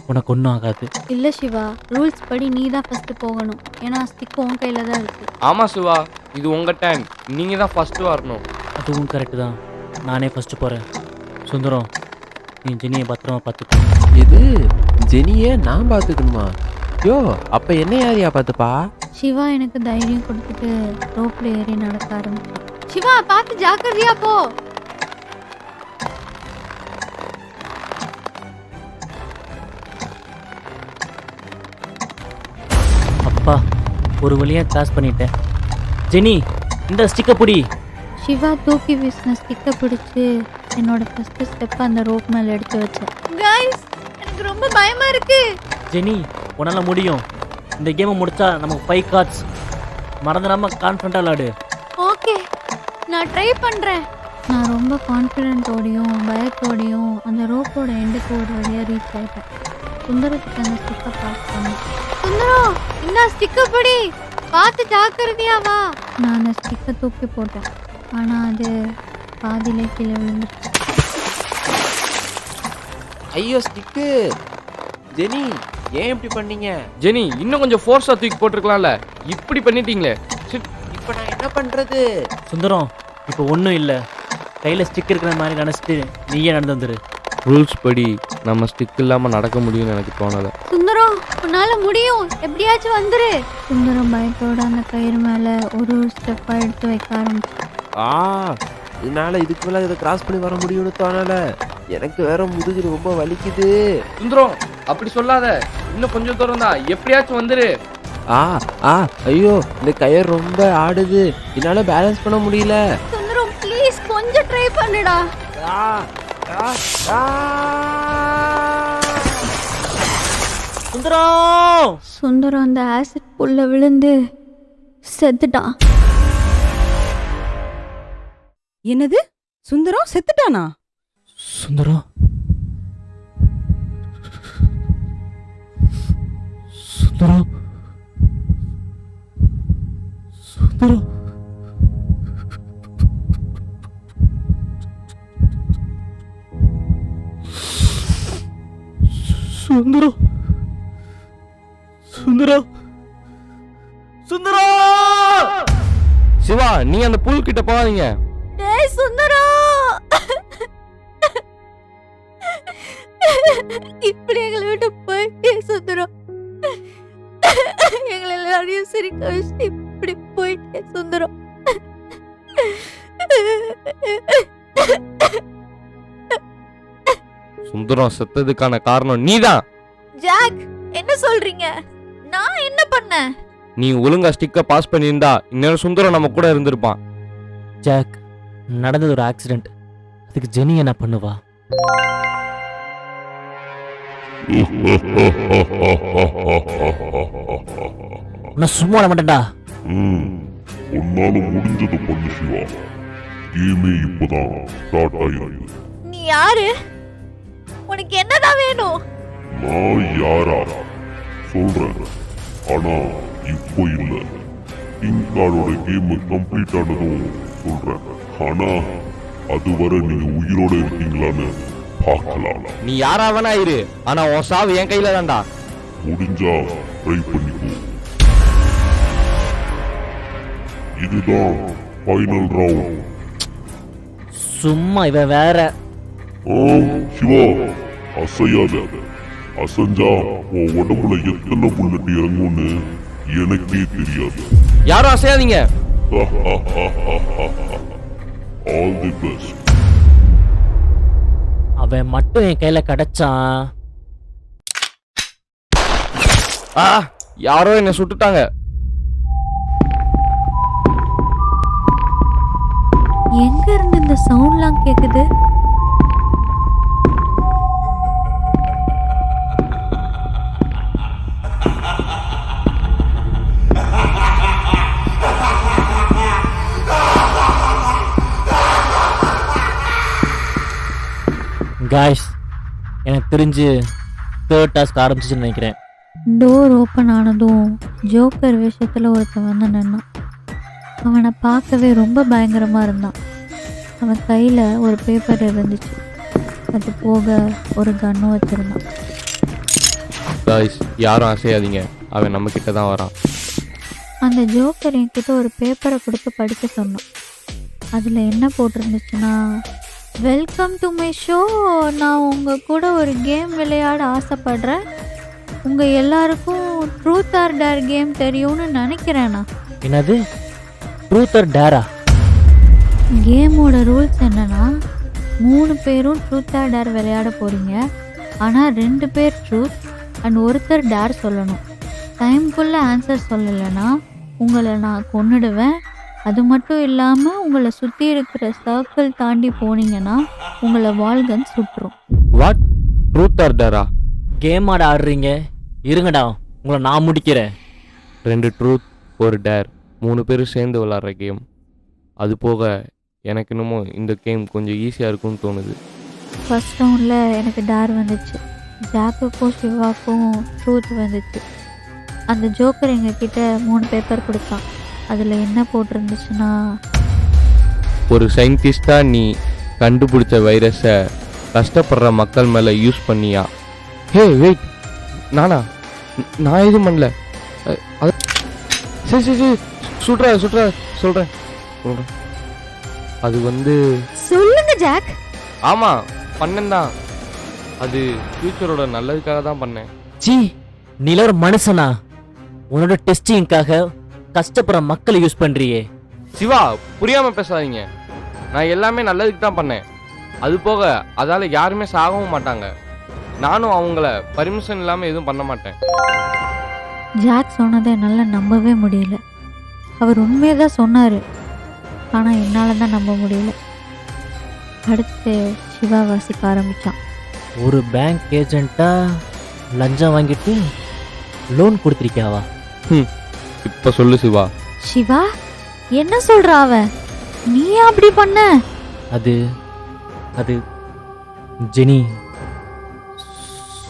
Speaker 2: உனக்கு ஒன்றும் ஆகாது.
Speaker 1: இல்லை சிவா, ரூல்ஸ் படி நீ தான் ஃபஸ்ட்டு போகணும். ஏன்னா ஸ்டிக் உன் கையில் தான் இருக்குது.
Speaker 3: ஆமாம் சிவா, இது உங்கள் டைம். நீங்கள் தான் ஃபஸ்ட்டு வரணும்.
Speaker 2: அதுவும் கரெக்டு தான், நானே ஃபஸ்ட்டு போகிறேன். சுந்தரம், நீ ஜெனியை பத்திரமா பார்த்துக்கோ.
Speaker 7: இது ஜெனியை நான் பார்த்துக்கணுமா? யோ, அப்போ என்ன யாரையா பார்த்துப்பா?
Speaker 1: சிவா எனக்கு தைரியம் கொடுத்துட்டு ரோப்ல ஏறி நடக்க ஆரம்பிச்சான். சிவா, பார்த்து ஜாக்கிரதையா போ.
Speaker 2: அப்பா, ஒரு வழியாக கிராஸ் பண்ணிட்டேன். ஜெனி, இந்த ஸ்டிக்கை பிடி.
Speaker 1: சிவா தூக்கி வீசின ஸ்டிக்கை பிடிச்சி என்னோட ஃபஸ்ட்டு ஸ்டெப்பை அந்த ரோப் மேலே எடுத்து வச்சேன். கைஸ், எனக்கு ரொம்ப பயமா இருக்கு.
Speaker 2: ஜெனி, உன்னால் முடியும். இந்த கேமை முடிச்சா நமக்கு 5 கார்ட்ஸ். மறந்துடாம கான்ஃபிடண்டாக விளாடு.
Speaker 1: ஓகே, நான் ட்ரை பண்ணுறேன். நான் ரொம்ப கான்ஃபிடென்ட்டோடையும் பயத்தோடையும் அந்த ரோப்போட எண்டுக்கு ஒரு வழியாக ரீச் ஆகிட்டேன். சுந்தரத்துக்கு அந்த ஸ்டிக்கை பாஸ் பண்ணேன். சுந்தரம், இந்த ஸ்டிக்கை பிடி, பார்த்து ஜாக்கிரதையா வா. நான் அந்த ஸ்டிக்கை தூக்கி போட்டேன். ஆனால் அது பாதியிலே கீழே விழுந்துருச்சு.
Speaker 7: ஐயோ ஸ்டிக்கு! ஜெனி, ஏன் இப்படி பண்ணீங்க?
Speaker 3: ஜெனி, இன்னும் கொஞ்சம் ஃபோர்ஸாக தூக்கி போட்டிருக்கலாம்ல. இப்படி பண்ணிட்டீங்களே.
Speaker 7: இப்போ நான் என்ன பண்ணுறது?
Speaker 2: சுந்தரம், இப்போ ஒன்றும் இல்லை, கையில் ஸ்டிக் இருக்கிற மாதிரி நினச்சிட்டு நீயே நடந்து வந்துரு.
Speaker 3: ரூல்ஸ் படி நம்ம ஸ்டிக் இல்லாமல் நடக்க முடியும்னு எனக்கு தோணலை.
Speaker 1: சுந்தரம், உன்னால முடியும், எப்படியாச்சும் வந்துரு. சுந்தரம் பயத்தோட அந்த கயிறு மேலே ஒரு ஸ்டெப்பாக எடுத்து வைக்க ஆரம்பிச்சு.
Speaker 7: இதனால இதுக்கு மேலே இதை கிராஸ் பண்ணி வர முடியும்னு தோணலை. எனக்கு வேற முதுகு ரொம்ப வலிக்குது.
Speaker 3: சுந்தரம், அப்படி சொல்லாத. இன்னும் கொஞ்சம் தூரம் தான், எப்படியாச்சும் வந்துரு.
Speaker 7: ஐயோ, இந்த கயிறு ரொம்ப ஆடுது. என்னால பேலன்ஸ் பண்ண முடியல.
Speaker 1: சுந்தரம், ப்ளீஸ் கொஞ்சம் ட்ரை பண்ணுடா.
Speaker 2: சுந்தரம்!
Speaker 1: சுந்தரம் அந்த ஆசிட் புல்ல விழுந்து செத்துட்டான்.
Speaker 6: என்னது? சுந்தரம் செத்துட்டானா?
Speaker 2: சுந்தரம், சுந்தரம், சுந்தரம், சுந்தரம், சுந்தரம், சுந்தரம்!
Speaker 3: சிவா, நீ அந்த புல் கிட்ட போகாதீங்க.
Speaker 1: டேய் சுந்தரம், இப்படி எங்களை விட்டு போயிட்டே சுந்தரம். எங்களை எல்லாரையும் சிரிக்க வச்சுட்டு இப்படி போயிட்டே சுந்தரம்.
Speaker 3: சுந்தரம் செத்ததுக்கான காரணம் நீதான்.
Speaker 1: ஜாக், என்ன சொல்றீங்க? நான் என்ன பண்ணேன்?
Speaker 3: நீ ஒழுங்கா ஸ்டிக்கை பாஸ் பண்ணியிருந்தா இந்நேரம் சுந்தரம் நம்ம கூட இருந்திருப்பான்.
Speaker 2: ஜாக், நடந்தது ஒரு ஆக்சிடென்ட். அதுக்கு ஜெனி என்ன பண்ணுவா? நான் சும்மா விட மாட்டேன்டா.
Speaker 4: உன்னால முடிஞ்சதை பண்ணு சிவா. கேமே இப்பதான் ஸ்டார்ட் ஆயிருக்கு.
Speaker 1: நீ யாரு? உனக்கு என்னதான் வேணும்?
Speaker 4: நான் யாரா சொல்றேன், ஆனா இப்போ இல்ல. கிங் கார்டோட கேம் கம்ப்ளீட் ஆனதும் சொல்றேன். ஆனா அதுவரை நீங்க உயிரோட இருக்கீங்களான்னு பார்க்கலாம்.
Speaker 3: நீ யாரா வேணா இரு, ஆனா உன் சாவு என் கையில தான்டா.
Speaker 4: முடிஞ்சா ட்ரை பண்ணிக்கோ. இதுதான் ஃபைனல் ரவுண்ட்.
Speaker 2: சும்மா இவன் வேற.
Speaker 4: சிவா, அசையாத. அசைஞ்சா உன் உடம்புல எத்தனை புல்லட் இறங்கும்னு எனக்கே தெரியாது.
Speaker 3: யாரும் அசையாதீங்க.
Speaker 4: All the best.
Speaker 2: அவன் மட்டும் என் கையில கிடைச்சான்.
Speaker 3: யாரோ என்ன சுட்டுட்டாங்க.
Speaker 1: எங்க இருந்து இந்த சவுண்ட்லாம் கேக்குது?
Speaker 2: காய்ஸ், எனக்கு தெரிஞ்சு தேர்ட் டாஸ்க் ஆரம்பிச்சுன்னு நினைக்கிறேன்.
Speaker 1: டோர் ஓப்பன் ஆனதும் ஜோக்கர் விஷயத்தில் ஒருத்தன் வந்து நின்னான். அவனை பார்க்கவே ரொம்ப பயங்கரமாக இருந்தான். அவன் கையில் ஒரு பேப்பர் இருந்துச்சு. அது போக ஒரு கன்னும் வச்சுருந்தான்.
Speaker 3: காய்ஸ், யாரும் அசையாதீங்க. அவன் நம்ம கிட்ட தான் வரான்.
Speaker 1: அந்த ஜோக்கர் என்கிட்ட ஒரு பேப்பரை கொடுத்து படிக்க சொன்னான். அதில் என்ன போட்டிருந்துச்சுன்னா, வெல்கம் டு மை ஷோ. நான் உங்கள் கூட ஒரு கேம் விளையாட ஆசைப்படுறேன். உங்கள் எல்லாருக்கும் ட்ரூத் ஆர் டேர் கேம் தெரியும்னு நினைக்கிறேண்ணா.
Speaker 2: என்னது ட்ரூத் ஆர் டேரா?
Speaker 1: கேமோட ரூல்ஸ் என்னன்னா, 3 பேரும் ட்ரூத் ஆர் டேர் விளையாட போகிறீங்க. ஆனால் 2 பேர் ட்ரூத் அண்ட் ஒருத்தர் டேர் சொல்லணும். டைம்குள்ளே ஆன்சர் சொல்லலைன்னா உங்களை நான் கொன்னுடுவேன். அது மட்டும் இல்லாமல் உங்களை சுற்றி இருக்கிற சர்க்கிள் தாண்டி போனீங்கன்னா உங்களை வால்கன் சுட்டுரும்.
Speaker 3: What? Truth or dare?
Speaker 2: Game ஆட ஆடுறீங்க? இருங்கடா, உங்களை நான் முடிக்கிறேன்.
Speaker 3: 2 ட்ரூத், ஒரு டேர், 3 பேரும் சேர்ந்து விளாட்ற கேம். அது போக எனக்கு இன்னமும் இந்த கேம் கொஞ்சம் ஈஸியாக இருக்கும்னு தோணுது.
Speaker 1: ஃபர்ஸ்ட் ரவுண்டில் எனக்கு டேர் வந்துச்சு. ஜாக்குக்கும் சிவாக்கும் ட்ரூத் வந்துச்சு. அந்த ஜோக்கர் எங்ககிட்ட 3 பேப்பர் கொடுத்தான். அதில் என்ன போட்டிருந்துச்சுன்னா,
Speaker 3: ஒரு சயின்டிஸ்டாக நீ கண்டுபிடிச்ச வைரஸை கஷ்டப்படுற மக்கள் மேலே யூஸ் பண்ணியா? ஹே வெயிட், நானா? நான் எதுவும் பண்ணல. சரி சரி சரி, சொல்கிறேன். அது
Speaker 1: சொல்லுங்க ஜாக்.
Speaker 3: ஆமாம், பண்ணேன்தான். அது ஃபியூச்சரோட நல்லதுக்காக தான் பண்ணேன்.
Speaker 2: ஜி, நீல ஒரு மனுஷனா? உன்னோட டெஸ்டிங்காக கஷ்டப்படுற மக்களை யூஸ் பண்றியே.
Speaker 3: சிவா, புரியாமல் பேசாதீங்க. நான் எல்லாமே நல்லதுக்கு தான் பண்ணேன். அது போக அதால் யாருமே சாகவும் மாட்டாங்க. நானும் அவங்கள பர்மிஷன் இல்லாமல் எதுவும் பண்ண மாட்டேன்.
Speaker 1: ஜாக் சொன்னதை என்னால் நம்பவே முடியல. அவர் உண்மையை தான் சொன்னார், ஆனால் என்னால் தான் நம்ப முடியல. அடுத்து சிவா வாசிக்க ஆரம்பித்தான்.
Speaker 2: ஒரு பேங்க் ஏஜென்ட்டா லஞ்சம் வாங்கிட்டு லோன் கொடுத்துருக்கியாவா?
Speaker 3: இப்போ சொல்லு சிவா.
Speaker 1: சிவா, என்ன சொல்ற அவன்? நீ அப்படி பண்ண?
Speaker 2: அது ஜெனி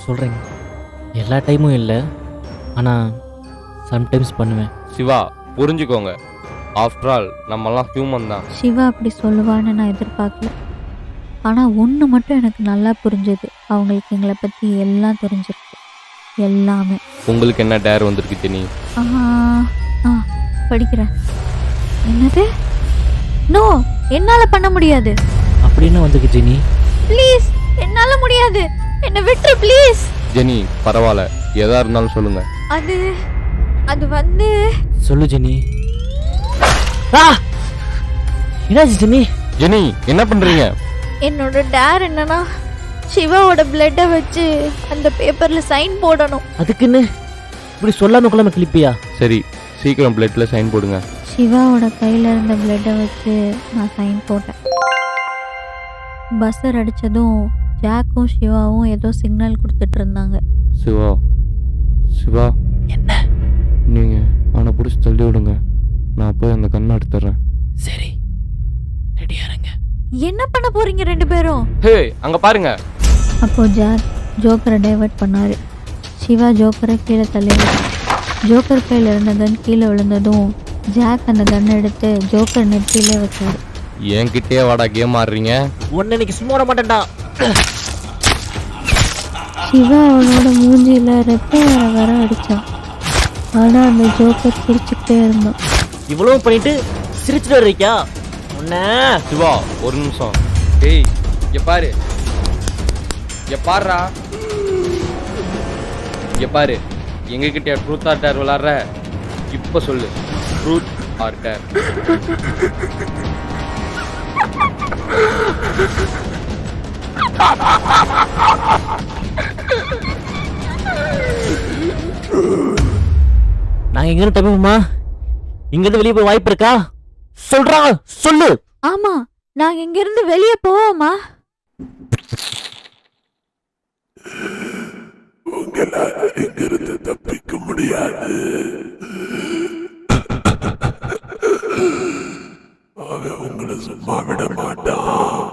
Speaker 2: சொல்கிறேங்க. எல்லா டைமும் இல்லை, ஆனால் சம்டைம்ஸ் பண்ணுவேன்.
Speaker 3: சிவா, புரிஞ்சுக்கோங்க. ஆஃப்டர் ஆல் நம்மலாம் ஹியூமன் தான்.
Speaker 1: சிவா அப்படி சொல்லுவான்னு நான் எதிர்பார்க்கல. ஆனால் ஒன்று மட்டும் எனக்கு நல்லா புரிஞ்சது. அவங்களுக்கு எங்களை பற்றி எல்லாம் தெரிஞ்சிருக்கு, எல்லாமே.
Speaker 3: உங்களுக்கு என்ன டேர் வந்திருக்கு ஜெனி?
Speaker 1: படிக்கிறேன். என்னது? நோ, என்னால் பண்ண முடியாது.
Speaker 2: அப்படின்னு வந்துக்கு ஜெனி.
Speaker 1: ப்ளீஸ், என்னால் முடியாது. என்னை விட்டு ப்ளீஸ்.
Speaker 3: ஜெனி, பரவாயில்ல, எதா இருந்தாலும் சொல்லுங்க.
Speaker 1: அது வந்து
Speaker 2: சொல்லு ஜெனி. என்னாச்சு ஜெனி?
Speaker 3: ஜெனி, என்ன பண்றீங்க?
Speaker 1: என்னோட டேர் என்னன்னா, சிவாவோட பிளட்டை வச்சு அந்த பேப்பர்ல சைன் போடணும்.
Speaker 2: அதுக்குன்னு இப்படி சொல்லாம கொள்ளாம கிளிப்பியா?
Speaker 3: சரி, சீக்கிரம் பிளட்ல சைன் போடுங்க.
Speaker 1: சிவாவோட கையில் இருந்த பிளட்டை வச்சு நான் சைன் போட்டேன். பஸ்ஸர் அடித்ததும் ஜாக்கும் சிவாவும் ஏதோ சிக்னல் கொடுத்துட்டு இருந்தாங்க.
Speaker 3: சிவா சிவா
Speaker 2: என்ன?
Speaker 3: நீங்கள் அவனை பிடிச்சி தள்ளி விடுங்க, நான் போய் அந்த கண்ணை எடுத்துறேன்.
Speaker 2: சரி, ரெடியா இருங்க.
Speaker 1: என்ன பண்ண போறீங்க 2 பேரும்?
Speaker 3: ஹே அங்கே பாருங்க.
Speaker 1: அப்போ ஜாக் ஜோக்கரை டைவர்ட் பண்ணாரு. சிவா ஜோக்கரை கீழே தள்ளிவிட்டார். ஜோக்கர் கையில் இருந்த கன் கீழே விழுந்ததும் ஜாக் அந்த கன் எடுத்து ஜோக்கர் நெற்றியிலே வச்சாரு.
Speaker 3: என்கிட்டயே வாடா கேம் ஆடுறீங்க.
Speaker 2: ஒன்னு இன்னைக்கு சும்மா விட மாட்டேன்டா.
Speaker 1: சிவா அவனோட மூஞ்சியில் ரெப்ப வர அடித்தான். ஆனால் அந்த ஜோக்கர் சிரிச்சுக்கிட்டே இருந்தான்.
Speaker 2: இவ்வளவு பண்ணிட்டு சிரிச்சுட்டு வர்றீக்கா? உன்ன
Speaker 3: சிவா ஒரு நிமிஷம். டேய் இங்க பாரு, இங்க பாருடா, இங்க பாரு. எங்ககிட்ட ட்ரூத் ஆர் டேர் விளாட்ற? இப்போ சொல்லு, ட்ரூத் ஆர் டேர்?
Speaker 2: நாங்க எங்க இருந்து தப்பிப்போமா? இங்க இருந்து வெளியே போய் வாய்ப்பு இருக்கா? சொல்றா, சொல்லு.
Speaker 1: ஆமா, நாங்க இங்க இருந்து வெளியே போவோமா?
Speaker 4: உங்களால இங்கிருந்து தப்பிக்க முடியாது. அவன் உங்களை சும்மா விட மாட்டான்.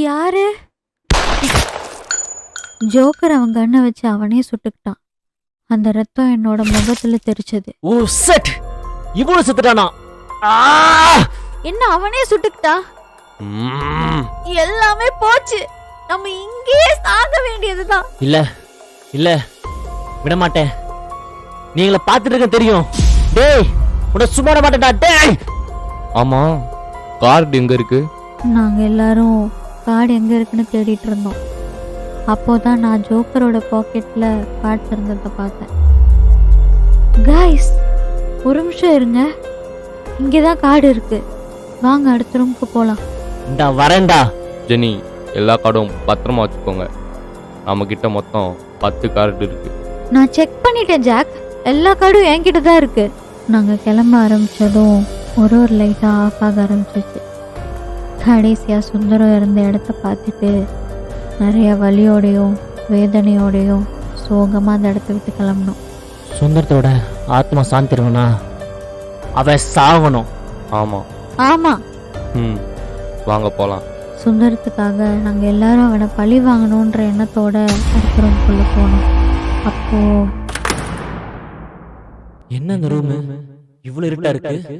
Speaker 1: யாரு? ஜோக்கர் அவன் கண்ணை வச்சு அவனே சுட்டுக்கிட்டான். அந்த ரத்தம் என்னோட முகத்துல தெரிச்சது.
Speaker 2: ஓ செட், இவ்வளவு செத்துட்டானா?
Speaker 1: என்ன அவனே சுட்டுக்கிட்டா? எல்லாமே போச்சு. நம்ம இங்கேயே சாக வேண்டியதுதான்.
Speaker 2: இல்ல இல்ல, விட மாட்டேன். நீங்கள பாத்துட்டு இருக்க தெரியும். டேய் உன்னை சும்மா விட மாட்டேன்டா. டேய்
Speaker 3: ஆமாம், கார்டு எங்கே இருக்கு?
Speaker 1: நாங்கள் எல்லாரும் கார்டு எங்கே இருக்குன்னு தேடிட்டு இருந்தோம். அப்போதான் நான் ஜோக்கரோட பாக்கெட்டில் கார்ட்ஸ் இருந்ததை பார்த்தேன். கைஸ், ஒரு நிமிஷம் இருங்க. இங்கே தான் கார்டு இருக்கு. வாங்க அடுத்த ரூமுக்கு போகலாம்.
Speaker 2: இந்த வரேன்டா.
Speaker 3: ஜெனி, எல்லா கார்டும் பத்திரமா வச்சுக்கோங்க. நம்மக்கிட்ட மொத்தம் 10 கார்டு இருக்கு.
Speaker 1: நான் செக் பண்ணிட்டேன் ஜாக், எல்லா கார்டும் என்கிட்ட தான் இருக்கு. நாங்கள் கிளம்ப ஆரம்பித்ததும் ஒரு லைட்டாக ஆஃப் ஆக ஆரம்பிச்சிச்சு. கடைசியாக சுந்தரம் இருந்த இடத்த பார்த்துட்டு நிறைய வலியோடையும் வேதனையோடையும் சோகமாக அந்த இடத்த விட்டு கிளம்பணும்.
Speaker 2: சுந்தரத்தோட ஆத்மா சாந்திரவனா அவன் சாவணும்.
Speaker 3: ஆமாம்
Speaker 1: ஆமாம்,
Speaker 3: வாங்க போகலாம்.
Speaker 1: சுந்தரத்துக்காக நாங்கள் எல்லாரும் அவனை பழி வாங்கணுன்ற எண்ணத்தோட அடுத்த ரூம்குள்ளே போனோம். அப்போ
Speaker 2: என்ன இந்த ரூம் இவ்வளவு இருட்டா இருக்கு?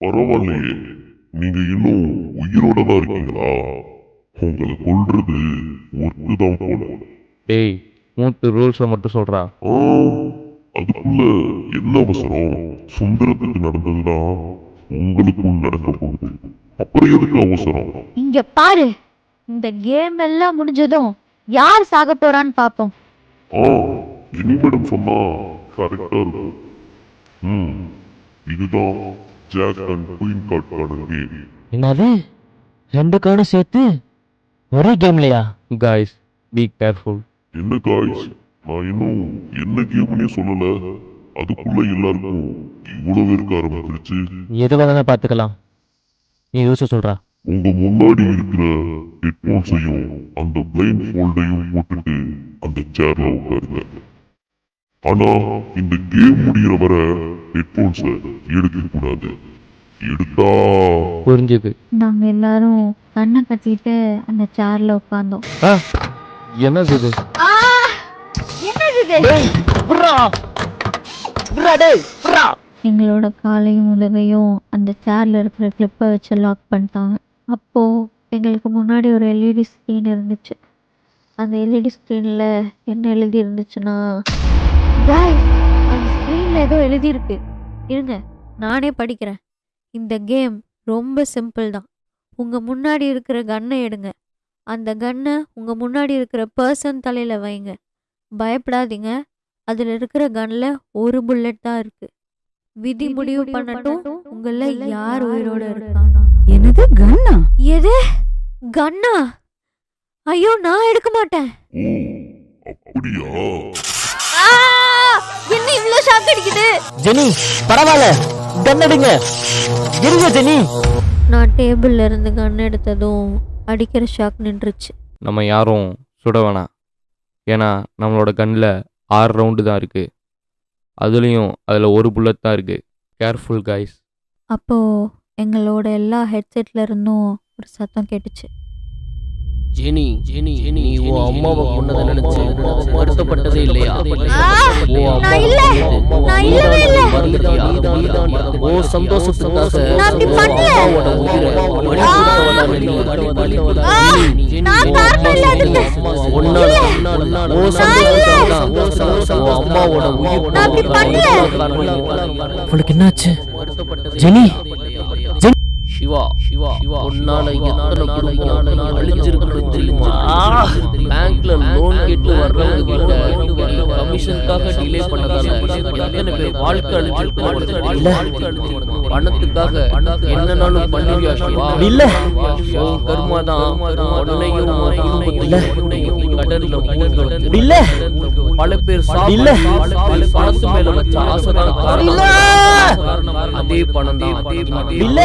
Speaker 4: பரவாயில்லையே, நீங்க இன்னும் உயிரோட தான் இருக்கீங்களா? உங்களை கொல்றது ஒத்துதான் போல.
Speaker 3: டேய், 3 ரூல்ஸை மட்டும் சொல்கிறா.
Speaker 4: அதுக்குள்ள என்ன அவசரம்? சுந்தரத்துக்கு நடந்ததுதான் உங்களுக்கும் நடக்க போகுது. அப்புறம் எதுக்கு அவசரம்?
Speaker 1: இங்க பாரு, இந்த கேம் எல்லாம் முடிஞ்சதும் யார் சாக போறான்னு பாப்போம்.
Speaker 4: ஜெனி மேடம் சொன்னா கரெக்டா இருக்கும். இதுதான் ஜாக் அண்ட் குயின் கார்டுக்கான கேம்.
Speaker 2: என்னது, 2 கார்டும் சேர்த்து ஒரே கேம்லையா?
Speaker 3: Guys, be careful.
Speaker 4: என்ன காய்ஸ், நான் இன்னும் என்ன கேம்னே சொல்லல, அதுக்குள்ள எல்லாருக்கும் இவ்வளவு இருக்க ஆரம்பிச்சிருச்சு.
Speaker 2: எதுவாக தானே பார்த்துக்கலாம். நீ யோசிச்சு சொல்றா.
Speaker 4: உங்க முன்னாடி இருக்கிற ஹெட்போன்ஸையும் அந்த பிளைண்ட் ஃபோல்டையும் போட்டுட்டு அந்த சேர்ல உட்காருங்க. ஆனா இந்த கேம் முடிகிற வர ஹெட்போன்ஸை எடுக்க கூடாது. எடுத்தா
Speaker 3: புரிஞ்சுது.
Speaker 1: நாங்க எல்லாரும் கண்ணை கட்டிட்டு அந்த சேர்ல உட்கார்ந்தோம்.
Speaker 3: என்னது இது?
Speaker 1: எங்களோட காலையும் முதுகையும் அந்த சேர்ல இருக்கிற கிளிப்பை வச்சு லாக் பண்ணிட்டாங்க. அப்போ எங்களுக்கு முன்னாடி ஒரு எல்இடி ஸ்க்ரீன் இருந்துச்சு. அந்த எல்இடி ஸ்க்ரீனில் என்ன எழுதி இருந்துச்சுன்னா, அந்த ஸ்க்ரீனில் ஏதோ எழுதியிருக்கு. இருங்க நானே படிக்கிறேன். இந்த கேம் ரொம்ப சிம்பிள் தான். உங்கள் முன்னாடி இருக்கிற கன்னை எடுங்க. அந்த கன்னை உங்கள் முன்னாடி இருக்கிற பர்சன் தலையில் வைங்க. பயப்படாதீங்க, அதில் இருக்கிற கன்னில் ஒரு புல்லட் தான் இருக்குது. விதி முடிவு பண்ணட்டும் உங்கள யார் உயிரோட இருக்கானா.
Speaker 6: என்னது கன்னா?
Speaker 1: எது கன்னா? ஐயோ, நான் எடுக்க மாட்டேன்.
Speaker 4: அப்படியா?
Speaker 9: என்ன இவ்ளோ ஷாக் அடிக்குது?
Speaker 2: ஜெனி பரவாயில்ல, கன் எடுங்க, இருங்க ஜெனி.
Speaker 1: நான் டேபிள்ல இருந்து கன் எடுத்ததும் அடிக்கிற ஷாக் நின்றுச்சு.
Speaker 3: நம்ம யாரும் சுட வேணாம். ஏன்னா நம்மளோட கன்னில் 6 ரவுண்டு தான் இருக்குது. அதுலேயும் அதில் ஒரு புல்லட் தான் இருக்குது. Careful guys.
Speaker 1: அப்போ எங்களோட எல்லா ஹெட்செட்ல இருந்தும் ஒரு சத்தம் கேட்டுச்சு.
Speaker 5: ஜெனி நீ உன் அம்மாவை கொன்னதை நினைச்சு வருத்தப்பட்டதே இல்லையா?
Speaker 9: நான் இல்ல. நான் இல்லவே இல்ல.
Speaker 5: ஓ சந்தோஷத்துக்காக
Speaker 9: நான் அப்படி பண்ணல.
Speaker 5: அம்மாவோட உயிரை பலி கொடுத்தவளா நீ?
Speaker 9: நான் காரணம் இல்ல அதுக்கு.
Speaker 5: ஓ சந்தோஷத்துக்காக உன் அம்மாவோட உயிர்
Speaker 9: நான் அப்படி பண்ணல.
Speaker 2: உங்களுக்கு என்னாச்சு ஜெனி?
Speaker 5: சிவா உன்னால எத்தனை குடும்பம் அழிஞ்சிருக்குன்னு தெரியுமா? பேங்க்ல லோன் கேட்டு வர்றவங்க கிட்ட கமிஷனுக்காக டிலே பண்ணதால எத்தனை பேர் வாழ்க்கை அழிஞ்சிருக்கு. பணத்துக்காக என்னன்னாலும் பண்ணிருவியா சிவா?
Speaker 2: இல்ல.
Speaker 5: உன் கர்மா தான் உன்னையும் குடும்பத்தையும் கடல்ல மூழ்க வைக்குது.
Speaker 2: இல்ல.
Speaker 5: பல பேர்
Speaker 2: இல்ல.
Speaker 5: பணத்து மேல வச்ச ஆசைதான் காரணம். அதே பணம் தான்
Speaker 2: இல்ல.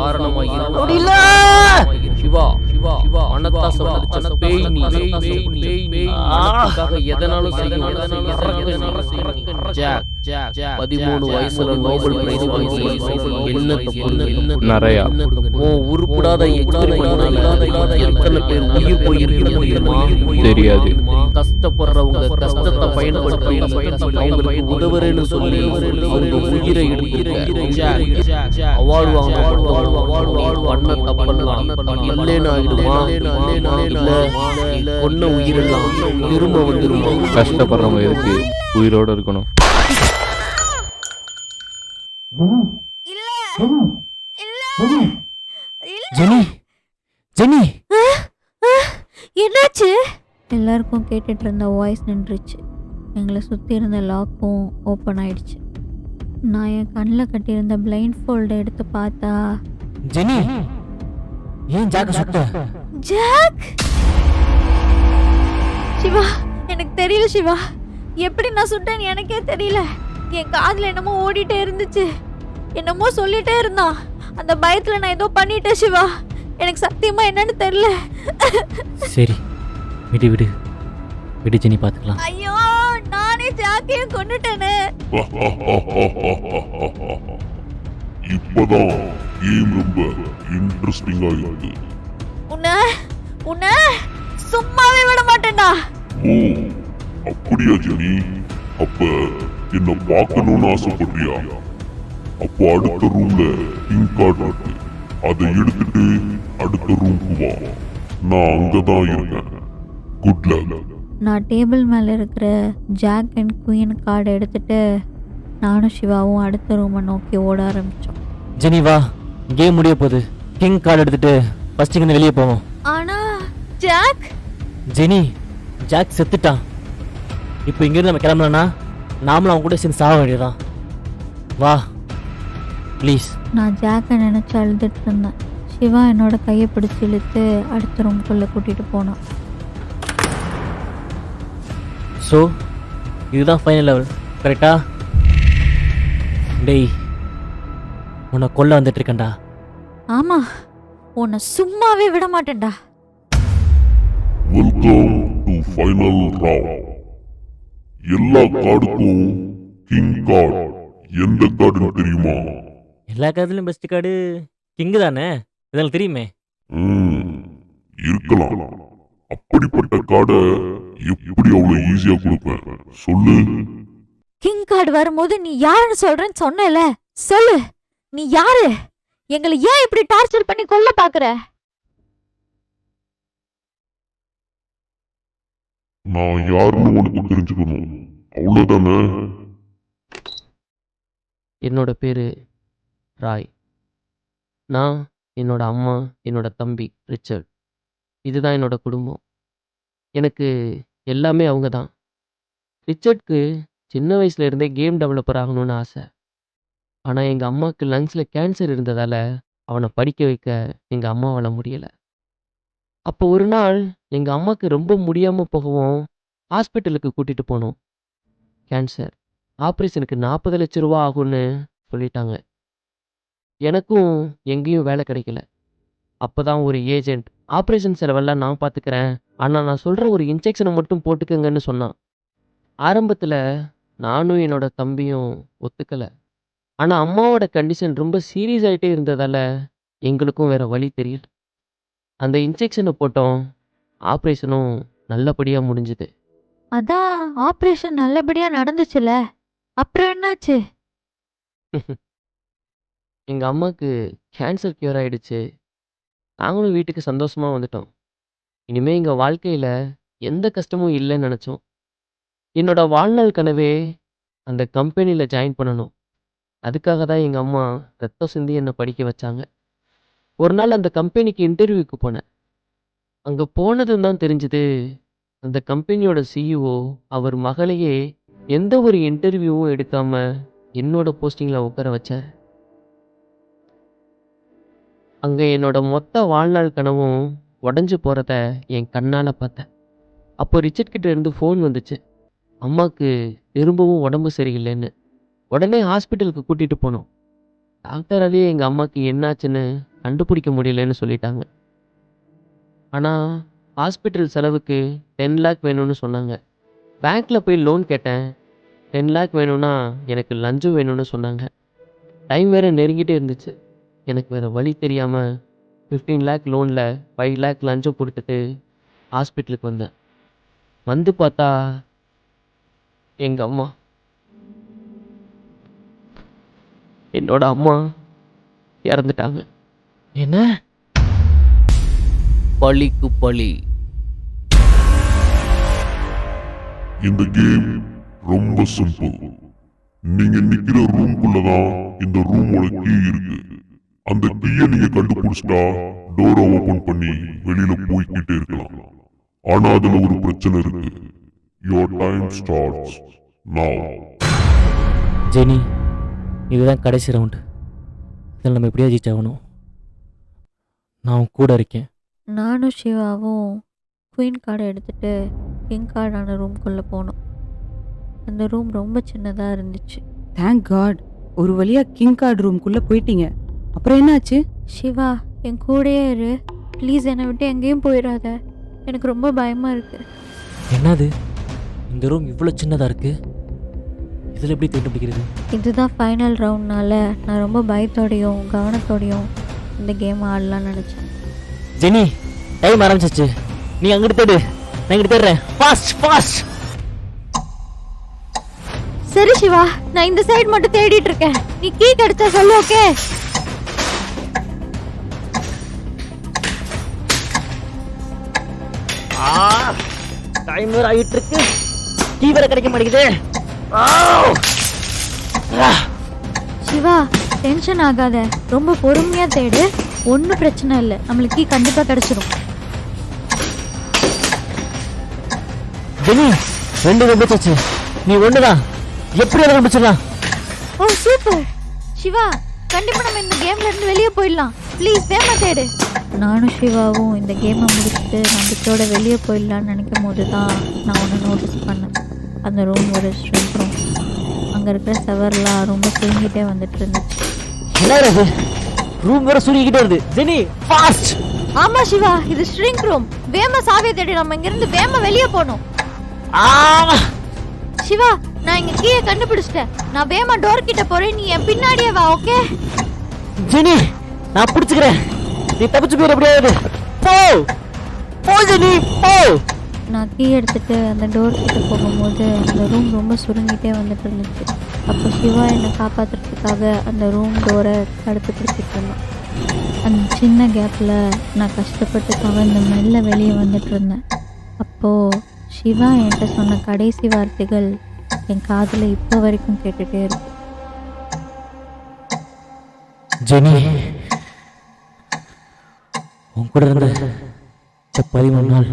Speaker 5: காரணமா இருக்கு. சிவா பணத்தாசை பிடிச்ச பேய் நீ. பணத்துக்காக எதனாலும் செய்யும். ஜாக் 13 வயசுல நோபல் பிரைஸ் வாங்கி என்ன தப்பு?
Speaker 3: நிறையா.
Speaker 5: உன் உருப்படாத எக்ஸ்பெரிமெண்ட்னால எத்தனை பேர் உயிர் போயிருக்கிறது தெரியுமா?
Speaker 3: தெரியாது.
Speaker 5: கஷ்டப்படுறவங்க கஷ்டத்தை பயன்படுத்தி அவங்களுக்கு உதவுறேன்னு சொல்லி அவங்க உயிரை எடுத்துருக்க. அவார்டு வாங்க பண்ண தப்பெல்லாம் இல்லைன்னு ஆயிடுமா? இல்ல கொன்ன உயிரெல்லாம் திரும்ப வந்துருமா?
Speaker 3: கஷ்டப்படுறவங்க எதுக்கு உயிரோட இருக்கணும்?
Speaker 2: ஜெனி
Speaker 1: என்னாச்சு? எல்லாருக்கும் கேட்டுட்டு இருந்த வாய்ஸ் நின்றுச்சு. எங்களை சுற்றி இருந்த லாக்கும் ஓப்பன் ஆயிடுச்சு. நான் என் கண்ணில் கட்டியிருந்த பிளைண்ட் ஃபோல்டை எடுத்து பார்த்தா
Speaker 2: ஜெனி ஏன் ஜாக்க சுட்ட?
Speaker 1: ஜாக்! சிவா, எனக்கு தெரியல சிவா. எப்படி நான் சுட்டேன்னு எனக்கே தெரியல. என் காதில் என்னமோ ஓடிட்டே இருந்துச்சு. என்னமோ சொல்லிட்டே இருந்தான். அந்த பயத்தில் நான் ஏதோ பண்ணிட்டேன் சிவா. எனக்கு சத்தியமா என்னன்னு தெரியல.
Speaker 2: சரி விடு ஜெனி, பார்த்துக்கலாம்.
Speaker 1: ஐயோ, நானே ஜாக்கையும் கொண்டுட்டேனே.
Speaker 4: இப்பதான் கேம் ரொம்ப இன்ட்ரெஸ்டிங்கா இருக்கு.
Speaker 1: உன்னை சும்மாவே விட மாட்டேன்டா.
Speaker 4: ஓ அப்படியா ஜெனி? அப்ப என்ன பார்க்கணும்னு ஆசைப்படுறியா? அப்போ அடுத்த ரூம்ல கிங் கார்டு இருக்கு. அதை எடுத்துட்டு அடுத்த ரூமுக்கு வா. நான் அங்கதான் இருக்கேன். Good luck.
Speaker 1: நான் டேபிள் மேலே இருக்கிற ஜாக் அண்ட் குயின் கார்டை எடுத்துட்டு நானும் சிவாவும் அடுத்த ரூமை நோக்கி ஓட ஆரம்பித்தோம்.
Speaker 2: ஜெனி வா, கேம் முடிய போகுது. கிங் கார்டு எடுத்துட்டு ஃபர்ஸ்ட் இங்க வெளியே போவோம்.
Speaker 1: ஆனா ஜாக்?
Speaker 2: ஜெனி, ஜாக் செத்துட்டான். இப்போ இங்கிருந்து நம்ம கிளம்பலன்னா நாமளும் அவங்க கூட சேர்ந்து சாக வேண்டியதான். வா ப்ளீஸ்.
Speaker 1: நான் ஜாக்கை நினச்சி அழுதுட்டு இருந்தேன். சிவா என்னோட கையை பிடிச்சி இழுத்து அடுத்த ரூம்குள்ளே கூட்டிகிட்டு போனான்.
Speaker 2: ஸோ இதுதான் ஃபைனல் லெவல், கரெக்டா? டேய், உன்னை கொல்ல வந்துட்டு இருக்கேன்டா.
Speaker 1: ஆமாம், உன்னை சும்மாவே விட மாட்டேன்டா.
Speaker 4: Welcome to final round. எல்லா கார்டுக்கும் கிங் கார்டு எந்த கார்டுன்னு தெரியுமா?
Speaker 2: எல்லா கார்டுலையும் பெஸ்ட் கார்டு கிங்கு தானே, இதெல்லாம் தெரியுமே.
Speaker 4: இருக்கலாம். அப்படிப்பட்ட கார்டை எப்படி அவ்வளவு ஈஸியா கொடுப்பேன் சொல்லு?
Speaker 1: கிங் கார்டு வரும்போது நீ யாருன்னு சொல்றேன்னு சொன்னல, சொல்லு. நீ யாரு? எங்களை ஏன் இப்படி டார்ச்சர் பண்ணி கொல்ல பாக்குற?
Speaker 4: நான் யாருன்னு உனக்கு தெரிஞ்சுக்கணும், அவ்வளவுதானே?
Speaker 5: என்னோட பேர் ராய். நான், என்னோட அம்மா, என்னோட தம்பி ரிச்சர்ட், இதுதான் என்னோட குடும்பம். எனக்கு எல்லாமே அவங்க தான். ரிச்சர்ட்க்கு சின்ன வயசுல இருந்தே கேம் டெவலப்பர் ஆகணும்னு ஆசை. ஆனால் எங்கள் அம்மாவுக்கு லங்ஸில் கேன்சர் இருந்ததால் அவனை படிக்க வைக்க எங்கள் அம்மாவால் முடியலை. அப்போ ஒரு நாள் எங்கள் அம்மாவுக்கு ரொம்ப முடியாமல் போகவும் ஹாஸ்பிட்டலுக்கு கூட்டிகிட்டு போனோம். கேன்சர். ஆப்ரேஷனுக்கு 40 லட்ச ரூபா ஆகும்னு சொல்லிட்டாங்க. எனக்கும் எங்கேயும் வேலை கிடைக்கல. அப்போ தான் ஒரு ஏஜென்ட், ஆப்ரேஷன் செலவெல்லாம் நான் பார்த்துக்கிறேன், ஆனால் நான் சொல்கிற ஒரு இன்ஜெக்ஷனை மட்டும் போட்டுக்கங்கன்னு சொன்னான். ஆரம்பத்தில் நானும் என்னோட தம்பியும் ஒத்துக்கலை. ஆனால் அம்மாவோட கண்டிஷன் ரொம்ப சீரியஸ் ஆகிட்டே இருந்ததால் எங்களுக்கும் வேறு வழி தெரியல. அந்த இன்ஜெக்ஷனை போட்டோம். ஆப்ரேஷனும் நல்லபடியாக முடிஞ்சுது.
Speaker 1: அதான் ஆப்ரேஷன் நல்லபடியா நடந்துச்சுல, அப்புறம் என்னாச்சு?
Speaker 5: எங்கள் அம்மாவுக்கு கேன்சர் க்யூர் ஆயிடுச்சு. நாங்களும் வீட்டுக்கு சந்தோஷமாக வந்துட்டோம். இனிமேல் எங்கள் வாழ்க்கையில் எந்த கஷ்டமும் இல்லைன்னு நினச்சோம். என்னோட வாழ்நாள் கனவே அந்த கம்பெனியில் ஜாயின் பண்ணணும். அதுக்காக தான் எங்கள் அம்மா ரத்தம் சிந்தி என்னை படிக்க வச்சாங்க. ஒரு நாள் அந்த கம்பெனிக்கு இன்டர்வியூக்கு போனேன். அங்கே போனதும் தான் தெரிஞ்சுது, அந்த கம்பெனியோட சிஇஓ அவர் மகளையே எந்த ஒரு இன்டர்வியூவும் எடுக்காமல் என்னோட போஸ்டிங்கில் உட்கார வச்சார். அங்கே என்னோட மொத்த வாழ்நாள் கனவும் உடஞ்சி போகிறத என் கண்ணால் பார்த்தேன். அப்போ ரிச்சர்ட் கிட்ட இருந்து ஃபோன் வந்துச்சு, அம்மாவுக்கு திரும்பவும் உடம்பு சரியில்லைன்னு. உடனே ஹாஸ்பிட்டலுக்கு கூட்டிகிட்டு போனோம். டாக்டராலேயே எங்கள் அம்மாவுக்கு என்னாச்சுன்னு கண்டுபிடிக்க முடியலன்னு சொல்லிட்டாங்க. ஆனால் ஹாஸ்பிட்டல் செலவுக்கு 10 லேக் வேணும்னு சொன்னாங்க. பேங்க்கில் போய் லோன் கேட்டேன். 10 லேக் வேணும்னா எனக்கு லஞ்சம் வேணும்னு சொன்னாங்க. டைம் வேறு நெருங்கிட்டே இருந்துச்சு. எனக்கு வேறு வழி தெரியாமல் 15 லேக் லோனில் 5 லேக் லஞ்சம் கொடுத்துட்டு ஹாஸ்பிட்டலுக்கு வந்தேன். வந்து பார்த்தா எங்கள் அம்மா, என்னோட அம்மா இறந்துட்டாங்க.
Speaker 2: என்ன? பழிக்கு பழி.
Speaker 4: இந்த கேம் ரொம்ப சிம்பிள். நீங்க நிக்கிற ரூம்குள்ளதான் இந்த ரூமோட கீ இருக்கு. அந்த கீயை நீங்க கண்டுபிடிச்சிட்டா டோரை ஓபன் பண்ணி வெளியில போய்கிட்டே இருக்கலாம். ஆனா அதுல ஒரு பிரச்சனை இருக்கு. யுவர் டைம் ஸ்டார்ட்ஸ் நவ.
Speaker 2: ஜெனி, இதுதான் கடைசி ரவுண்டு. இதில் நம்ம எப்படியா ஜெயிச்சாகணும். நான் உன் கூட இருக்கேன்.
Speaker 1: நானும் சிவாவும் குயின் கார்டை எடுத்துட்டு கிங் கார்டான ரூம்குள்ளே போனோம். அந்த ரூம் ரொம்ப சின்னதாக இருந்துச்சு.
Speaker 6: தேங்க் காட், ஒரு வழியா கிங் கார்டு ரூம்குள்ள போயிட்டீங்க. அப்புறம் என்னாச்சு?
Speaker 1: சிவா, என் கூடயே இரு ப்ளீஸ், என்னை விட்டு எங்கேயும் போயிடாத, எனக்கு ரொம்ப பயமாக இருக்குது.
Speaker 2: என்னது, இந்த ரூம் இவ்வளோ சின்னதாக இருக்குது? இதில் எப்படி கண்டுபிடிக்கிறது?
Speaker 1: இதுதான் ஃபைனல் ரவுண்ட்னால நான் ரொம்ப பயத்தோடையும் கவனத்தோடையும் இந்த கேம் ஆடலாம்னு நினச்சேன்.
Speaker 2: ஜெனி, டைம் ஆரம்பிச்சிச்சு. நீ அங்கிட்டு தேடு, நான் இங்கிட்டு தேடுறேன். Fast fast.
Speaker 1: சரி சிவா, நான் இந்த சைடு மட்டும் தேடிட்டு இருக்கேன். நீ கீ கிடைச்சா சொல்லு. ஓகே?
Speaker 2: டைம் வேறு ஆகிட்டு இருக்கு. கீ வேற கிடைக்க மாட்டேங்குது.
Speaker 1: சிவா, டென்ஷன் ஆகாத, ரொம்ப பொறுமையா தேடு. ஒன்றும் பிரச்சனை இல்லை, நம்மளுக்கு கீ கண்டிப்பாக கிடைச்சிடும்.
Speaker 2: ஜெனி, 2 கண்டுபிடிச்சாச்சு. நீ ஒண்ணுதான். எப்படி அதை கண்டுபிடிச்சிடலாம்?
Speaker 1: ஓ சூப்பர் சிவா, கண்டிப்பாக நம்ம இந்த கேம்ல இருந்து வெளியே போயிடலாம். ப்ளீஸ் வேமா தேடு. நானும் சிவாவும் இந்த கேமை முடிச்சுட்டு நம்பிக்கையோட வெளியே போயிடலான்னு நினைக்கும் போது தான் நான் ஒன்று நோட்டீஸ் பண்ணேன். அந்த ரூம் ஒரு ஸ்ட்ரென்த் ரூம். அங்கே இருக்கிற செவர்லாம் ரொம்ப சுருங்கிட்டே வந்துட்டு இருந்துச்சு.
Speaker 2: என்ன ரூம் வேற சுருங்கிக்கிட்டே வருது. Jenny, fast.
Speaker 1: ஆமா சிவா, இது ஸ்ட்ரிங்க் ரூம். வேமா சாவியை தேடி நம்ம இங்கிருந்து வேமா வெளியே போகணும். சிவா, நான் இங்க கீயை கண்டுபிடிச்சிட்டேன். நான் வேமா டோர் கிட்ட போறேன், நீ என் பின்னாடியே வா. ஓகே?
Speaker 2: ஜெனி, நான் பிடிச்சுக்கிறேன். நீ தப்பிச்சு போயிட முடியாது. போ போ ஜெனி, போ.
Speaker 1: நான் கீ எடுத்துட்டு அந்த டோர் கிட்ட போகும்போது அந்த ரூம் ரொம்ப சுருங்கிட்டே வந்துட்டு இருந்துச்சு. அப்போ சிவா என்னை காப்பாற்றுறதுக்காக அந்த ரூம் டோரை தடுத்து பிடிச்சிட்டு இருந்தேன். அந்த சின்ன கேப்பில் நான் கஷ்டப்பட்டு கவர்ந்து மெல்ல வெளியே வந்துட்டு இருந்தேன். அப்போது சிவா என்கிட்ட சொன்ன கடைசி வார்த்தைகள் என் காதில் இப்போ வரைக்கும் கேட்டுகிட்டே இருக்கு.
Speaker 2: ஜெனி, உன் கூட இருந்த 13 நாள்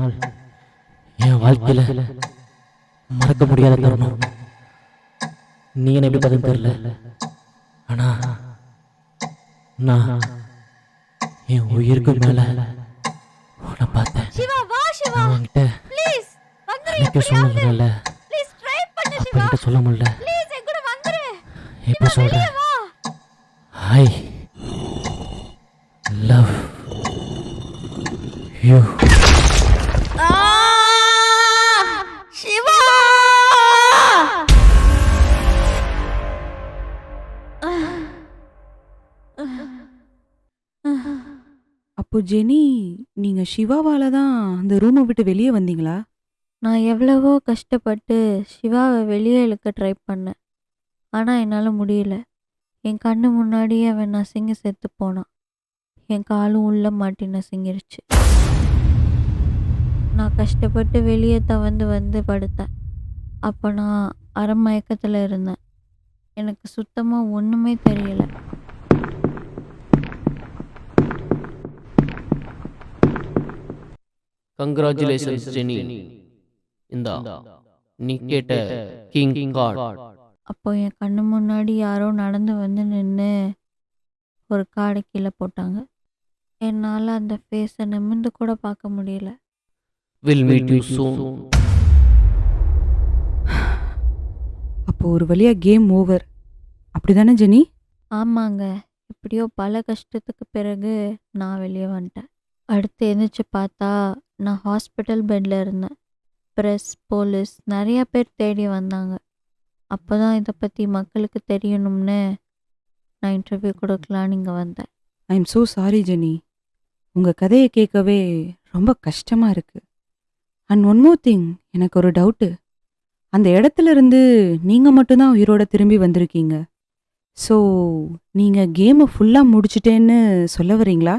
Speaker 2: என் வாழ்க்கையில மறக்க முடியாத தருணம். நீ என்ன எப்படி பதில் தெரியல, ஆனா நான் என் உயிருக்கு மேல உன்னை பார்த்தேன்.
Speaker 1: சிவா வா சிவா,
Speaker 2: உன்கிட்ட
Speaker 1: ப்ளீஸ்
Speaker 2: எனக்கு சொன்னதுனால அப்பா கிட்ட சொல்ல முடியல.
Speaker 1: ப்ளீஸ் என் கூட வந்துரு.
Speaker 2: இப்போ சொல்றேன்.
Speaker 1: வா.
Speaker 2: I love you.
Speaker 1: சிவா!
Speaker 6: அப்போ ஜெனி, நீங்க சிவாவால தான் அந்த ரூமை விட்டு வெளியே வந்தீங்களா?
Speaker 1: நான் எவ்வளவோ கஷ்டப்பட்டு சிவாவை வெளியே இழுக்க ட்ரை பண்ணேன். ஆனால் என்னால் முடியல. என் கண்ணு முன்னாடியே அவன் நசுங்கி செத்து போனான். என் காலும் உள்ள மாட்டி நசுங்கிருச்சு. நான் கஷ்டப்பட்டு வெளியே வந்து படுத்தேன். அப்போ நான் அரை மயக்கத்தில் இருந்தேன். எனக்கு சுத்தமாக ஒன்றுமே தெரியல.
Speaker 5: Congratulations Jenny. இந்தா நீ கேட்ட கிங் கார்டு.
Speaker 1: அப்போ என் கண்ணு முன்னாடி யாரோ நடந்து வந்து நின்று ஒரு கார்டை கீழே போட்டாங்க. என்னால் அந்த ஃபேஸை நிமிர்ந்து கூட பார்க்க முடியல.
Speaker 5: Will meet you soon.
Speaker 6: அப்போ ஒரு வழியா கேம் ஓவர், அப்படிதானே ஜெனி?
Speaker 1: ஆமாங்க. எப்படியோ பல கஷ்டத்துக்கு பிறகு நான் வெளியே வந்துட்டேன். அடுத்து எந்திரிச்சு பார்த்தா நான் ஹாஸ்பிட்டல் பெட்டில் இருந்தேன். ப்ரெஸ், போலீஸ் நிறையா பேர் தேடி வந்தாங்க. அப்போ தான் இதை பற்றி மக்களுக்கு தெரியணும்னு நான் இன்டர்வியூ கொடுக்கலான்னு இங்கே வந்தேன்.
Speaker 6: I am so sorry Jenny. உங்கள் கதையை கேட்கவே ரொம்ப கஷ்டமாக இருக்குது. அண்ட் ஒன் மோர் திங், எனக்கு ஒரு டவுட்டு. அந்த இடத்துல இருந்து நீங்கள் மட்டும்தான் உயிரோட திரும்பி வந்திருக்கீங்க. ஸோ நீங்கள் கேமை ஃபுல்லாக முடிச்சிட்டேன்னு சொல்ல வரீங்களா?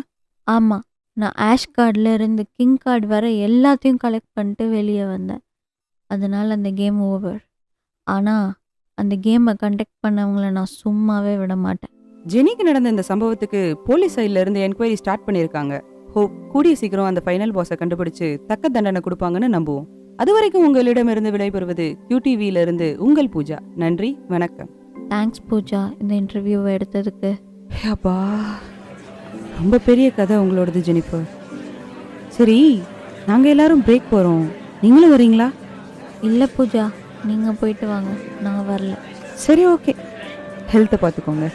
Speaker 1: ஆமாம், நான் ஆஷ் கார்டில் இருந்து கிங் கார்டு வர எல்லாத்தையும் கலெக்ட் பண்ணிட்டு வெளியே வந்தேன். அதனால் அந்த கேம் ஓவர். ஆனால் அந்த கேமை கண்டக்ட் பண்ணவங்கள நான் சும்மாவே விட மாட்டேன்.
Speaker 6: ஜெனிக்கு நடந்த இந்த சம்பவத்துக்கு போலீஸ் சைடில் இருந்து என்கொயரி ஸ்டார்ட் பண்ணியிருக்காங்க. ஹோப் கூடிய சீக்கிரம் அந்த ஃபைனல் பாஸை கண்டுபிடிச்சு தக்க தண்டனை கொடுப்பாங்கன்னு நம்புவோம். அது வரைக்கும் உங்களிடமிருந்து விடைபெறுவது QTVல இருந்து உங்கள் பூஜா. நன்றி, வணக்கம்.
Speaker 1: தேங்க்ஸ் பூஜா, இந்த இன்டர்வியூவை எடுத்ததுக்கு.
Speaker 6: அப்பா, ரொம்ப பெரிய கதை உங்களோடது ஜெனிஃபர். சரி, நாங்கள் எல்லாரும் பிரேக் போகிறோம், நீங்களும் வரீங்களா?
Speaker 1: இல்லை பூஜா, நீங்கள் போயிட்டு வாங்க, நான் வரல.
Speaker 6: சரி, ஓகே. ஹெல்த்தை பார்த்துக்கோங்க.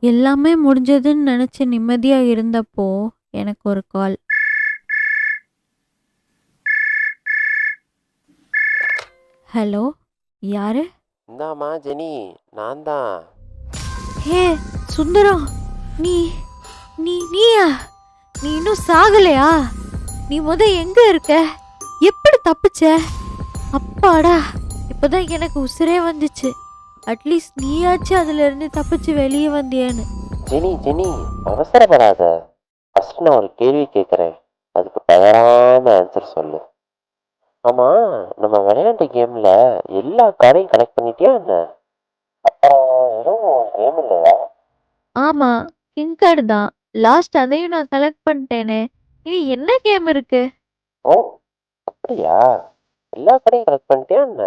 Speaker 1: எல்லாமே முடிஞ்சதுன்னு நினச்சி நிம்மதியாக இருந்தப்போ எனக்கு ஒரு கால். ஹலோ, யாரு?
Speaker 7: இந்தாம்மா ஜெனி, நான் தான்.
Speaker 1: ஹே சுந்தரம், நீ நீ நீயா? நீ இன்னும் சாகலையா? நீ எங்க இருக்க? எப்படி தப்பிச்ச? அப்பாடா, இப்போதான் எனக்கு உசுரே வந்துச்சு. அட்லீஸ்ட் நீயாச்சும் அதுல இருந்து தப்பிச்சு வெளியே வந்தியேன்னு.
Speaker 7: ஜெனி ஜெனி, அவசரப்படாத. ஃபர்ஸ்ட் நான் ஒரு கேள்வி கேட்குறேன், அதுக்கு தயாரான ஆன்சர் சொல்லு. ஆமா, நம்ம விளையாண்ட கேம்ல எல்லா காரையும் கலெக்ட் பண்ணிட்டியா என்ன? அப்புறம் எதுவும் கேம் இல்லையா?
Speaker 1: ஆமா, கிங் கார்டு தான். லாஸ்ட் அதையும் நான் செலக்ட் பண்ணிட்டேனே. இனி என்ன கேம் இருக்கு?
Speaker 7: ஓ அப்படியா, எல்லா காரையும் கலெக்ட் பண்ணிட்டியா என்ன?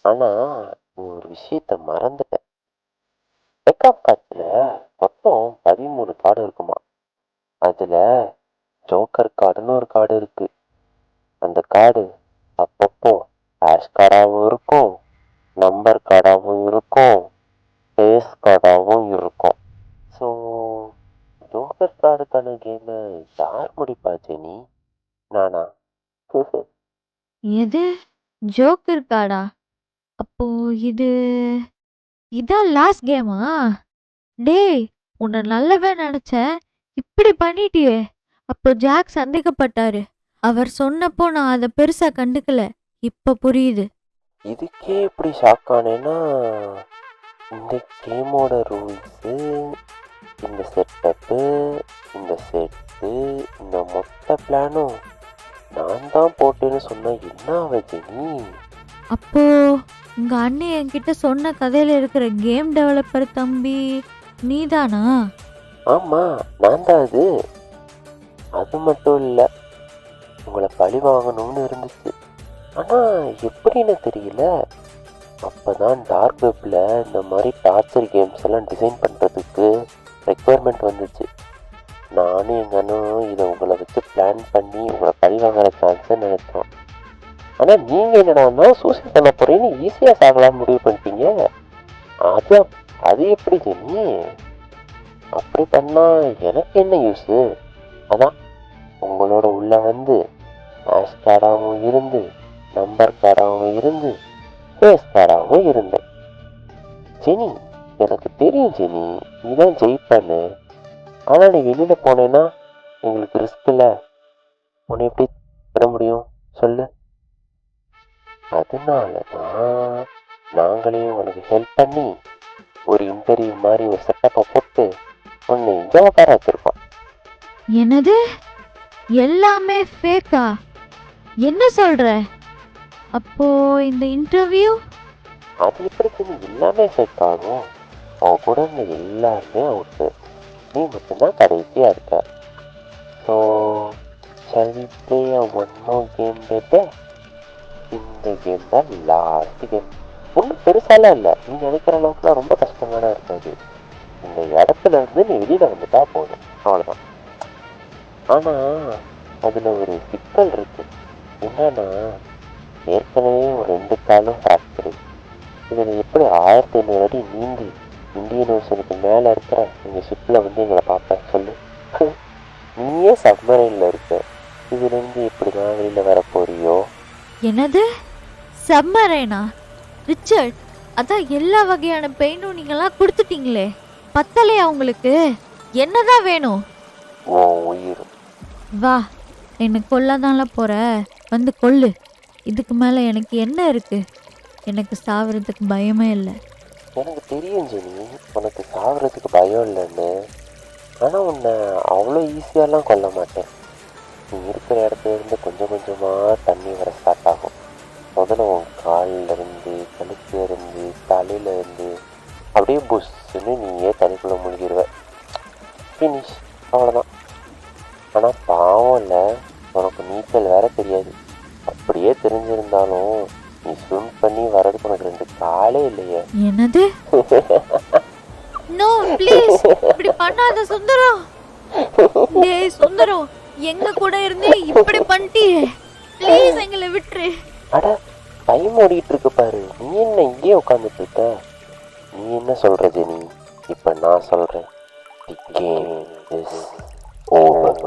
Speaker 7: ஆனா ஒரு விஷயத்த மறந்துட்டேன். பேக்கப் கார்ட்ல மொத்தம் 13 கார்டு இருக்குமா. அதுல ஜோக்கர் கார்டுன்னு ஒரு கார்டு இருக்கு. அந்த கார்டு அப்பப்போ ஹேஷ் கார்டாகவும் இருக்கும், நம்பர் கார்டாகவும் இருக்கும், ஃபேஸ் கார்டாகவும் இருக்கும். ஸோ ஜோக்கர் கார்டுக்கான கேமை யார் முடிப்பா ஜெனி? நானா?
Speaker 1: எது? ஜோக்கர் கார்டா? அப்போ இதான் லாஸ்ட் கேமா? டேய், உன்னை நல்லவே நினைச்சேன், இப்படி பண்ணிட்டியே. அப்போ ஜாக் சந்தேகப்பட்டாரு. அவர் சொன்னப்போ நான் அதை பெருசா கண்டுக்கல. இப்ப புரியுது.
Speaker 7: இதுக்கே எப்படி ஷாக் ஆனேன்னா, இந்த கேமோட ரூல்ஸு, இந்த செட்டப்பு, இந்த செட்டு, இந்த மொத்த பிளானும் நான் தான் போட்டேன்னு சொன்ன என்ன வஜனி?
Speaker 1: அப்போ உங்க அண்ணன் என்கிட்ட சொன்ன கதையில இருக்கிற கேம் டெவலப்பர் தம்பி நீதானா?
Speaker 7: ஆமா, நான் தான். அது மட்டும் இல்லை, உங்களை பழி வாங்கணும்னு இருந்துச்சு. ஆனால் எப்படின்னு தெரியல. அப்போதான் டார்க் வெப்பில் இந்த மாதிரி டார்ச்சர் கேம்ஸ் எல்லாம் டிசைன் பண்ணுறதுக்கு ரெக்குவயர்மெண்ட் வந்துச்சு. நானும் எங்கள் அண்ணனும் இதை உங்களை வச்சு பிளான் பண்ணி உங்களை பழி வாங்குற சான்ஸை நினைச்சோம். ஆனால் நீங்கள் என்னடான்னா சூசைட் பண்ண போகிறேன்னு ஈஸியாக சாகலாம் முடிவு பண்ணிட்டீங்க. அது எப்படி ஜெனி? அப்படி பண்ணால் எனக்கு என்ன யூஸு? அதான் உங்களோட உள்ள வந்து மேஷ் கார்டாகவும் இருந்து நம்பர் கார்டாகவும் இருந்து ஃபேஸ் கார்டாகவும் இருந்தேன். ஜெனி, எனக்கு தெரியும் ஜெனி, நீ தான் ஜெயிப்பண்ணு. ஆனால் நீ வெளியில் போனேன்னா எங்களுக்கு ரிஸ்க் இல்லை. உன்னை எப்படி பெற முடியும் சொல்லு? அதனால தான் நாங்களே உனக்கு ஹெல்ப் பண்ணி ஒரு இன்டர்வியூ மாதிரி ஒரு செட்டப்பை போட்டு உன்னை இங்கே உட்கார வச்சிருக்கோம்.
Speaker 1: என்னது? எல்லாமே ஃபேக்கா? என்ன சொல்ற? அப்போ இந்த இன்டர்வியூ?
Speaker 7: அது எப்படி ஜெனி எல்லாமே செட் ஆகும்? அவன் கூட இருந்த எல்லாருமே அவுட்டு, நீ மட்டும்தான் கடைசியாக இருக்க. So shall we play a one more game baby? இந்த கேம் தான் லாஸ்ட் கேம். ஒன்றும் பெருசாலாம் இல்லை, நீ நினைக்கிற அளவுக்குலாம் ரொம்ப கஷ்டமான இருக்காது. இந்த இடத்துல இருந்து நீ வெளியில் வந்துட்டா போதும், அவ்வளோதான். ஆனால் அதில் ஒரு சிக்கல் இருக்கு. என்னன்னா ஏற்கனவே ஒரு 2 காலும் ஃப்ராக்சரு. இதில் எப்படி 1500 அடி நீந்தி இந்தியன் ஓஷனுக்கு மேலே இருக்கிற எங்கள் ஷிப்பில் வந்து எங்களை பார்ப்பேன் சொல்லு? நீயே சப்மரைனில் இருக்க, இதுலேருந்து எப்படி தான் வெளியில் வர போறியோ?
Speaker 1: என்னது? சப்மரைனா? ரிச்சர்ட், அதான் எல்லா வகையான பெயினும் நீங்களாம் கொடுத்துட்டீங்களே, பத்தலையா உங்களுக்கு? என்னதான் வேணும்?
Speaker 7: ஓ உயிர்.
Speaker 1: வா, என்னை கொல்லதான்ல போற, வந்து கொல்லு. இதுக்கு மேலே எனக்கு என்ன இருக்கு? எனக்கு சாவறதுக்கு பயமே இல்லை.
Speaker 7: எனக்கு தெரியும் ஜெனி, உனக்கு சாவறதுக்கு பயம் இல்லைன்னு. ஆனால் உன்னை அவ்வளோ ஈஸியாலாம் கொல்ல மாட்டேன். நீ இருக்கிற இடத்துல இருந்து கொஞ்சம் கொஞ்சமாக தண்ணி வர ஸ்டார்ட் ஆகும். முதல்ல உன் காலில் இருந்து, கழுத்துல இருந்து, தலையில இருந்து அப்படியே புஷ்ஷுன்னு நீயே தண்ணிக்குள்ளே முழுகிடுவ. ஃபினிஷ், அவ்வளோதான். ஆனால் பாவம் இல்லை, உனக்கு நீச்சல் வேற தெரியாது. அப்படியே தெரிஞ்சிருந்தாலும் நீ ஸ்விம் பண்ணி வர்றதுக்கு உனக்கு 2 காலே இல்லையே.
Speaker 1: என்னது? நோ ப்ளீஸ், இப்படி பண்ணாத சுந்தரம். டேய் சுந்தரம், எங்க கூட இருந்து இப்படி பண்ணிட்டியே, ப்ளீஸ் எங்களை விட்டுரு.
Speaker 7: அட டைம் ஓடிட்டு இருக்கு பாரு, நீ என்ன இங்கே உட்காந்துட்டு இருக்க? நீ என்ன சொல்ற ஜெனி? இப்ப நான் சொல்றேன், தி கேம் இஸ் ஓவர்.